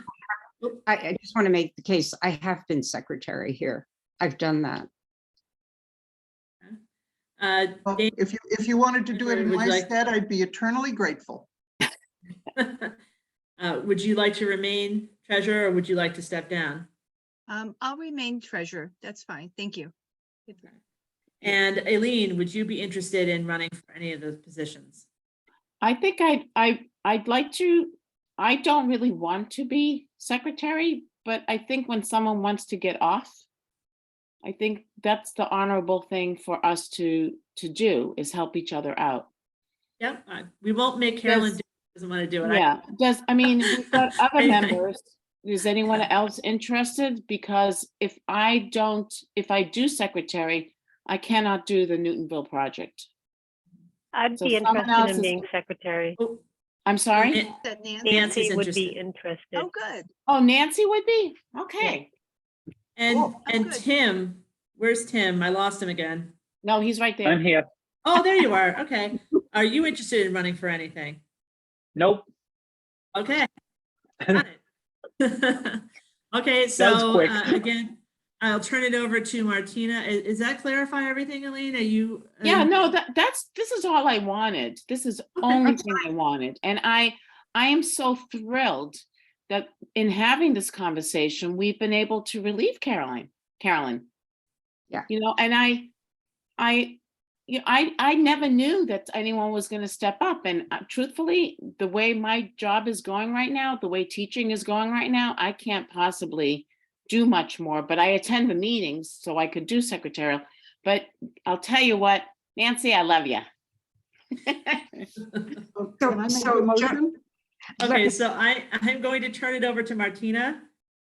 I just want to make the case, I have been secretary here. I've done that. Well, if you wanted to do it in Would my you like- stead, I'd be eternally grateful. Would you like to remain treasurer, or would you like to step down? I'll remain treasurer. That's fine. Thank you. And Aileen, would you be interested in running for any of those positions? I think I'd like to, I don't really want to be secretary, but I think when someone wants to get off, I think that's the honorable thing for us to do, is help each other out. Yep, we won't make Carolyn do it, doesn't want to do it. Yeah, we've got other members. Is anyone else interested? Because if I do secretary, I cannot do the Newtonville project. I'd So be someone interested else in is- being secretary. I'm sorry? Nancy would be interested. Oh, good. Oh, Nancy would be? Okay. And Tim, where's Tim? I lost him again. No, he's right there. I'm here. Oh, there you are. Okay. Are you interested in running for anything? Nope. Okay. Got it. Okay, That was so quick. again, I'll turn it over to Martina. Is that clarify everything, Elaine? Are you? Yeah, no, this is all I wanted. This is only thing I wanted. And I am so thrilled that in having this conversation, we've been able to relieve Carolyn. Yeah. And I never knew that anyone was going to step up. And truthfully, the way my job is going right now, the way teaching is going right now, I can't possibly do much more, but I attend the meetings so I could do secretarial. But I'll tell you what, Nancy, I love you. Can I make a motion? Okay, so I'm going to turn it over to Martina.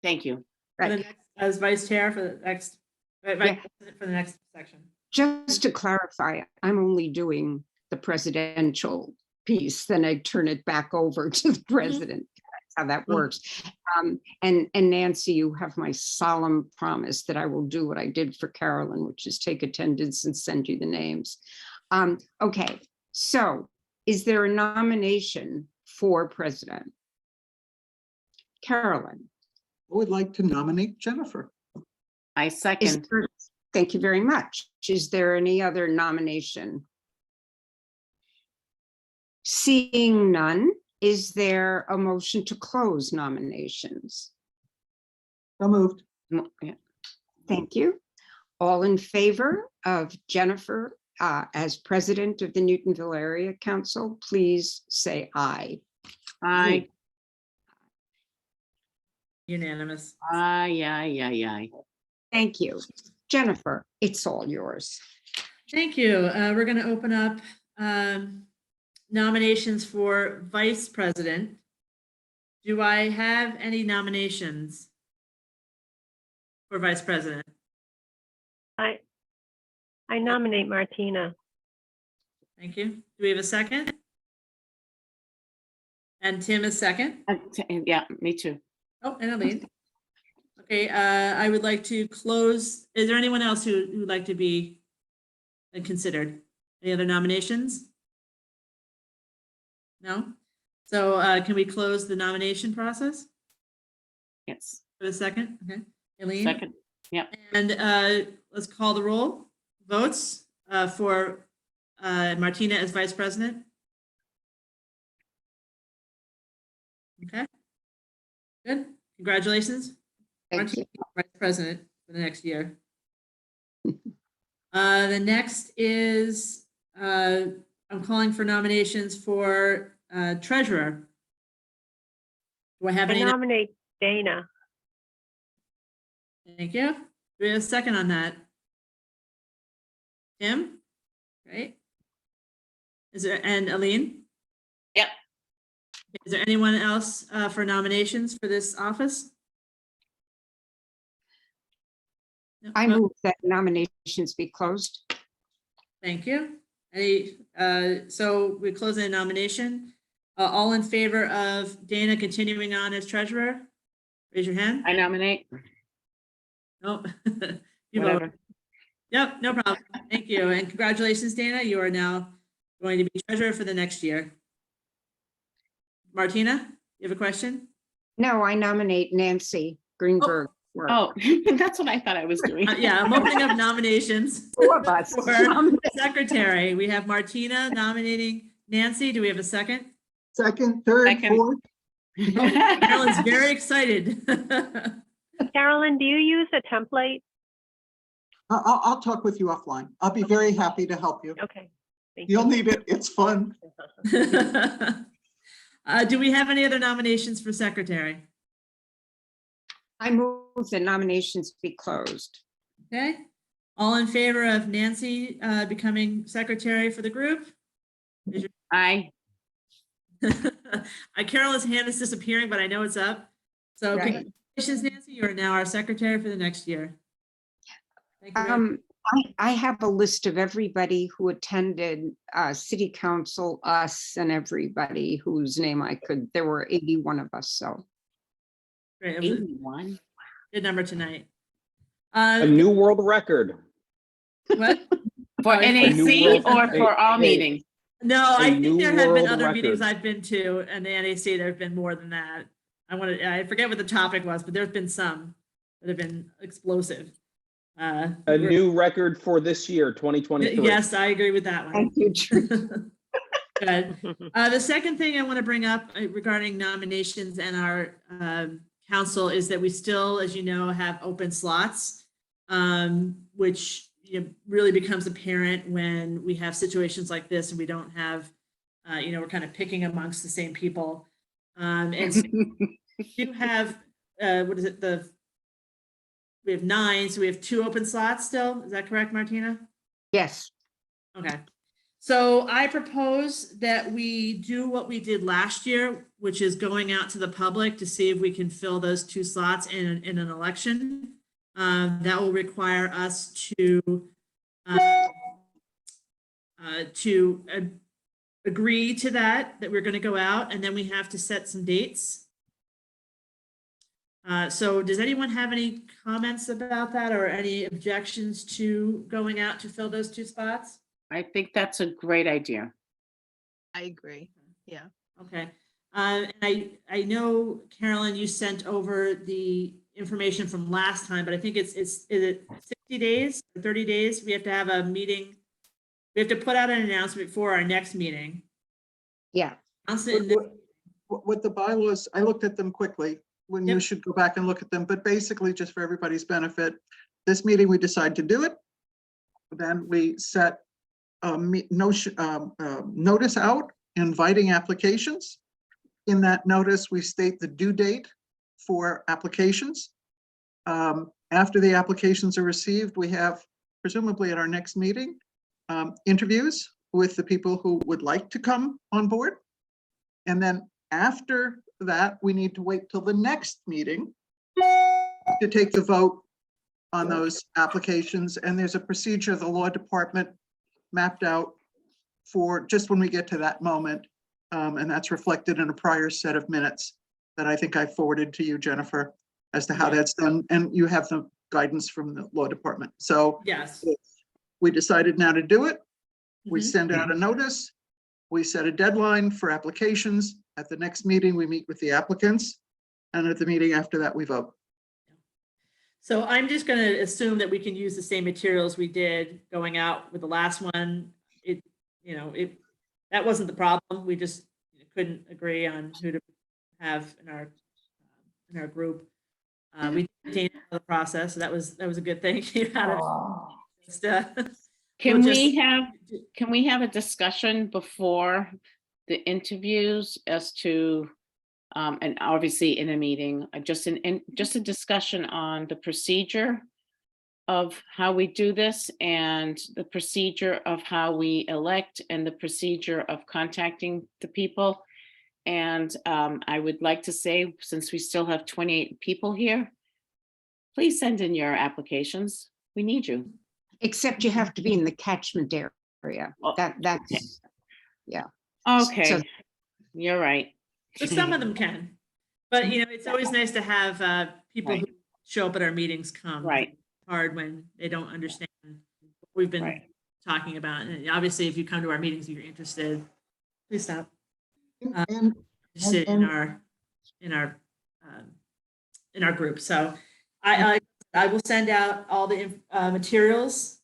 Thank you. For the next, as vice chair for the next, for the next section. Just to clarify, I'm only doing the presidential piece, then I turn it back over to the president. That's how that works. And Nancy, you have my solemn promise that I will do what I did for Carolyn, which is take attendance and send you the names. Okay, so is there a nomination for president? Carolyn. I would like to nominate Jennifer. I second. Thank you very much. Is there any other nomination? Seeing none, is there a motion to close nominations? So moved. Thank you. All in favor of Jennifer as president of the Newtonville Area Council, please say aye. Aye. Unanimous. Aye. Thank you. Jennifer, it's all yours. Thank you. We're going to open up nominations for vice president. Do I have any nominations for vice president? I nominate Martina. Thank you. Do we have a second? And Tim is second. Yeah, me too. Oh, and Aline. Okay, I would like to close. Is there anyone else who would like to be considered? Any other nominations? No? So can we close the nomination process Yes. for a second? Okay, Aline? Second. Yep. And let's call the roll. Votes for Martina as vice president. Okay. Good. Congratulations. Thank you. Vice president for the next year. The next is I'm calling for nominations for treasurer. Do I have I any? nominate Dana. Thank you. Do we have a second on that? Tim? Right? Is there, and Aline? Yep. Is there anyone else for nominations for this office? No? I move that nominations be closed. Thank you. Any, so we close the nomination. All in favor of Dana continuing on as treasurer? Raise your hand. I nominate. No. You Whatever. vote. Yep, no problem. Thank you. And congratulations, Dana. You are now going to be treasurer for the next year. Martina, you have a question? No, I nominate Nancy Greenberg. Oh, that's what I thought I was doing. Yeah, I'm opening up nominations Four of us. for secretary. We have Martina nominating Nancy. Do we have a second? Second, third, Second. fourth. Carolyn's very excited. Carolyn, do you use a template? I'll talk with you offline. I'll be very happy to help you. Okay. Thank You'll you. need it. It's fun. Do we have any other nominations for secretary? I move the nominations be closed. Okay. All in favor of Nancy becoming secretary for the group? Aye. Carolyn's hand is disappearing, but I know it's up. So Right. congratulations, Nancy. You are now our secretary for the next year. Thank you very much. I have a list of everybody who attended city council, us, and everybody whose name I could, there were 81 of us, so. Great. It was a 81. good number tonight. A new world record. What? For NAC or for all Hey, meetings? No, I think new there have been world other meetings record. I've been to, and the NAC, there have been more than that. I forget what the topic was, but there's been some that have been explosive. A new record for this year, 2023. Yes, I agree with that one. Thank you, Drew. Good. The second thing I want to bring up regarding nominations and our council is that we still, as you know, have open slots, which really becomes apparent when we have situations like this and we don't have, we're kind of picking amongst the same people. And so you have, what is it? We have 9, so we have 2 open slots still. Is that correct, Martina? Yes. Okay. So I propose that we do what we did last year, which is going out to the public to see if we can fill those 2 slots in an election. That will require us to agree to that we're going to go out, and then we have to set some dates. So does anyone have any comments about that or any objections to going out to fill those 2 spots? I think that's a great idea. I agree. Yeah. Okay. And I know, Carolyn, you sent over the information from last time, but I think is it 60 days or 30 days? We have to have a meeting. We have to put out an announcement for our next meeting. Yeah. Announce it in the- What the bylaws, I looked at them quickly, when you Yep. should go back and look at them, but basically just for everybody's benefit, this meeting, we decide to do it. Then we set a notice out inviting applications. In that notice, we state the due date for applications. After the applications are received, we have, presumably at our next meeting, interviews with the people who would like to come on board. And then after that, we need to wait till the next meeting to take the vote on those applications. And there's a procedure the law department mapped out for just when we get to that moment. And that's reflected in a prior set of minutes that I think I forwarded to you, Jennifer, as to how that's done. And you have the guidance from the law department. So Yes. we decided now to do it. We Mhm. send out a notice. We set a deadline for applications. At the next meeting, we meet with the applicants. And at the meeting after that, we vote. So I'm just going to assume that we can use the same materials we did going out with the last one. That wasn't the problem. We just couldn't agree on who to have in our group. We did the process, so that was a good thing. Can we have a discussion before the interviews as to, and obviously in a meeting, just a discussion on the procedure of how we do this and the procedure of how we elect and the procedure of contacting the people. And I would like to say, since we still have 28 people here, please send in your applications. We need you. Except you have to be in the catchment area. That's, yeah. Okay. So- You're right. So some of them can, but it's always nice to have people who show up at our meetings come. Right. Hard when they don't understand what we've been talking about. And obviously, if you come to our meetings, if you're interested, please stop. Sit in our group. So I will send out all the materials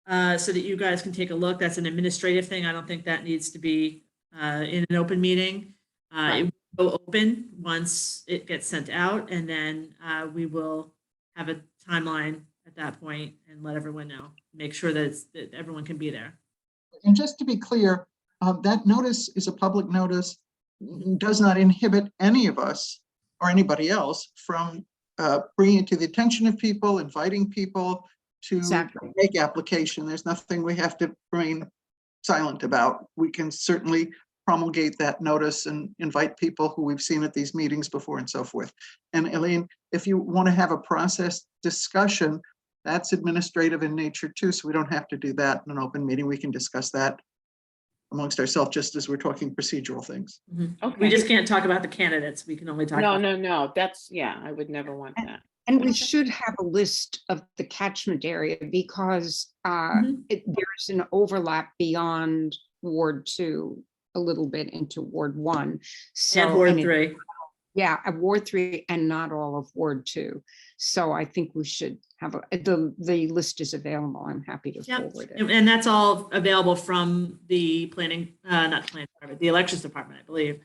so that you guys can take a look. That's an administrative thing. I don't think that needs to be in an open meeting. It will go open once it gets sent out, and then we will have a timeline at that point and let everyone know. Make sure that everyone can be there. And just to be clear, that notice is a public notice, does not inhibit any of us or anybody else from bringing it to the attention of people, inviting people to make application. There's nothing we have to remain silent about. We can certainly promulgate that notice and invite people who we've seen at these meetings before and so forth. And Elaine, if you want to have a process discussion, that's administrative in nature too, so we don't have to do that in an open meeting. We can discuss that amongst ourselves, just as we're talking procedural things. Okay. We just can't talk about the candidates. We can only talk about. No. That's, I would never want that. And we should have a list of the catchment area because there's an overlap beyond Ward 2, a little bit into Ward 1. So, and Ward 3. Yeah, Ward 3 and not all of Ward 2. So I think we should have the list is available. I'm happy to forward it. And that's all available from the the elections department, I believe.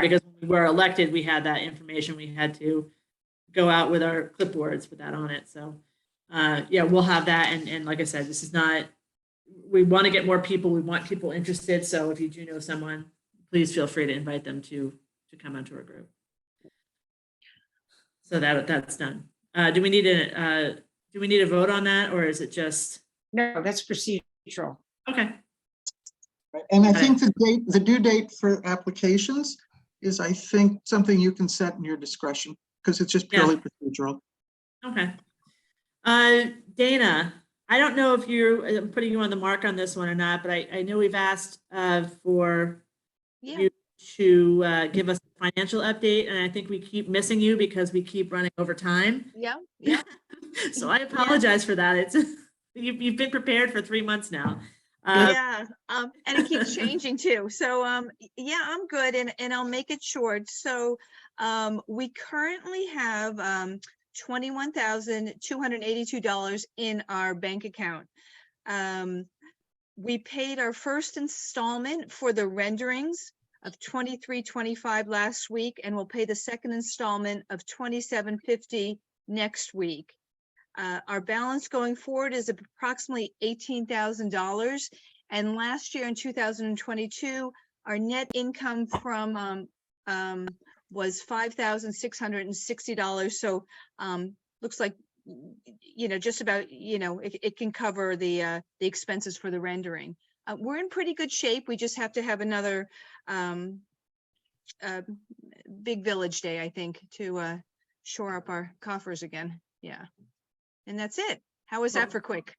Because when we were elected, we had that information. We had to go out with our clipboards with that on it. So we'll have that. And like I said, this is not, we want to get more people. We want people interested. So if you do know someone, please feel free to invite them to come onto our group. So that's done. Do we need a vote on that, or is it just? No, that's procedural. Okay. And I think the due date for applications is, I think, something you can set in your discretion because it's just purely procedural. Okay. Dana, I don't know if you're putting you on the mark on this one or not, but I know we've asked for Yeah. you to give us a financial update, and I think we keep missing you because we keep running over time. Yeah, yeah. So I apologize for that. It's you've been prepared for 3 months now. Yeah, and it keeps changing too. So, yeah, I'm good and I'll make it short. So, we currently have, $21,282 in our bank account. We paid our first installment for the renderings of $23.25 last week, and we'll pay the second installment of $27.50 next week. Our balance going forward is approximately $18,000. And last year in 2022, our net income from was $5,660. So looks like, just about, it can cover the expenses for the rendering. We're in pretty good shape. We just have to have another big village day, I think, to shore up our coffers again. Yeah. And that's it. How was that for quick?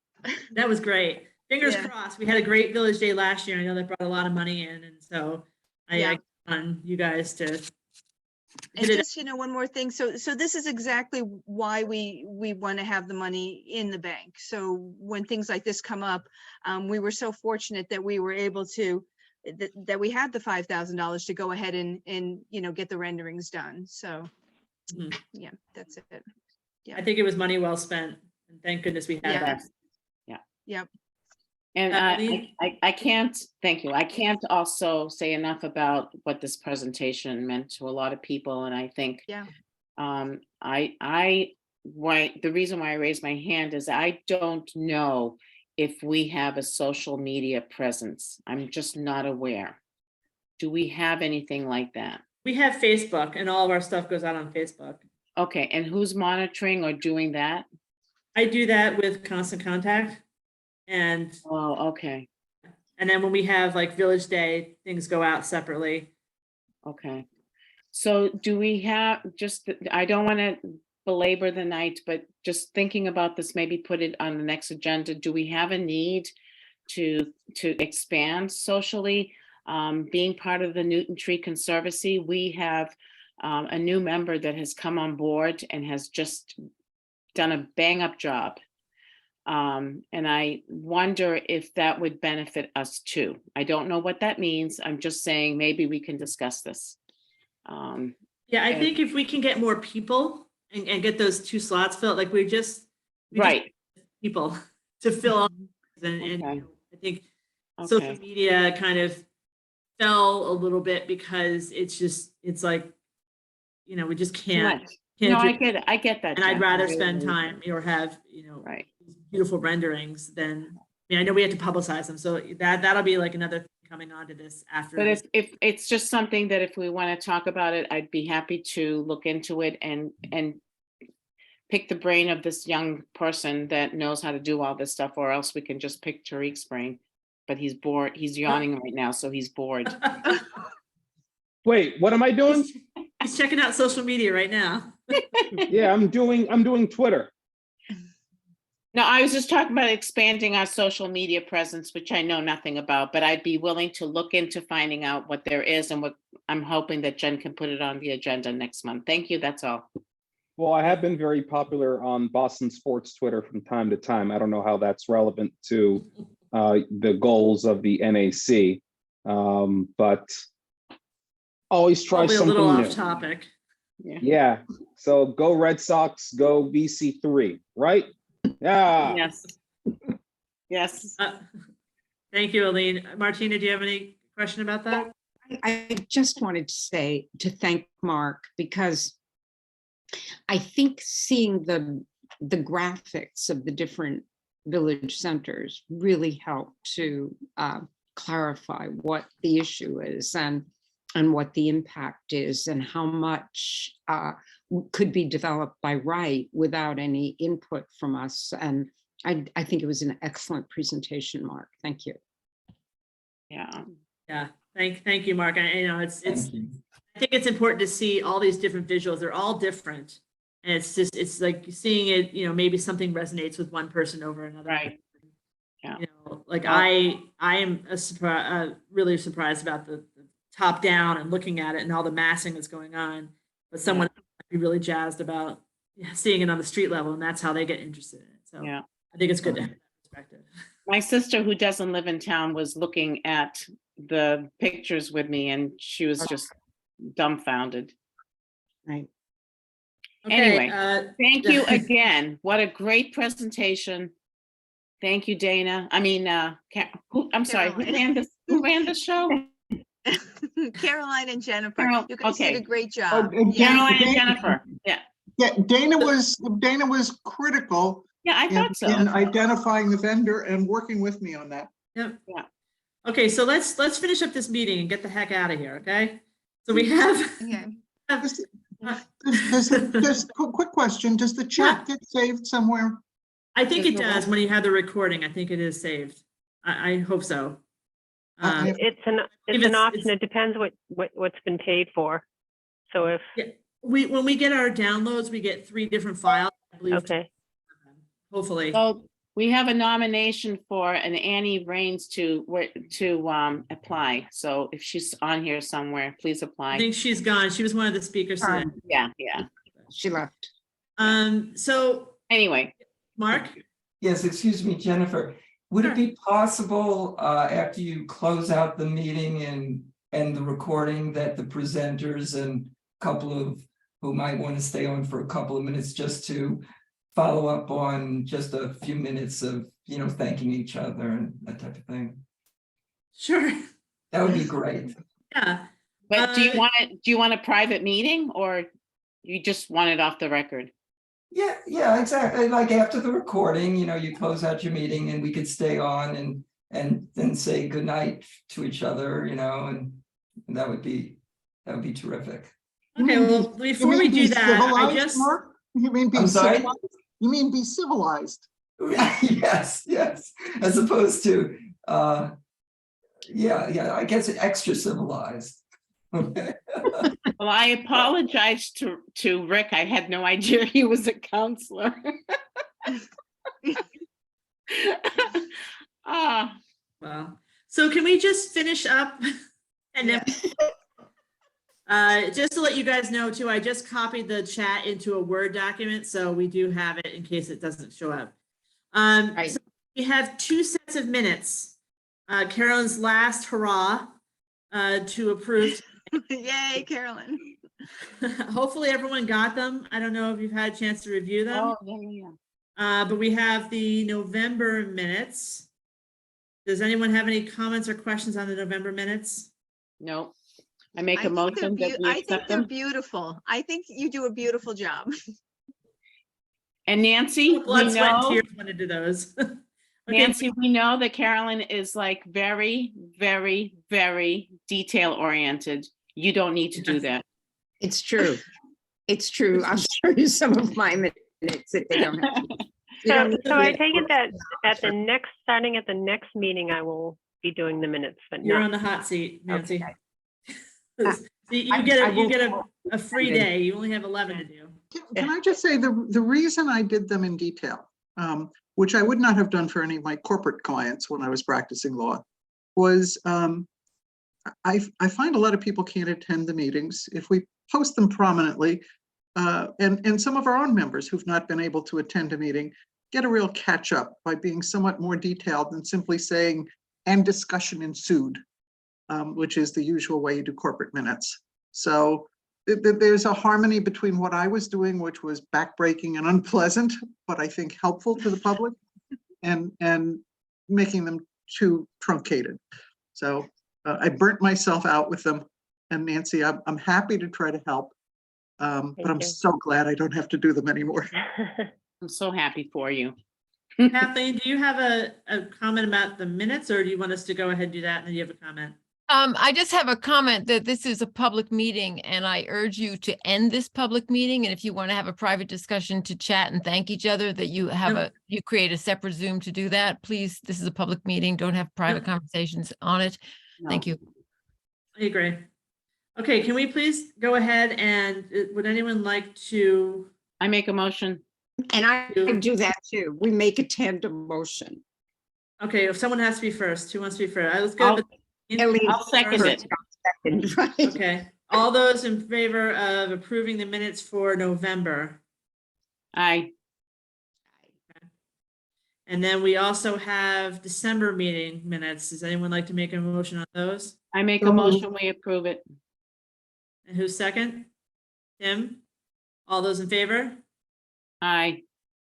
That was great. Fingers Yeah. crossed. We had a great village day last year. I know that brought a lot of money in, and so I count on you guys to And hit it. just, one more thing. So this is exactly why we want to have the money in the bank. So when things like this come up, we were so fortunate that we were able to, that we had the $5,000 to go ahead and get the renderings done. So yeah, that's it. I think it was money well spent, and thank goodness we had that. Yep. And Lee? I can't, thank you. I can't also say enough about what this presentation meant to a lot of people. And I think the reason why I raised my hand is I don't know if we have a social media presence. I'm just not aware. Do we have anything like that? We have Facebook, and all of our stuff goes out on Facebook. Okay, and who's monitoring or doing that? I do that with Constant Contact. And okay. And then when we have like Village Day, things go out separately. Okay. So do we have I don't want to belabor the night, but just thinking about this, maybe put it on the next agenda. Do we have a need to expand socially? Being part of the Newton Tree Conservancy, we have a new member that has come on board and has just done a bang up job. And I wonder if that would benefit us too. I don't know what that means. I'm just saying maybe we can discuss this. Yeah, I think if we can get more people and get those 2 slots filled, like we just people to fill up. And I think social media kind of fell a little bit because it's like, we just can't. No, I get that. And I'd Jen. rather I really spend do. time or have, beautiful renderings than, I know we have to publicize them. So that'll be like another thing coming onto this after. But if it's just something that if we want to talk about it, I'd be happy to look into it and pick the brain of this young person that knows how to do all this stuff, or else we can just pick Tariq's brain. But he's bored. He's yawning right now, so he's bored. Wait, what am I doing? He's checking out social media right now. Yeah, I'm doing Twitter. No, I was just talking about expanding our social media presence, which I know nothing about, but I'd be willing to look into finding out what there is, and what I'm hoping that Jen can put it on the agenda next month. Thank you. That's all. Well, I have been very popular on Boston sports Twitter from time to time. I don't know how that's relevant to the goals of the NAC, but always try Probably something a little new. off topic. Yeah. So go Red Sox, go BC3, right? Yeah. Yes. Yes. Thank you, Aline. Martina, do you have any question about that? I just wanted to thank Mark, because I think seeing the graphics of the different village centers really helped to clarify what the issue is and what the impact is, and how much could be developed by right without any input from us. And I think it was an excellent presentation, Mark. Thank you. Yeah. Thank you, Mark. I know it's I think it's important to see all these different visuals. They're all different. And it's like seeing it, maybe something resonates with one person over another. Right. Yeah. Like Well- I am really surprised about the top down and looking at it and all the massing that's going on. But someone might be really jazzed about seeing it on the street level, and that's how they get interested in it. So Yeah. I think it's good to have that perspective. My sister, who doesn't live in town, was looking at the pictures with me, and she was just dumbfounded. Right. Anyway, Okay, thank you again. What a great presentation. Thank you, Dana. I mean, I'm sorry, who ran the show? Caroline and Jennifer, Carol, you guys did okay. a great job. Caroline and Jennifer. Yeah. Yeah, Dana was critical Yeah, I thought so. in identifying the vendor and working with me on that. Yep. Yeah. Okay, so let's finish up this meeting and get the heck out of here, okay? So we have. Just a quick question, does the chat get saved somewhere? I think it does when you have the recording. I think it is saved. I hope so. It's an option. It depends what's been paid for. So if when we get our downloads, we get 3 different files, I believe. Okay. Hopefully. So we have a nomination for an Annie Rains to apply. So if she's on here somewhere, please apply. I think she's gone. She was one of the speakers today. Yeah. She left. So anyway, Mark? Yes, excuse me, Jennifer. Would it be possible after you close out the meeting and the recording that the presenters and a couple of who might want to stay on for a couple of minutes just to follow up on just a few minutes of, thanking each other and that type of thing? Sure. That would be great. Yeah. But do you want a private meeting, or you just want it off the record? Yeah, exactly. Like after the recording, you close out your meeting and we could stay on and then say goodnight to each other, and that would be terrific. Okay, well, before we do that, I just. Mark? You mean be I'm sorry? civilized? You mean be civilized? Yes. As opposed to, I guess extra civilized. Okay. Well, I apologize to Rick. I had no idea he was a counselor. Well, so can we just finish up? And then just to let you guys know too, I just copied the chat into a Word document, so we do have it in case it doesn't show up. So we have 2 sets of minutes. Carolyn's last hurrah to approve. Yay, Carolyn. Hopefully everyone got them. I don't know if you've had a chance to review them. Oh, yeah. But we have the November minutes. Does anyone have any comments or questions on the November minutes? No. I make a motion that we I think accept they're them. beautiful. I think you do a beautiful job. And Nancy, Blood, we sweat, and know, tears went into those. Okay. Nancy, we know that Carolyn is like very, very, very detail oriented. You don't need to do that. It's true. It's true. I'll show you some of my minutes if they don't have. So I take it that starting at the next meeting, I will be doing the minutes, but You're not. on the hot seat, Nancy. Okay. See, you get a free day. You only have 11 to do. Can I just say the reason I did them in detail, which I would not have done for any of my corporate clients when I was practicing law, was I find a lot of people can't attend the meetings. If we post them prominently, and some of our own members who've not been able to attend a meeting get a real catch up by being somewhat more detailed than simply saying, and discussion ensued, which is the usual way you do corporate minutes. So there's a harmony between what I was doing, which was backbreaking and unpleasant, but I think helpful to the public, and making them too truncated. So I burnt myself out with them. And Nancy, I'm happy to try to help, but I'm so glad I don't have to do them anymore. I'm so happy for you. Kathleen, do you have a comment about the minutes, or do you want us to go ahead and do that and then you have a comment? I just have a comment that this is a public meeting, and I urge you to end this public meeting. And if you want to have a private discussion to chat and thank each other, that you have you create a separate Zoom to do that. Please, this is a public meeting. Don't have private conversations on it. Thank you. I agree. Okay, can we please go ahead and would anyone like to I make a motion. And I do that too. We make a tandem motion. Okay, if someone has to be first, who wants to be first? Let's go. I'll- with- I'll second it. Second, right? Okay, all those in favor of approving the minutes for November? Aye. And then we also have December meeting minutes. Does anyone like to make a motion on those? I make a So moved. motion, we approve it. And who's second? Tim? All those in favor? Aye.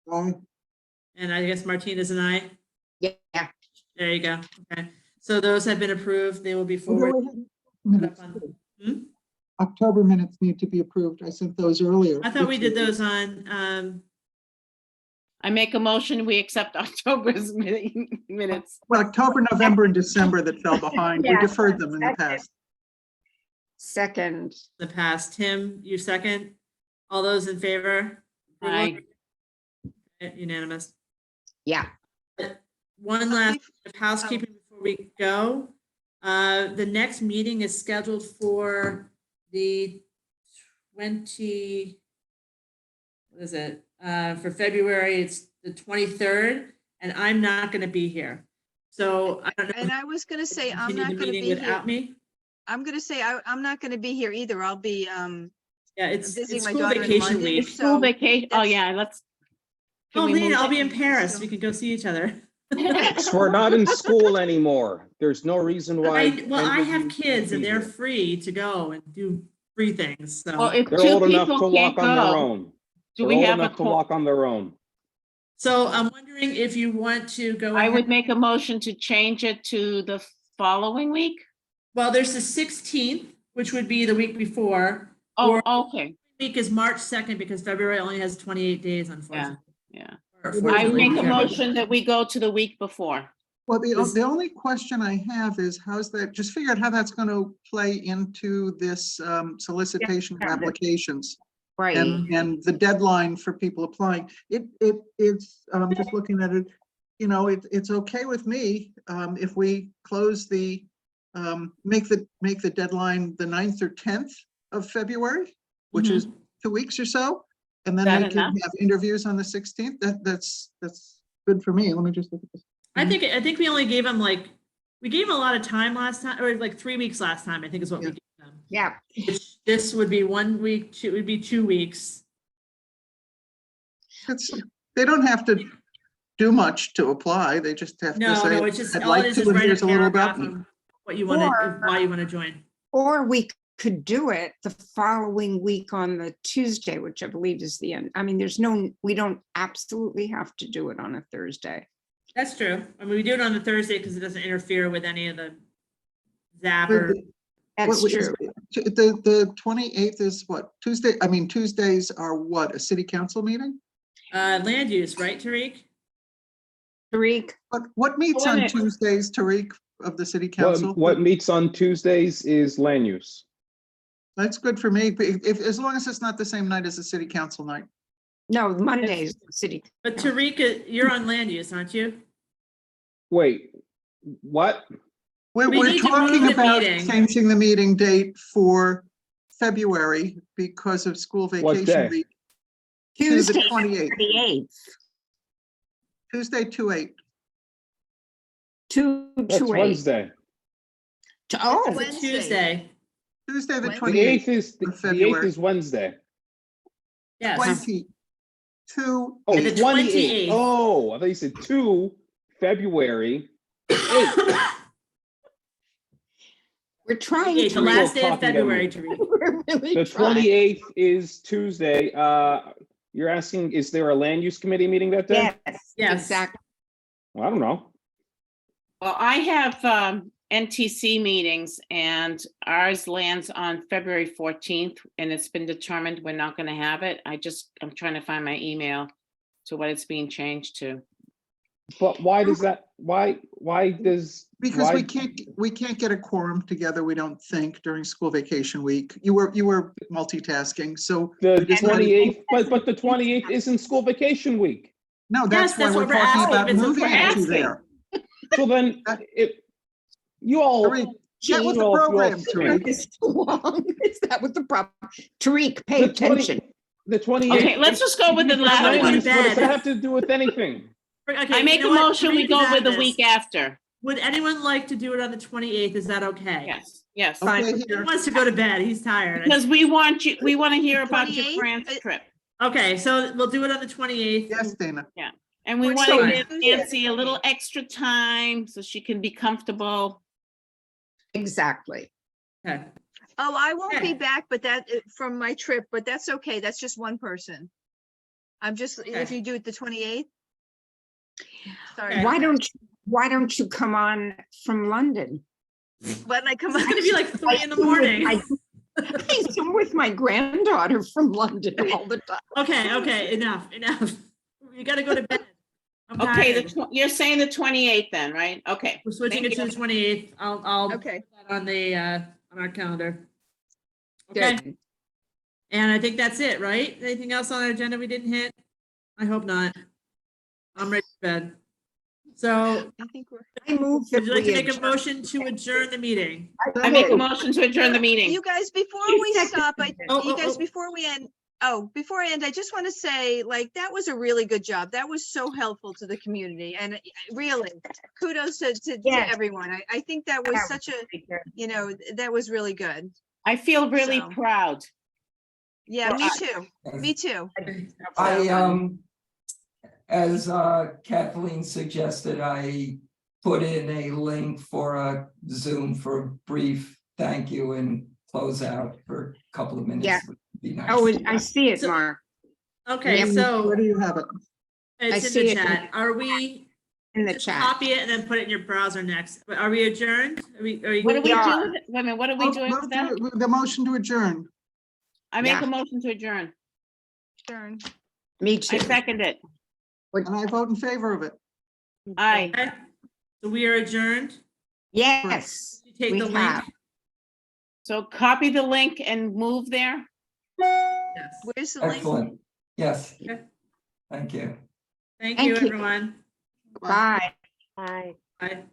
And I guess Martinez and I? Yeah. There you go. Okay, so those have been approved. They will be forwarded. Minutes. Hmm? October minutes need to be approved. I sent those earlier. I thought we did those on, I make a motion, we accept October's minutes. Well, October, November, and December that fell behind. We Yeah. deferred them in the past. Second, the past. Tim, you second? All those in favor? Aye. Unanimous. yeah. One last bit of housekeeping before we go. The next meeting is scheduled for the 20, what is it? For February, it's the 23rd, and I'm not going to be here. So I don't know. And I was gonna say, I'm continue not the gonna meeting be here. without me. I'm gonna say, I'm not gonna be here either. I'll be, Yeah, it's visiting my school daughter in vacation London, week. School so vacation, oh that's- yeah, let's. Oh, can we Lena, move I'll it? be in Paris. We can go see each other. We're not in school anymore. There's no reason why. Well, I any of have you kids should and be they're here. free to go and do free things, so. Well, if They're two old enough to people walk can't on their go, own. do They're we old have a enough to walk on their own. So I'm wondering if you want to go. I ahead- would make a motion to change it to the following week. Well, there's the 16th, which would be the week before. Oh, Or okay, week is March 2nd because February only has 28 days, unfortunately. yeah. Or I fortunately, make a whichever. motion that we go to the week before. Well, the only question I have is how's that, just figure out how that's going to play into this solicitation of applications. Right. And the deadline for people applying. It's just looking at it, it's okay with me if we close the, make the deadline the 9th or 10th of February, which is 2 weeks or so. And then That they can enough? have interviews on the 16th. That's good for me. Let me just look at this. I think we only gave them we gave them a lot of time last time, or like 3 weeks last time, I think is what we gave them. Yeah. This would be 1 week, it would be 2 weeks. They don't have to do much to apply. They just have to No, say, it's just, I'd all it like is to, is and write here's a a little paragraph about me. on what you want to, why you want to join. Or we could do it the following week on the Tuesday, which I believe is the end. I mean, we don't absolutely have to do it on a Thursday. That's true. I mean, we do it on the Thursday because it doesn't interfere with any of the zapper. That's What- true. The 28th is what, Tuesday? I mean, Tuesdays are what, a city council meeting? Land use, right, Tariq? Tariq, What meets Wait a on minute. Tuesdays, Tariq, of the city council? What meets on Tuesdays is land use. That's good for me, but as long as it's not the same night as the city council night. no, Monday's the city. But Tariq, you're on land use, aren't you? Wait, what? We We're need to move talking the about meeting. changing the meeting date for February because of school What vacation day? week. To the Tuesday, 28th. 28th, Tuesday, 2/8. 2 That's to 8. Wednesday. Oh, It's a Tuesday. Tuesday, the The 28th. 8th is, of the 8th February. is Wednesday. Yes. 22. Oh, And the 28th. 28th. Oh, I thought you said 2 February 8th. we're trying Okay, to. the last day of talking to February, me. Tariq. We're really The trying. 28th is Tuesday. You're asking, is there a land use committee meeting that day? Yes, Yes. exactly. Well, I don't know. Well, I have NTC meetings and ours lands on February 14th and it's been determined we're not going to have it. I'm trying to find my email to what it's being changed to. But why does that, why does? Because why- we can't get a quorum together, we don't think, during school vacation week. You were multitasking, so. The we decided- 28th, but the 28th isn't school vacation week. No, that's Yes, why that's we're what we're talking asking, about that's what moving we're it to asking. there. So then, you all. Tariq, get with the you all program, think- Tariq. It's too long. Is that what the problem? Tariq, pay The 20 attention. The 28th. Okay, let's just go with the latter Everybody one. go to What does that bed. have to do with anything? Okay, I you make know a what? motion, we Read go that with the this. week after. Would anyone like to do it on the 28th? Is that okay? Yes, yes. Okay, He here. wants to go to bed. He's tired. Because we want you, we want to hear about your 28th? France trip. Okay, so we'll do it on the 28th. Yes, Dana. And we want So- to give Nancy a little extra time so she can be comfortable. Exactly. Okay. Oh, I won't be Okay. back, but from my trip, but that's okay. That's just one person. I'm just, if Okay. you do it the 28th. Sorry. Okay. Why don't you come on from London? When I come It's on. gonna be like 3 in the morning. I Zoom with my granddaughter from London all the time. Okay, enough. You gotta go to bed. I'm Okay, tired. you're saying the 28th then, right? Okay. We're switching Thank it to you. the 28th. I'll Okay. put that on our calendar. Okay, Good. and I think that's it, right? Anything else on our agenda we didn't hit? I hope not. I'm ready for bed. So I think we're. I move that would you like to we make a adjourn. motion to adjourn the meeting? I make a motion to adjourn the meeting. You guys, before You we stop, seconded before we end, before I end, I just want to say, like, that was a really good job. That was so helpful to the community, and really, kudos to Yes. everyone. I think that was such a, that was really good. I feel really So. proud. Yeah, Well, me I- too. Me too. As Kathleen suggested, I put in a link for a Zoom for a brief thank you and close out for a couple of minutes. Yeah. Would be nice. Oh, I see it, So- Mark. Okay, Yep. so Where do you have it? I it's in see the it chat. Are we, in the just chat. copy it and then put it in your browser next? But are we adjourned? Are we? What do we Yeah. do? Wait a minute, what are we doing with that? The motion to adjourn. I make Yeah. a motion to adjourn. Turn. Me I too. second it. And I vote in favor of it. Aye. Okay, so we are adjourned. Yes. You take we the link. have. So copy the link and move there. Yes. Where's the link? Excellent. Yes. Okay. Thank you. Thank Thank you, you. everyone. Bye. Bye. Bye.